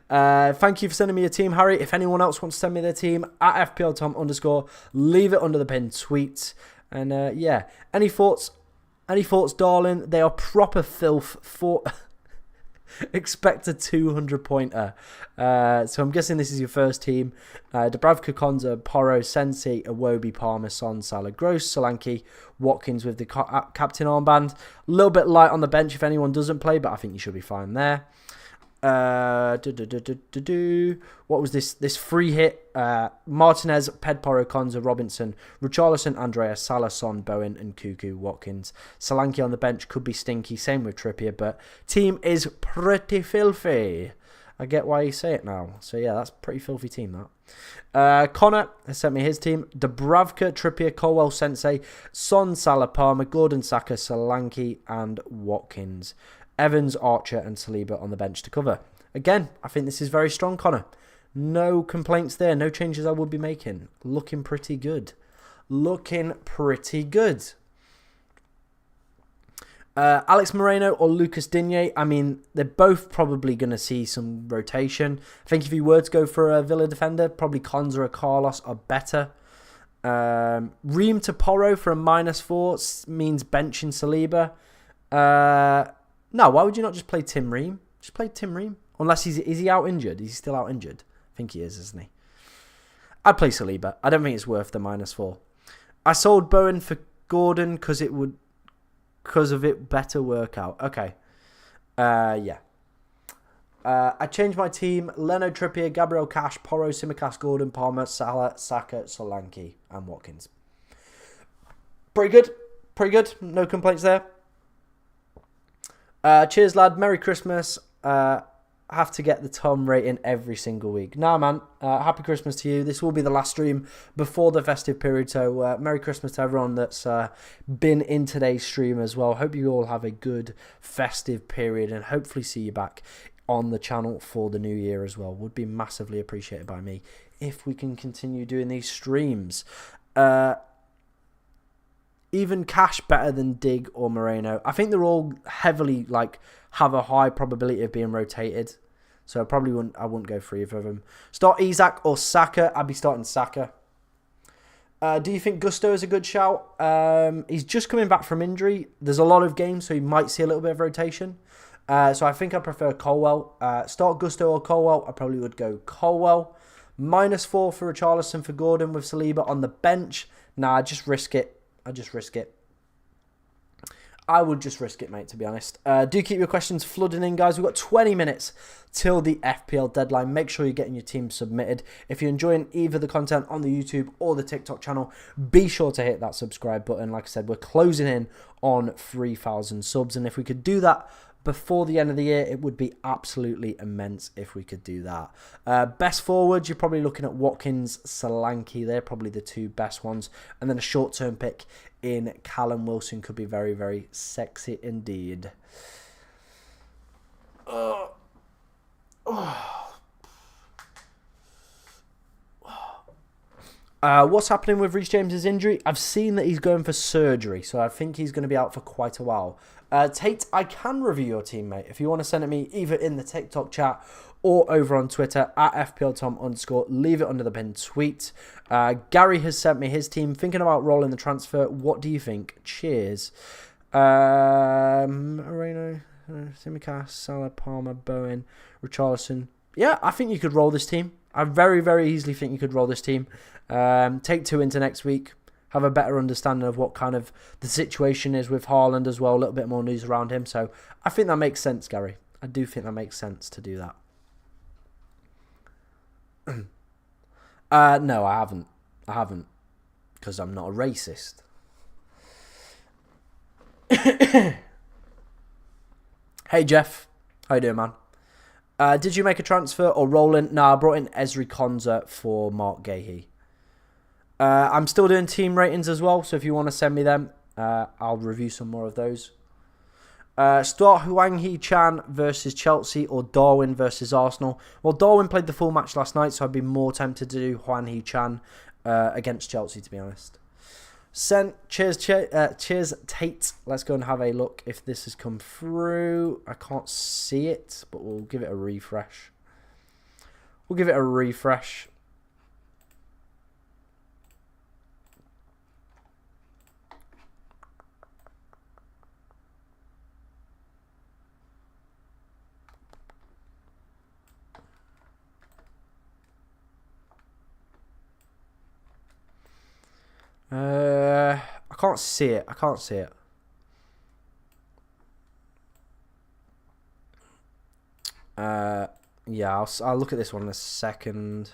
Thank you for sending me your team, Harry. If anyone else wants to send me their team, at FPLTom_, leave it under the pinned tweet. And yeah, any thoughts, darling? They are proper filth for... Expect a 200-pointer. So I'm guessing this is your first team. Dubravka, Konza, Porro, Sensi, Iwobi, Palmer, Son, Salah, Gross, Solanke, Watkins with the captain armband. A little bit light on the bench if anyone doesn't play, but I think you should be fine there. What was this free hit? Martinez, Pedporo, Konza, Robinson, Richarlison, Andreas, Salah, Son, Bowen, and Cuckoo, Watkins. Solanke on the bench could be stinky. Same with Trippier, but team is pretty filthy. I get why you say it now. So yeah, that's a pretty filthy team, that. Connor has sent me his team. Dubravka, Trippier, Colwell, Sensei, Son, Salah, Palmer, Gordon, Saka, Solanke, and Watkins. Evans, Archer, and Saliba on the bench to cover. Again, I think this is very strong, Connor. No complaints there. No changes I would be making. Looking pretty good. Alex Moreno or Lucas Digne. I mean, they're both probably going to see some rotation. I think if you were to go for a Villa defender, probably Konza or Carlos are better. Ream to Porro for a -4 means benching Saliba. No, why would you not just play Tim Ream? Just play Tim Ream. Unless is he out injured? Is he still out injured? I think he is, isn't he? I'd play Saliba. I don't think it's worth the -4. I sold Bowen for Gordon because of it better workout. Okay. Yeah. I changed my team. Leno, Trippier, Gabriel Cash, Porro, Simicast, Gordon, Palmer, Salah, Saka, Solanke, and Watkins. Pretty good. No complaints there. Cheers, lad. Merry Christmas. Have to get the Tom rating every single week. Nah, man. Happy Christmas to you. This will be the last stream before the festive period. So, Merry Christmas to everyone that's been in today's stream as well. Hope you all have a good festive period and hopefully see you back on the channel for the new year as well. Would be massively appreciated by me if we can continue doing these streams. Even Cash better than Dig or Moreno. I think they're all heavily have a high probability of being rotated. So I wouldn't go for either of them. Start Isak or Saka. I'd be starting Saka. Do you think Gusto is a good shout? He's just coming back from injury. There's a lot of games, so you might see a little bit of rotation. So I think I prefer Colwell. Start Gusto or Colwell. I probably would go Colwell. -4 for Richarlison for Gordon with Saliba on the bench. Nah, I just risk it. I would just risk it, mate, to be honest. Do keep your questions flooding in, guys. We've got 20 minutes till the FPL deadline. Make sure you're getting your team submitted. If you're enjoying either the content on the YouTube or the TikTok channel, be sure to hit that subscribe button. Like I said, we're closing in on 3,000 subs. And if we could do that before the end of the year, it would be absolutely immense if we could do that. Best forwards, you're probably looking at Watkins, Solanke. They're probably the two best ones. And then a short-term pick in Callum Wilson could be very, very sexy indeed. What's happening with Reece James's injury? I've seen that he's going for surgery, so I think he's going to be out for quite a while. Tate, I can review your team, mate. If you want to send it me either in the TikTok chat or over on Twitter at FPLTom_, leave it under the pinned tweet. Gary has sent me his team. Thinking about rolling the transfer. What do you think? Cheers. Moreno, Simicast, Salah, Palmer, Bowen, Richarlison. Yeah, I think you could roll this team. I very, very easily think you could roll this team. Take 2 into next week. Have a better understanding of what kind of the situation is with Haaland as well. A little bit more news around him. So I think that makes sense, Gary. I do think that makes sense to do that. No, I haven't. I haven't. Because I'm not a racist. Hey, Jeff. How you doing, man? Did you make a transfer or roll in? No, I brought in Ezri Konza for Mark Gahey. I'm still doing team ratings as well, so if you want to send me them, I'll review some more of those. Start Hwang Hee-chan versus Chelsea or Darwin versus Arsenal. Well, Darwin played the full match last night, so I'd be more tempted to do Hwang Hee-chan against Chelsea, to be honest. Cheers, Tate. Let's go and have a look if this has come through. I can't see it, but we'll give it a refresh. I can't see it. Yeah, I'll look at this one in a second.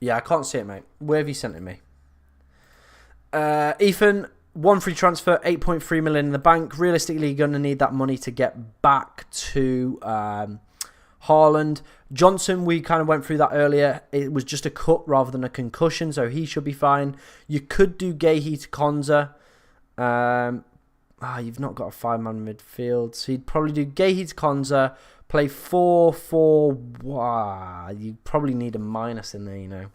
Yeah, I can't see it, mate. Where have you sent it me? Ethan, 1 free transfer, 8.3 million in the bank. Realistically, you're going to need that money to get back to Haaland. Johnson, we kind of went through that earlier. It was just a cut rather than a concussion, so he should be fine. You could do Gahey to Konza. You've not got a 5-man midfield, so you'd probably do Gahey to Konza, play 4-4. Wow, you probably need a minus in there, you know.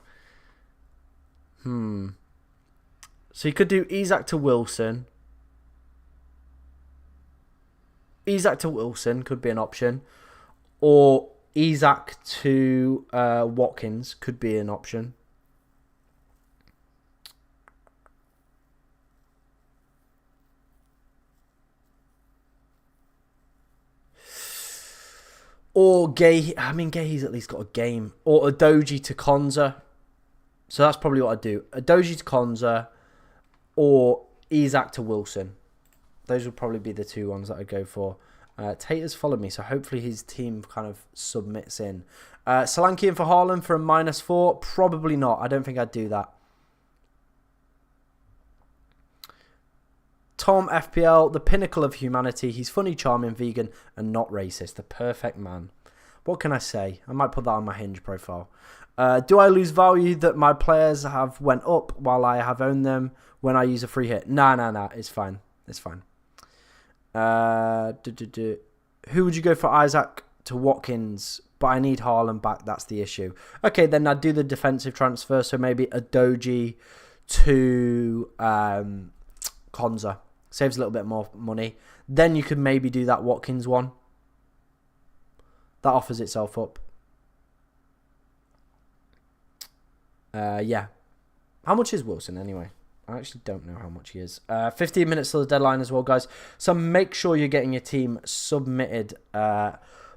So you could do Isak to Wilson. Isak to Wilson could be an option. Or Isak to Watkins could be an option. Or Gahey. I mean, Gahey's at least got a game. Or a Doji to Konza. So that's probably what I'd do. A Doji to Konza. Or Isak to Wilson. Those would probably be the two ones that I'd go for. Tate has followed me, so hopefully his team kind of submits in. Solanke in for Haaland for a -4? Probably not. I don't think I'd do that. Tom FPL, the pinnacle of humanity. He's funny, charming, vegan, and not racist. The perfect man. What can I say? I might put that on my Hinge profile. Do I lose value that my players have went up while I have owned them when I use a free hit? Nah. It's fine. It's fine. Who would you go for? Isak to Watkins? But I need Haaland back. That's the issue. Okay, then I'd do the defensive transfer. So maybe a Doji to Konza. Saves a little bit more money. Then you could maybe do that Watkins one. That offers itself up. Yeah. How much is Wilson anyway? I actually don't know how much he is. 15 minutes till the deadline as well, guys. So make sure you're getting your team submitted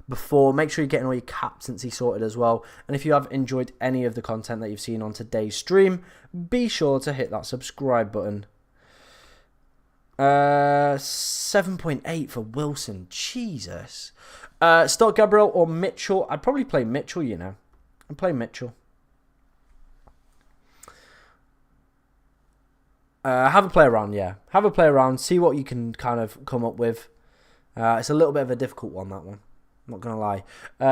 before. Make sure you're getting all your captaincy sorted as well. And if you have enjoyed any of the content that you've seen on today's stream, be sure to hit that subscribe button. 7.8 for Wilson. Jesus. Start Gabriel or Mitchell. I'd probably play Mitchell, you know. I'd play Mitchell. Have a play around, yeah. Have a play around. See what you can kind of come up with. It's a little bit of a difficult one, that one. I'm not going to lie.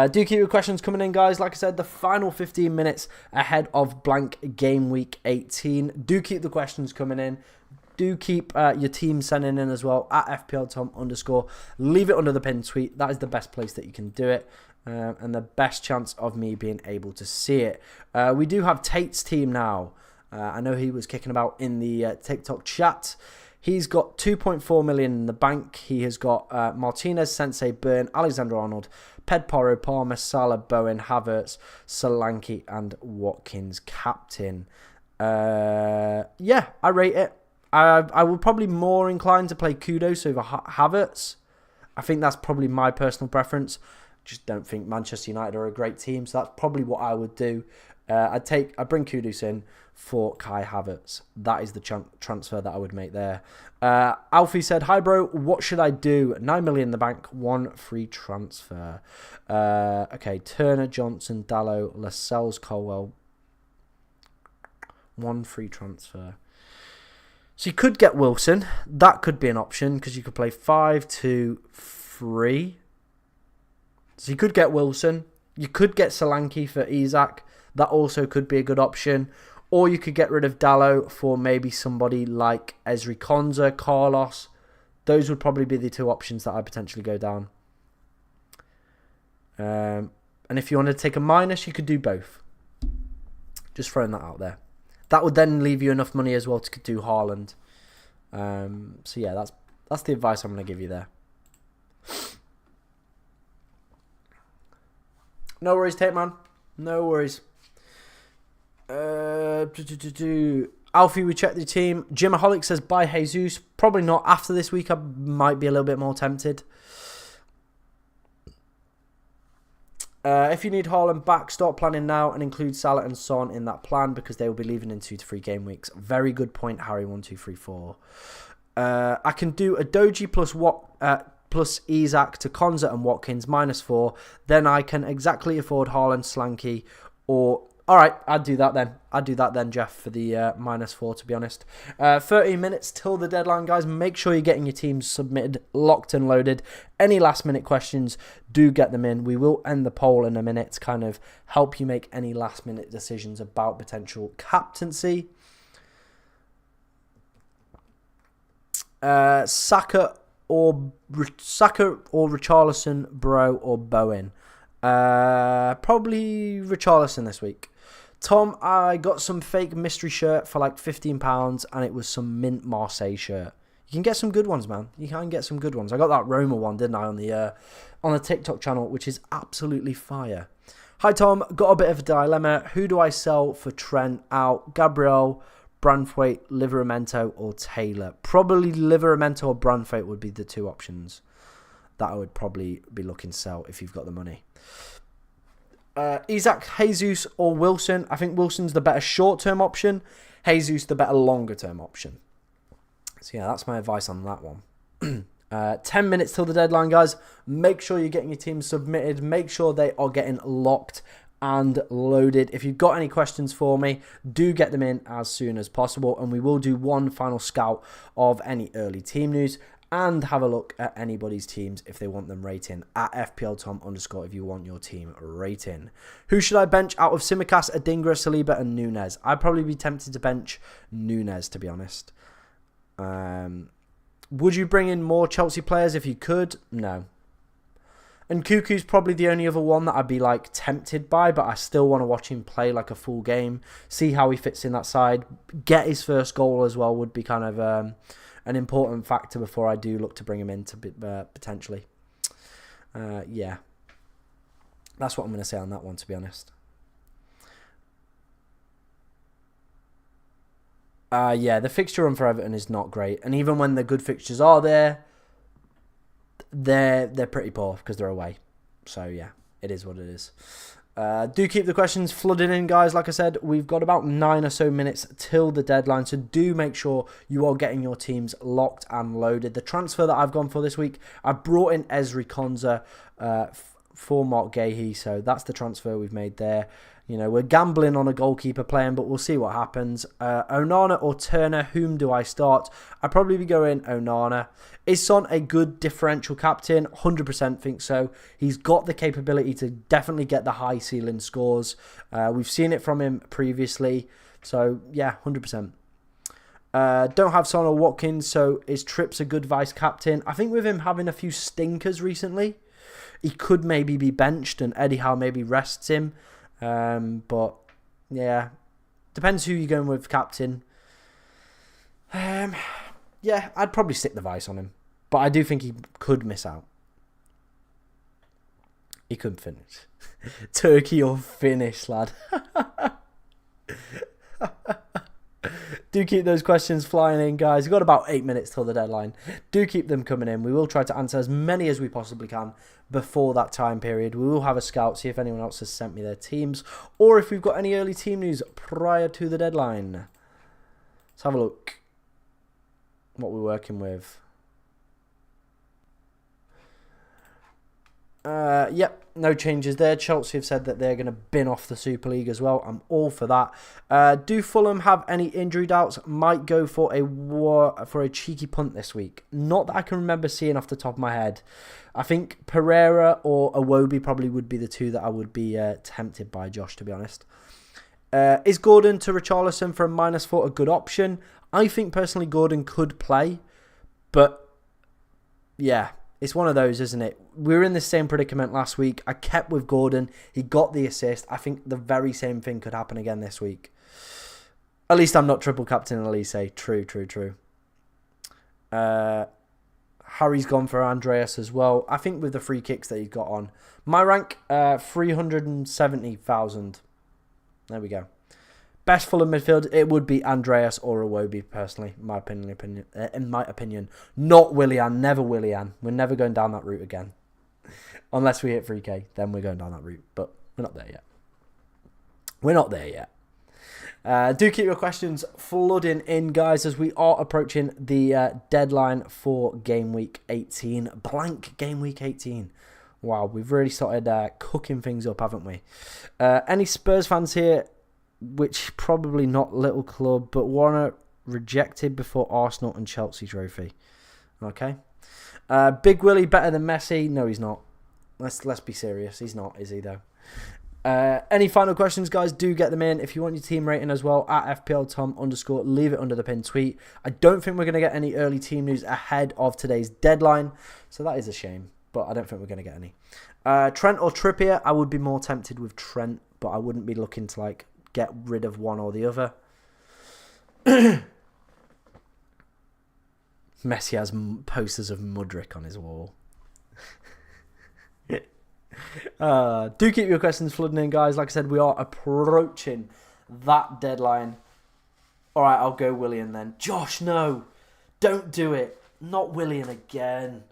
Do keep your questions coming in, guys. Like I said, the final 15 minutes ahead of blank game week 18. Do keep the questions coming in. Do keep your team sending in as well at FPL_Tom_. Leave it under the pinned tweet. That is the best place that you can do it. And the best chance of me being able to see it. We do have Tate's team now. I know he was kicking about in the TikTok chat. He's got 2.4 million in the bank. He has got Martinez, Sensei, Burn, Alexander-Arnold, Pedporo, Palmer, Salah, Bowen, Havertz, Solanke, and Watkins captain. Yeah, I rate it. I would probably more inclined to play Kudos over Havertz. I think that's probably my personal preference. Just don't think Manchester United are a great team, so that's probably what I would do. I'd bring Kudus in for Kai Havertz. That is the transfer that I would make there. Alfie said, "Hi bro, what should I do? 9 million in the bank, 1 free transfer." Okay, Turner, Johnson, Dallo, Lascelles, Colwell, 1 free transfer. So you could get Wilson. That could be an option because you could play 5-2-3. So you could get Wilson. You could get Solanke for Isak. That also could be a good option. Or you could get rid of Dallo for maybe somebody like Ezri Konza, Carlos. Those would probably be the 2 options that I'd potentially go down. And if you want to take a minus, you could do both. Just throwing that out there. That would then leave you enough money as well to do Haaland. So yeah, that's the advice I'm going to give you there. No worries, Tate man. No worries. Alfie, we checked the team. Jimaholic says buy Jesus. Probably not. After this week, I might be a little bit more tempted. If you need Haaland back, start planning now and include Salah and Son in that plan because they will be leaving in 2 to 3 game weeks. Very good point, Harry1234. I can do a Doji plus Isak to Konza and Watkins -4. Then I can exactly afford Haaland, Slanky, or... Alright, I'd do that then, Jeff, for the -4, to be honest. 13 minutes till the deadline, guys. Make sure you're getting your teams submitted, locked and loaded. Any last-minute questions, do get them in. We will end the poll in a minute to kind of help you make any last-minute decisions about potential captaincy. Saka or Richarlison, Bro, or Bowen. Probably Richarlison this week. Tom, I got some fake mystery shirt for like £15 and it was some mint Marseille shirt. You can get some good ones, man. You can get some good ones. I got that Roma one, didn't I, on the TikTok channel, which is absolutely fire. Hi, Tom. Got a bit of a dilemma. Who do I sell for Trent out? Gabriel, Branthwaite, Livramento, or Taylor? Probably Livramento or Branthwaite would be the 2 options that I would probably be looking to sell if you've got the money. Isak, Jesus, or Wilson. I think Wilson's the better short-term option. Jesus, the better longer-term option. So yeah, that's my advice on that one. 10 minutes till the deadline, guys. Make sure you're getting your teams submitted. Make sure they are getting locked and loaded. If you've got any questions for me, do get them in as soon as possible. And we will do one final scout of any early team news and have a look at anybody's teams if they want them rating at FPLTom_ if you want your team rating. Who should I bench out of Tsimikas, Adingra, Saliba, and Nunes? I'd probably be tempted to bench Nunes, to be honest. Would you bring in more Chelsea players if you could? No. And Cuckoo's probably the only other one that I'd be like tempted by, but I still want to watch him play like a full game, see how he fits in that side, get his first goal as well would be kind of an important factor before I do look to bring him in to potentially. Yeah. That's what I'm going to say on that one, to be honest. Yeah, the fixture run for Everton is not great. And even when the good fixtures are there, they're pretty poor because they're away. So, yeah, it is what it is. Do keep the questions flooding in, guys. Like I said, we've got about 9 or so minutes till the deadline, so do make sure you are getting your teams locked and loaded. The transfer that I've gone for this week, I brought in Ezri Konza for Mark Gahey, so that's the transfer we've made there. You know, we're gambling on a goalkeeper playing, but we'll see what happens. Onana or Turner, whom do I start? I'd probably be going Onana. Is Son a good differential captain? 100% think so. He's got the capability to definitely get the high ceiling scores. We've seen it from him previously. So, yeah, 100%. Don't have Son or Watkins, so is Trips a good vice captain? I think with him having a few stinkers recently, he could maybe be benched and Eddie Howe maybe rests him. But yeah, depends who you're going with, captain. Yeah, I'd probably stick the vice on him, but I do think he could miss out. He could finish. Turkey or finish, lad. Do keep those questions flying in, guys. We've got about 8 minutes till the deadline. Do keep them coming in. We will try to answer as many as we possibly can before that time period. We will have a scout, see if anyone else has sent me their teams, or if we've got any early team news prior to the deadline. Let's have a look what we're working with. Yep, no changes there. Chelsea have said that they're going to bin off the Super League as well. I'm all for that. Do Fulham have any injury doubts? Might go for a cheeky punt this week. Not that I can remember seeing off the top of my head. I think Pereira or Iwobi probably would be the two that I would be tempted by, Josh, to be honest. Is Gordon to Richarlison for a -4 a good option? I think personally Gordon could play, but yeah. It's one of those, isn't it? We were in the same predicament last week. I kept with Gordon. He got the assist. I think the very same thing could happen again this week. At least I'm not triple captain Elise. True. Harry's gone for Andreas as well. I think with the free kicks that he's got on. My rank, 370,000. There we go. Best Fulham midfield, it would be Andreas or Iwobi, personally, in my opinion. Not Willian, never Willian. We're never going down that route again. Unless we hit 3K, then we're going down that route. But we're not there yet. Do keep your questions flooding in, guys, as we are approaching the deadline for Game Week 18. Blank Game Week 18. Wow, we've really started cooking things up, haven't we? Any Spurs fans here? Which probably not little club, but Warner rejected before Arsenal and Chelsea trophy. Okay. Big Willie better than Messi? No, he's not. Let's be serious. He's not, is he though? Any final questions, guys? Do get them in. If you want your team rating as well, at FPL_Tom_, leave it under the pinned tweet. I don't think we're going to get any early team news ahead of today's deadline, so that is a shame, but I don't think we're going to get any. Trent or Trippier? I would be more tempted with Trent, but I wouldn't be looking to get rid of one or the other. Messi has posters of Mudryk on his wall. Do keep your questions flooding in, guys. Like I said, we are approaching that deadline. All right, I'll go Willian then. Josh, no. Don't do it. Not Willian again.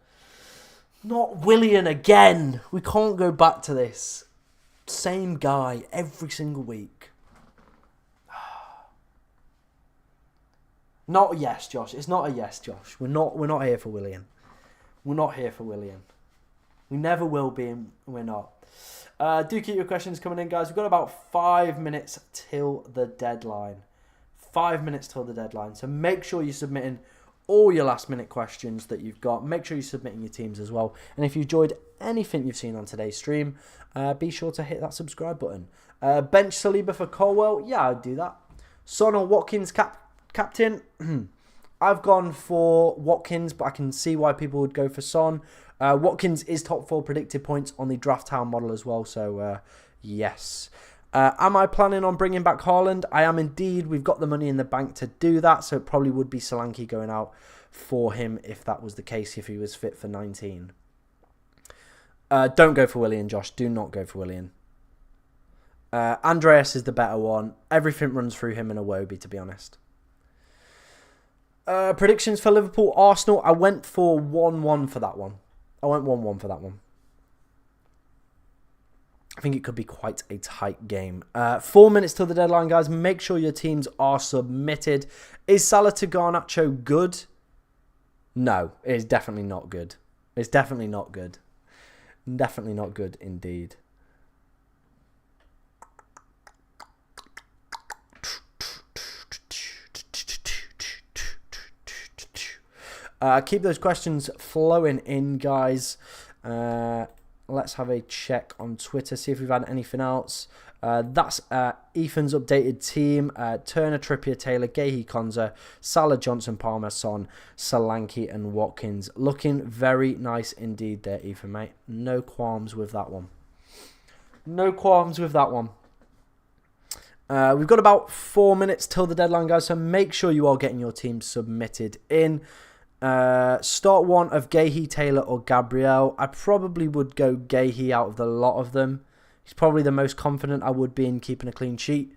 We can't go back to this. Same guy every single week. Not a yes, Josh. It's not a yes, Josh. We're not here for Willian. We never will be, and we're not. Do keep your questions coming in, guys. We've got about 5 minutes till the deadline. 5 minutes till the deadline. So make sure you're submitting all your last-minute questions that you've got. Make sure you're submitting your teams as well. And if you enjoyed anything you've seen on today's stream, be sure to hit that subscribe button. Bench Saliba for Colwell. Yeah, I'd do that. Son or Watkins captain? I've gone for Watkins, but I can see why people would go for Son. Watkins is top 4 predicted points on the Draft Town model as well, so yes. Am I planning on bringing back Haaland? I am indeed. We've got the money in the bank to do that, so it probably would be Solanke going out for him if that was the case, if he was fit for 19. Don't go for Willian, Josh. Do not go for Willian. Andreas is the better one. Everything runs through him and Iwobi, to be honest. Predictions for Liverpool, Arsenal. I went for 1-1 for that one. I think it could be quite a tight game. 4 minutes till the deadline, guys. Make sure your teams are submitted. Is Salah to Garnacho good? No, it is definitely not good. It's definitely not good. Definitely not good indeed. Keep those questions flowing in, guys. Let's have a check on Twitter, see if we've had anything else. That's Ethan's updated team. Turner, Trippier, Taylor, Gahey, Konza, Salah, Johnson, Palmer, Son, Solanke and Watkins. Looking very nice indeed there, Ethan, mate. No qualms with that one. No qualms with that one. We've got about 4 minutes till the deadline, guys, so make sure you are getting your team submitted in. Start one of Gahey, Taylor or Gabriel. I probably would go Gahey out of the lot of them. He's probably the most confident I would be in keeping a clean sheet.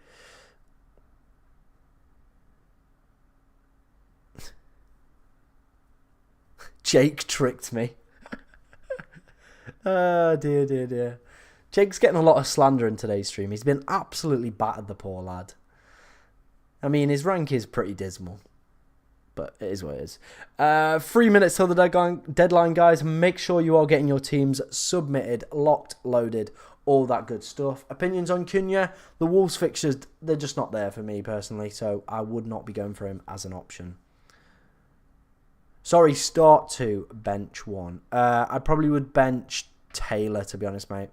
Jake tricked me. Oh, dear, dear, dear. Jake's getting a lot of slander in today's stream. He's been absolutely battered, the poor lad. I mean, his rank is pretty dismal. But it is what it is. 3 minutes till the deadline, guys. Make sure you are getting your teams submitted, locked, loaded, all that good stuff. Opinions on Cunha? The Wolves fixtures, they're just not there for me personally, so I would not be going for him as an option. Sorry, start 2, bench 1. I probably would bench Taylor, to be honest, mate.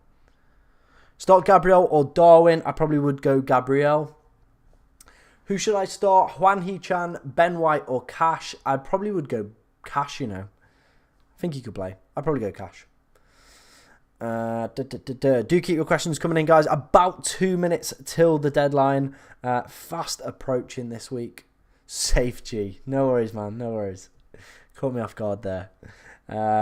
Start Gabriel or Darwin. I probably would go Gabriel. Who should I start? Juan Hee-chan, Ben White or Cash? I probably would go Cash, you know. I think he could play. I'd probably go Cash. Do keep your questions coming in, guys. About 2 minutes till the deadline. Fast approaching this week. Safe G. No worries, man. No worries. Caught me off guard there.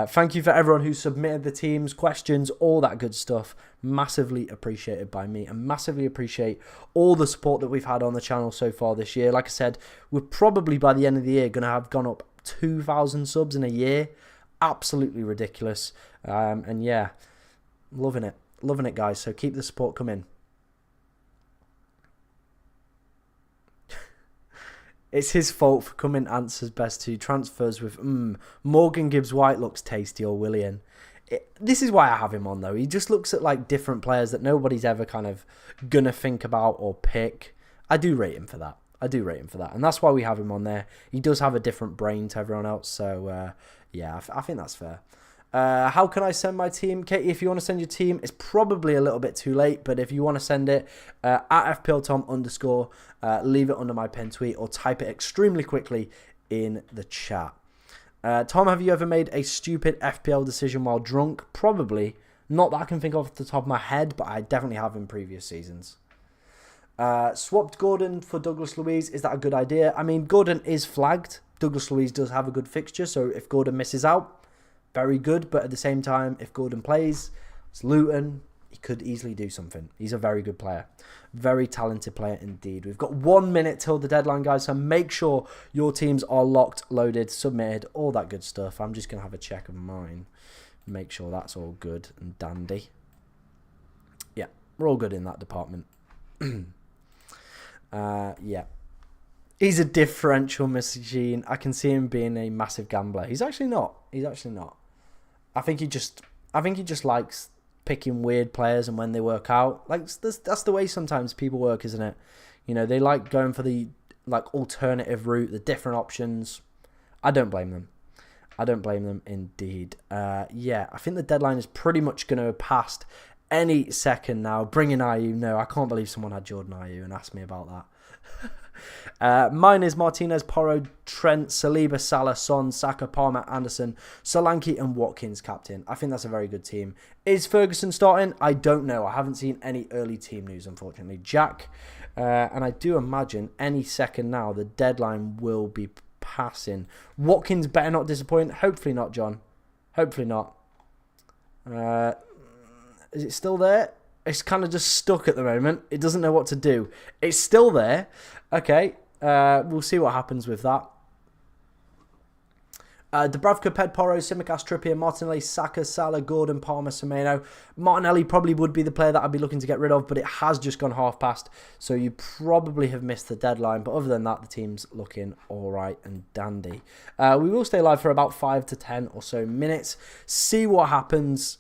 Thank you for everyone who submitted the teams, questions, all that good stuff. Massively appreciated by me, and massively appreciate all the support that we've had on the channel so far this year. Like I said, we're probably by the end of the year going to have gone up 2,000 subs in a year. Absolutely ridiculous. And yeah, loving it. Loving it, guys. So keep the support coming. It's his fault for coming answers best to transfers with Morgan Gibbs White looks tasty or Willian. This is why I have him on, though. He just looks at like different players that nobody's ever kind of gonna think about or pick. I do rate him for that. I do rate him for that, and that's why we have him on there. He does have a different brain to everyone else, so yeah, I think that's fair. How can I send my team? Katie, if you want to send your team, it's probably a little bit too late, but if you want to send it, at FPLTom_, leave it under my pen tweet or type it extremely quickly in the chat. Tom, have you ever made a stupid FPL decision while drunk? Probably. Not that I can think of off the top of my head, but I definitely have in previous seasons. Swapped Gordon for Douglas Luiz. Is that a good idea? I mean, Gordon is flagged. Douglas Luiz does have a good fixture, so if Gordon misses out, very good. But at the same time, if Gordon plays, it's Luton. He could easily do something. He's a very good player. Very talented player indeed. We've got 1 minute till the deadline, guys, so make sure your teams are locked, loaded, submitted, all that good stuff. I'm just going to have a check of mine. Make sure that's all good and dandy. Yeah, we're all good in that department. Yeah. He's a differential machine. I can see him being a massive gambler. He's actually not. He's actually not. I think he just likes picking weird players, and when they work out, like that's the way sometimes people work, isn't it? You know, they like going for the like alternative route, the different options. I don't blame them. I don't blame them indeed. Yeah, I think the deadline is pretty much going to have passed any second now. Bringing Ayew, no, I can't believe someone had Jordan Ayew and asked me about that. Mine is Martinez, Porro, Trent, Saliba, Salah, Son, Saka, Palmer, Anderson, Solanke and Watkins captain. I think that's a very good team. Is Ferguson starting? I don't know. I haven't seen any early team news, unfortunately. Jack, and I do imagine any second now the deadline will be passing. Watkins better not disappoint. Hopefully not, John. Hopefully not. Is it still there? It's kind of just stuck at the moment. It doesn't know what to do. It's still there. Okay. We'll see what happens with that. Dubravka, Pedporo, Simicast, Trippier, Martinelli, Saka, Salah, Gordon, Palmer, Semenyo. Martinelli probably would be the player that I'd be looking to get rid of, but it has just gone half past, so you probably have missed the deadline. But other than that, the team's looking all right and dandy. We will stay live for about 5 to 10 or so minutes. See what happens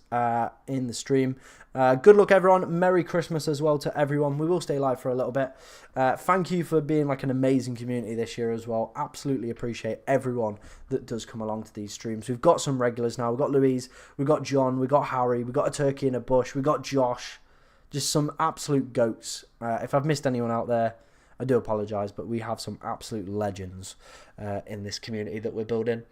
in the stream. Good luck, everyone. Merry Christmas as well to everyone. We will stay live for a little bit. Thank you for being like an amazing community this year as well. Absolutely appreciate everyone that does come along to these streams. We've got some regulars now. We've got Louise, we've got John, we've got Harry, we've got a turkey in a bush, we've got Josh. Just some absolute goats. If I've missed anyone out there, I do apologise, but we have some absolute legends in this community that we're building.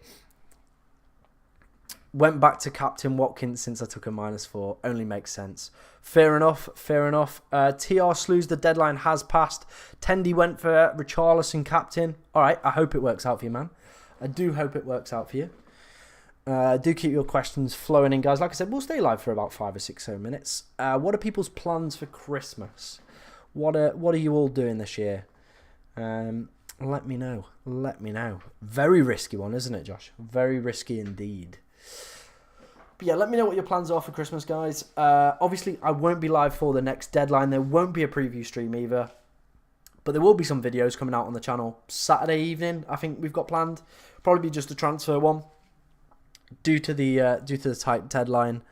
Went back to Captain Watkins since I took a -4. Only makes sense. Fair enough, fair enough. TR Slews, the deadline has passed. Tendy went for Richarlison captain. Alright, I hope it works out for you, man. I do hope it works out for you. Do keep your questions flowing in, guys. Like I said, we'll stay live for about 5 or 6 minutes. What are people's plans for Christmas? What are you all doing this year? Let me know. Let me know. Very risky one, isn't it, Josh? Very risky indeed. But yeah, let me know what your plans are for Christmas, guys. Obviously, I won't be live for the next deadline. There won't be a preview stream either. But there will be some videos coming out on the channel. Saturday evening, I think we've got planned. Probably be just a transfer one. Due to the tight deadline.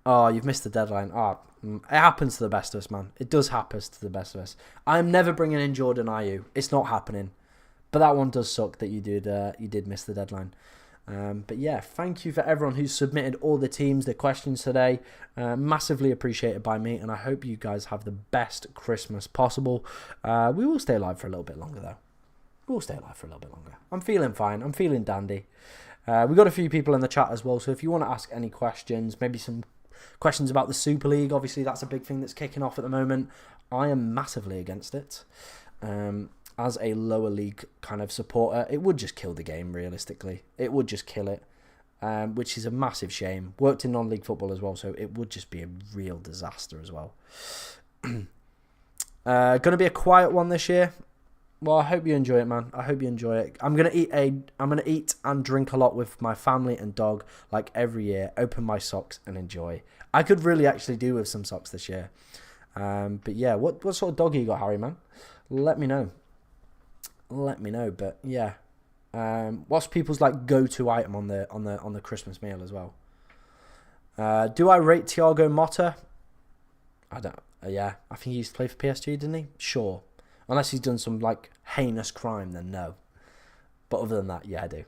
Oh, you've missed the deadline. Oh, it happens to the best of us, man. It does happen to the best of us. I'm never bringing in Jordan Ayew. It's not happening. But that one does suck that you did miss the deadline. But yeah, thank you for everyone who's submitted all the teams, their questions today. Massively appreciated by me, and I hope you guys have the best Christmas possible. We will stay live for a little bit longer, though. We'll stay live for a little bit longer. I'm feeling fine. I'm feeling dandy. We've got a few people in the chat as well, so if you want to ask any questions, maybe some questions about the Super League, obviously that's a big thing that's kicking off at the moment. I am massively against it. As a lower league kind of supporter, it would just kill the game, realistically. It would just kill it, which is a massive shame. Worked in non-league football as well, so it would just be a real disaster as well. Going to be a quiet one this year. Well, I hope you enjoy it, man. I hope you enjoy it. I'm gonna eat and drink a lot with my family and dog, like every year. Open my socks and enjoy. I could really actually do with some socks this year. But yeah, what sort of dog you got, Harry, man? Let me know. Let me know. But yeah, what's people's like go-to item on the Christmas meal as well? Do I rate Thiago Motta? I don't. Yeah, I think he used to play for PSG, didn't he? Sure. Unless he's done some like heinous crime, then no. But other than that, yeah, I do.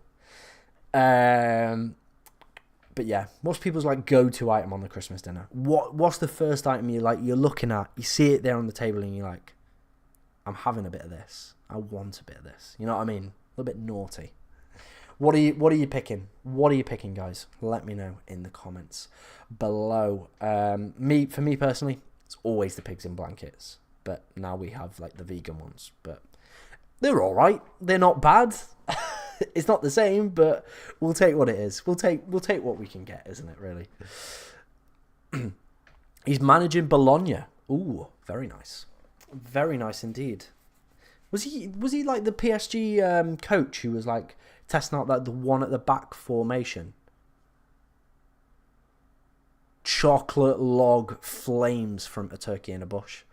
But yeah, what's people's like go-to item on the Christmas dinner? What's the first item you're looking at? You see it there on the table and you're like, I'm having a bit of this. I want a bit of this. You know what I mean? A little bit naughty. What are you picking? What are you picking, guys? Let me know in the comments below. For me personally, it's always the pigs in blankets. But now we have like the vegan ones, but they're all right. They're not bad. It's not the same, but we'll take what it is. We'll take what we can get, isn't it? Really. He's managing Bologna. Ooh, very nice, very nice indeed. Was he like the PSG coach who was like testing out like the one at the back formation? Chocolate log flames from a turkey in a bush.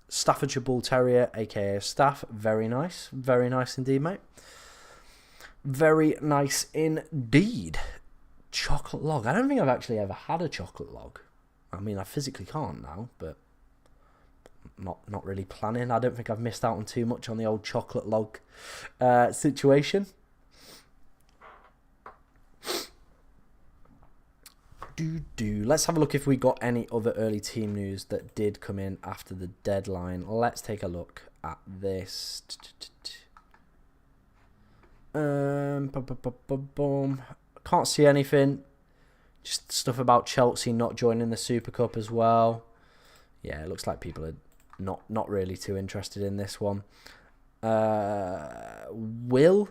Staffordshire Bull Terrier, aka Staff. Very nice indeed, mate. Very nice indeed. Chocolate log. I don't think I've actually ever had a chocolate log. I mean, I physically can't now, but not really planning. I don't think I've missed out on too much on the old chocolate log situation. Let's have a look if we got any other early team news that did come in after the deadline. Let's take a look at this. Can't see anything. Just stuff about Chelsea not joining the Super Cup as well. Yeah, it looks like people are not really too interested in this one. Will?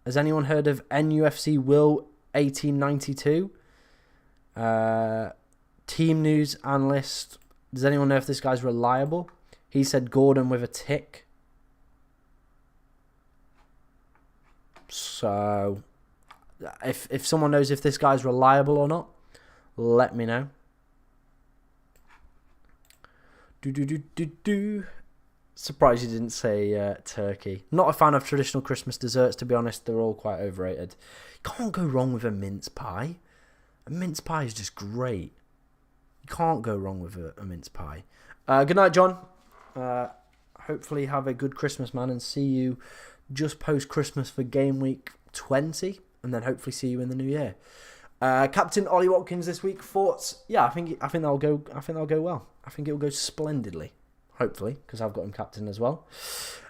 Has anyone heard of NUFC Will 1892? Team news analyst. Does anyone know if this guy's reliable? He said Gordon with a tick. So if someone knows if this guy's reliable or not, let me know. Surprised you didn't say turkey. Not a fan of traditional Christmas desserts, to be honest. They're all quite overrated. Can't go wrong with a mince pie. A mince pie is just great. You can't go wrong with a mince pie. Good night, John. Hopefully have a good Christmas, man, and see you just post-Christmas for Game Week 20, and then hopefully see you in the new year. Captain Ollie Watkins this week. Thoughts? Yeah, I think that'll go. I think that'll go well. I think it will go splendidly. Hopefully, because I've got him captain as well.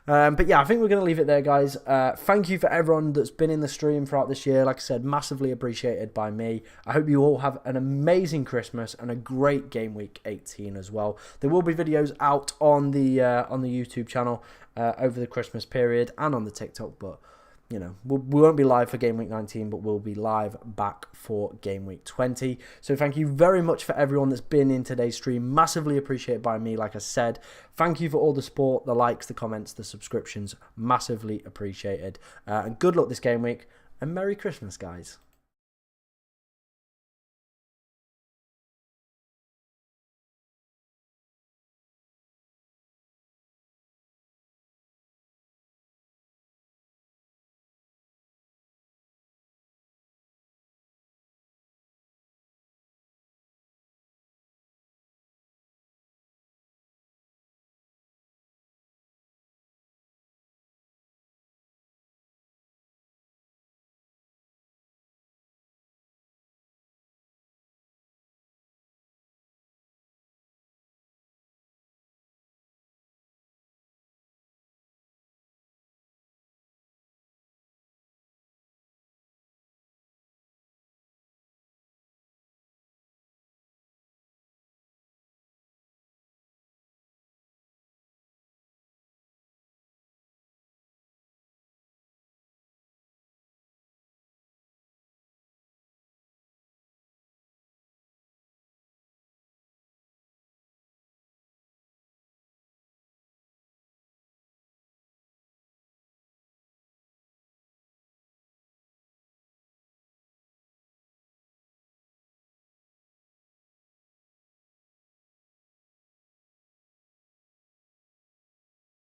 But yeah, I think we're going to leave it there, guys. Thank you for everyone that's been in the stream throughout this year. Like I said, massively appreciated by me. I hope you all have an amazing Christmas and a great Game Week 18 as well. There will be videos out on the YouTube channel over the Christmas period and on the TikTok, but you know, we won't be live for Game Week 19, but we'll be live back for Game Week 20. So thank you very much for everyone that's been in today's stream. Massively appreciated by me, like I said. Thank you for all the support, the likes, the comments, the subscriptions. Massively appreciated. And good luck this Game Week. And Merry Christmas, guys.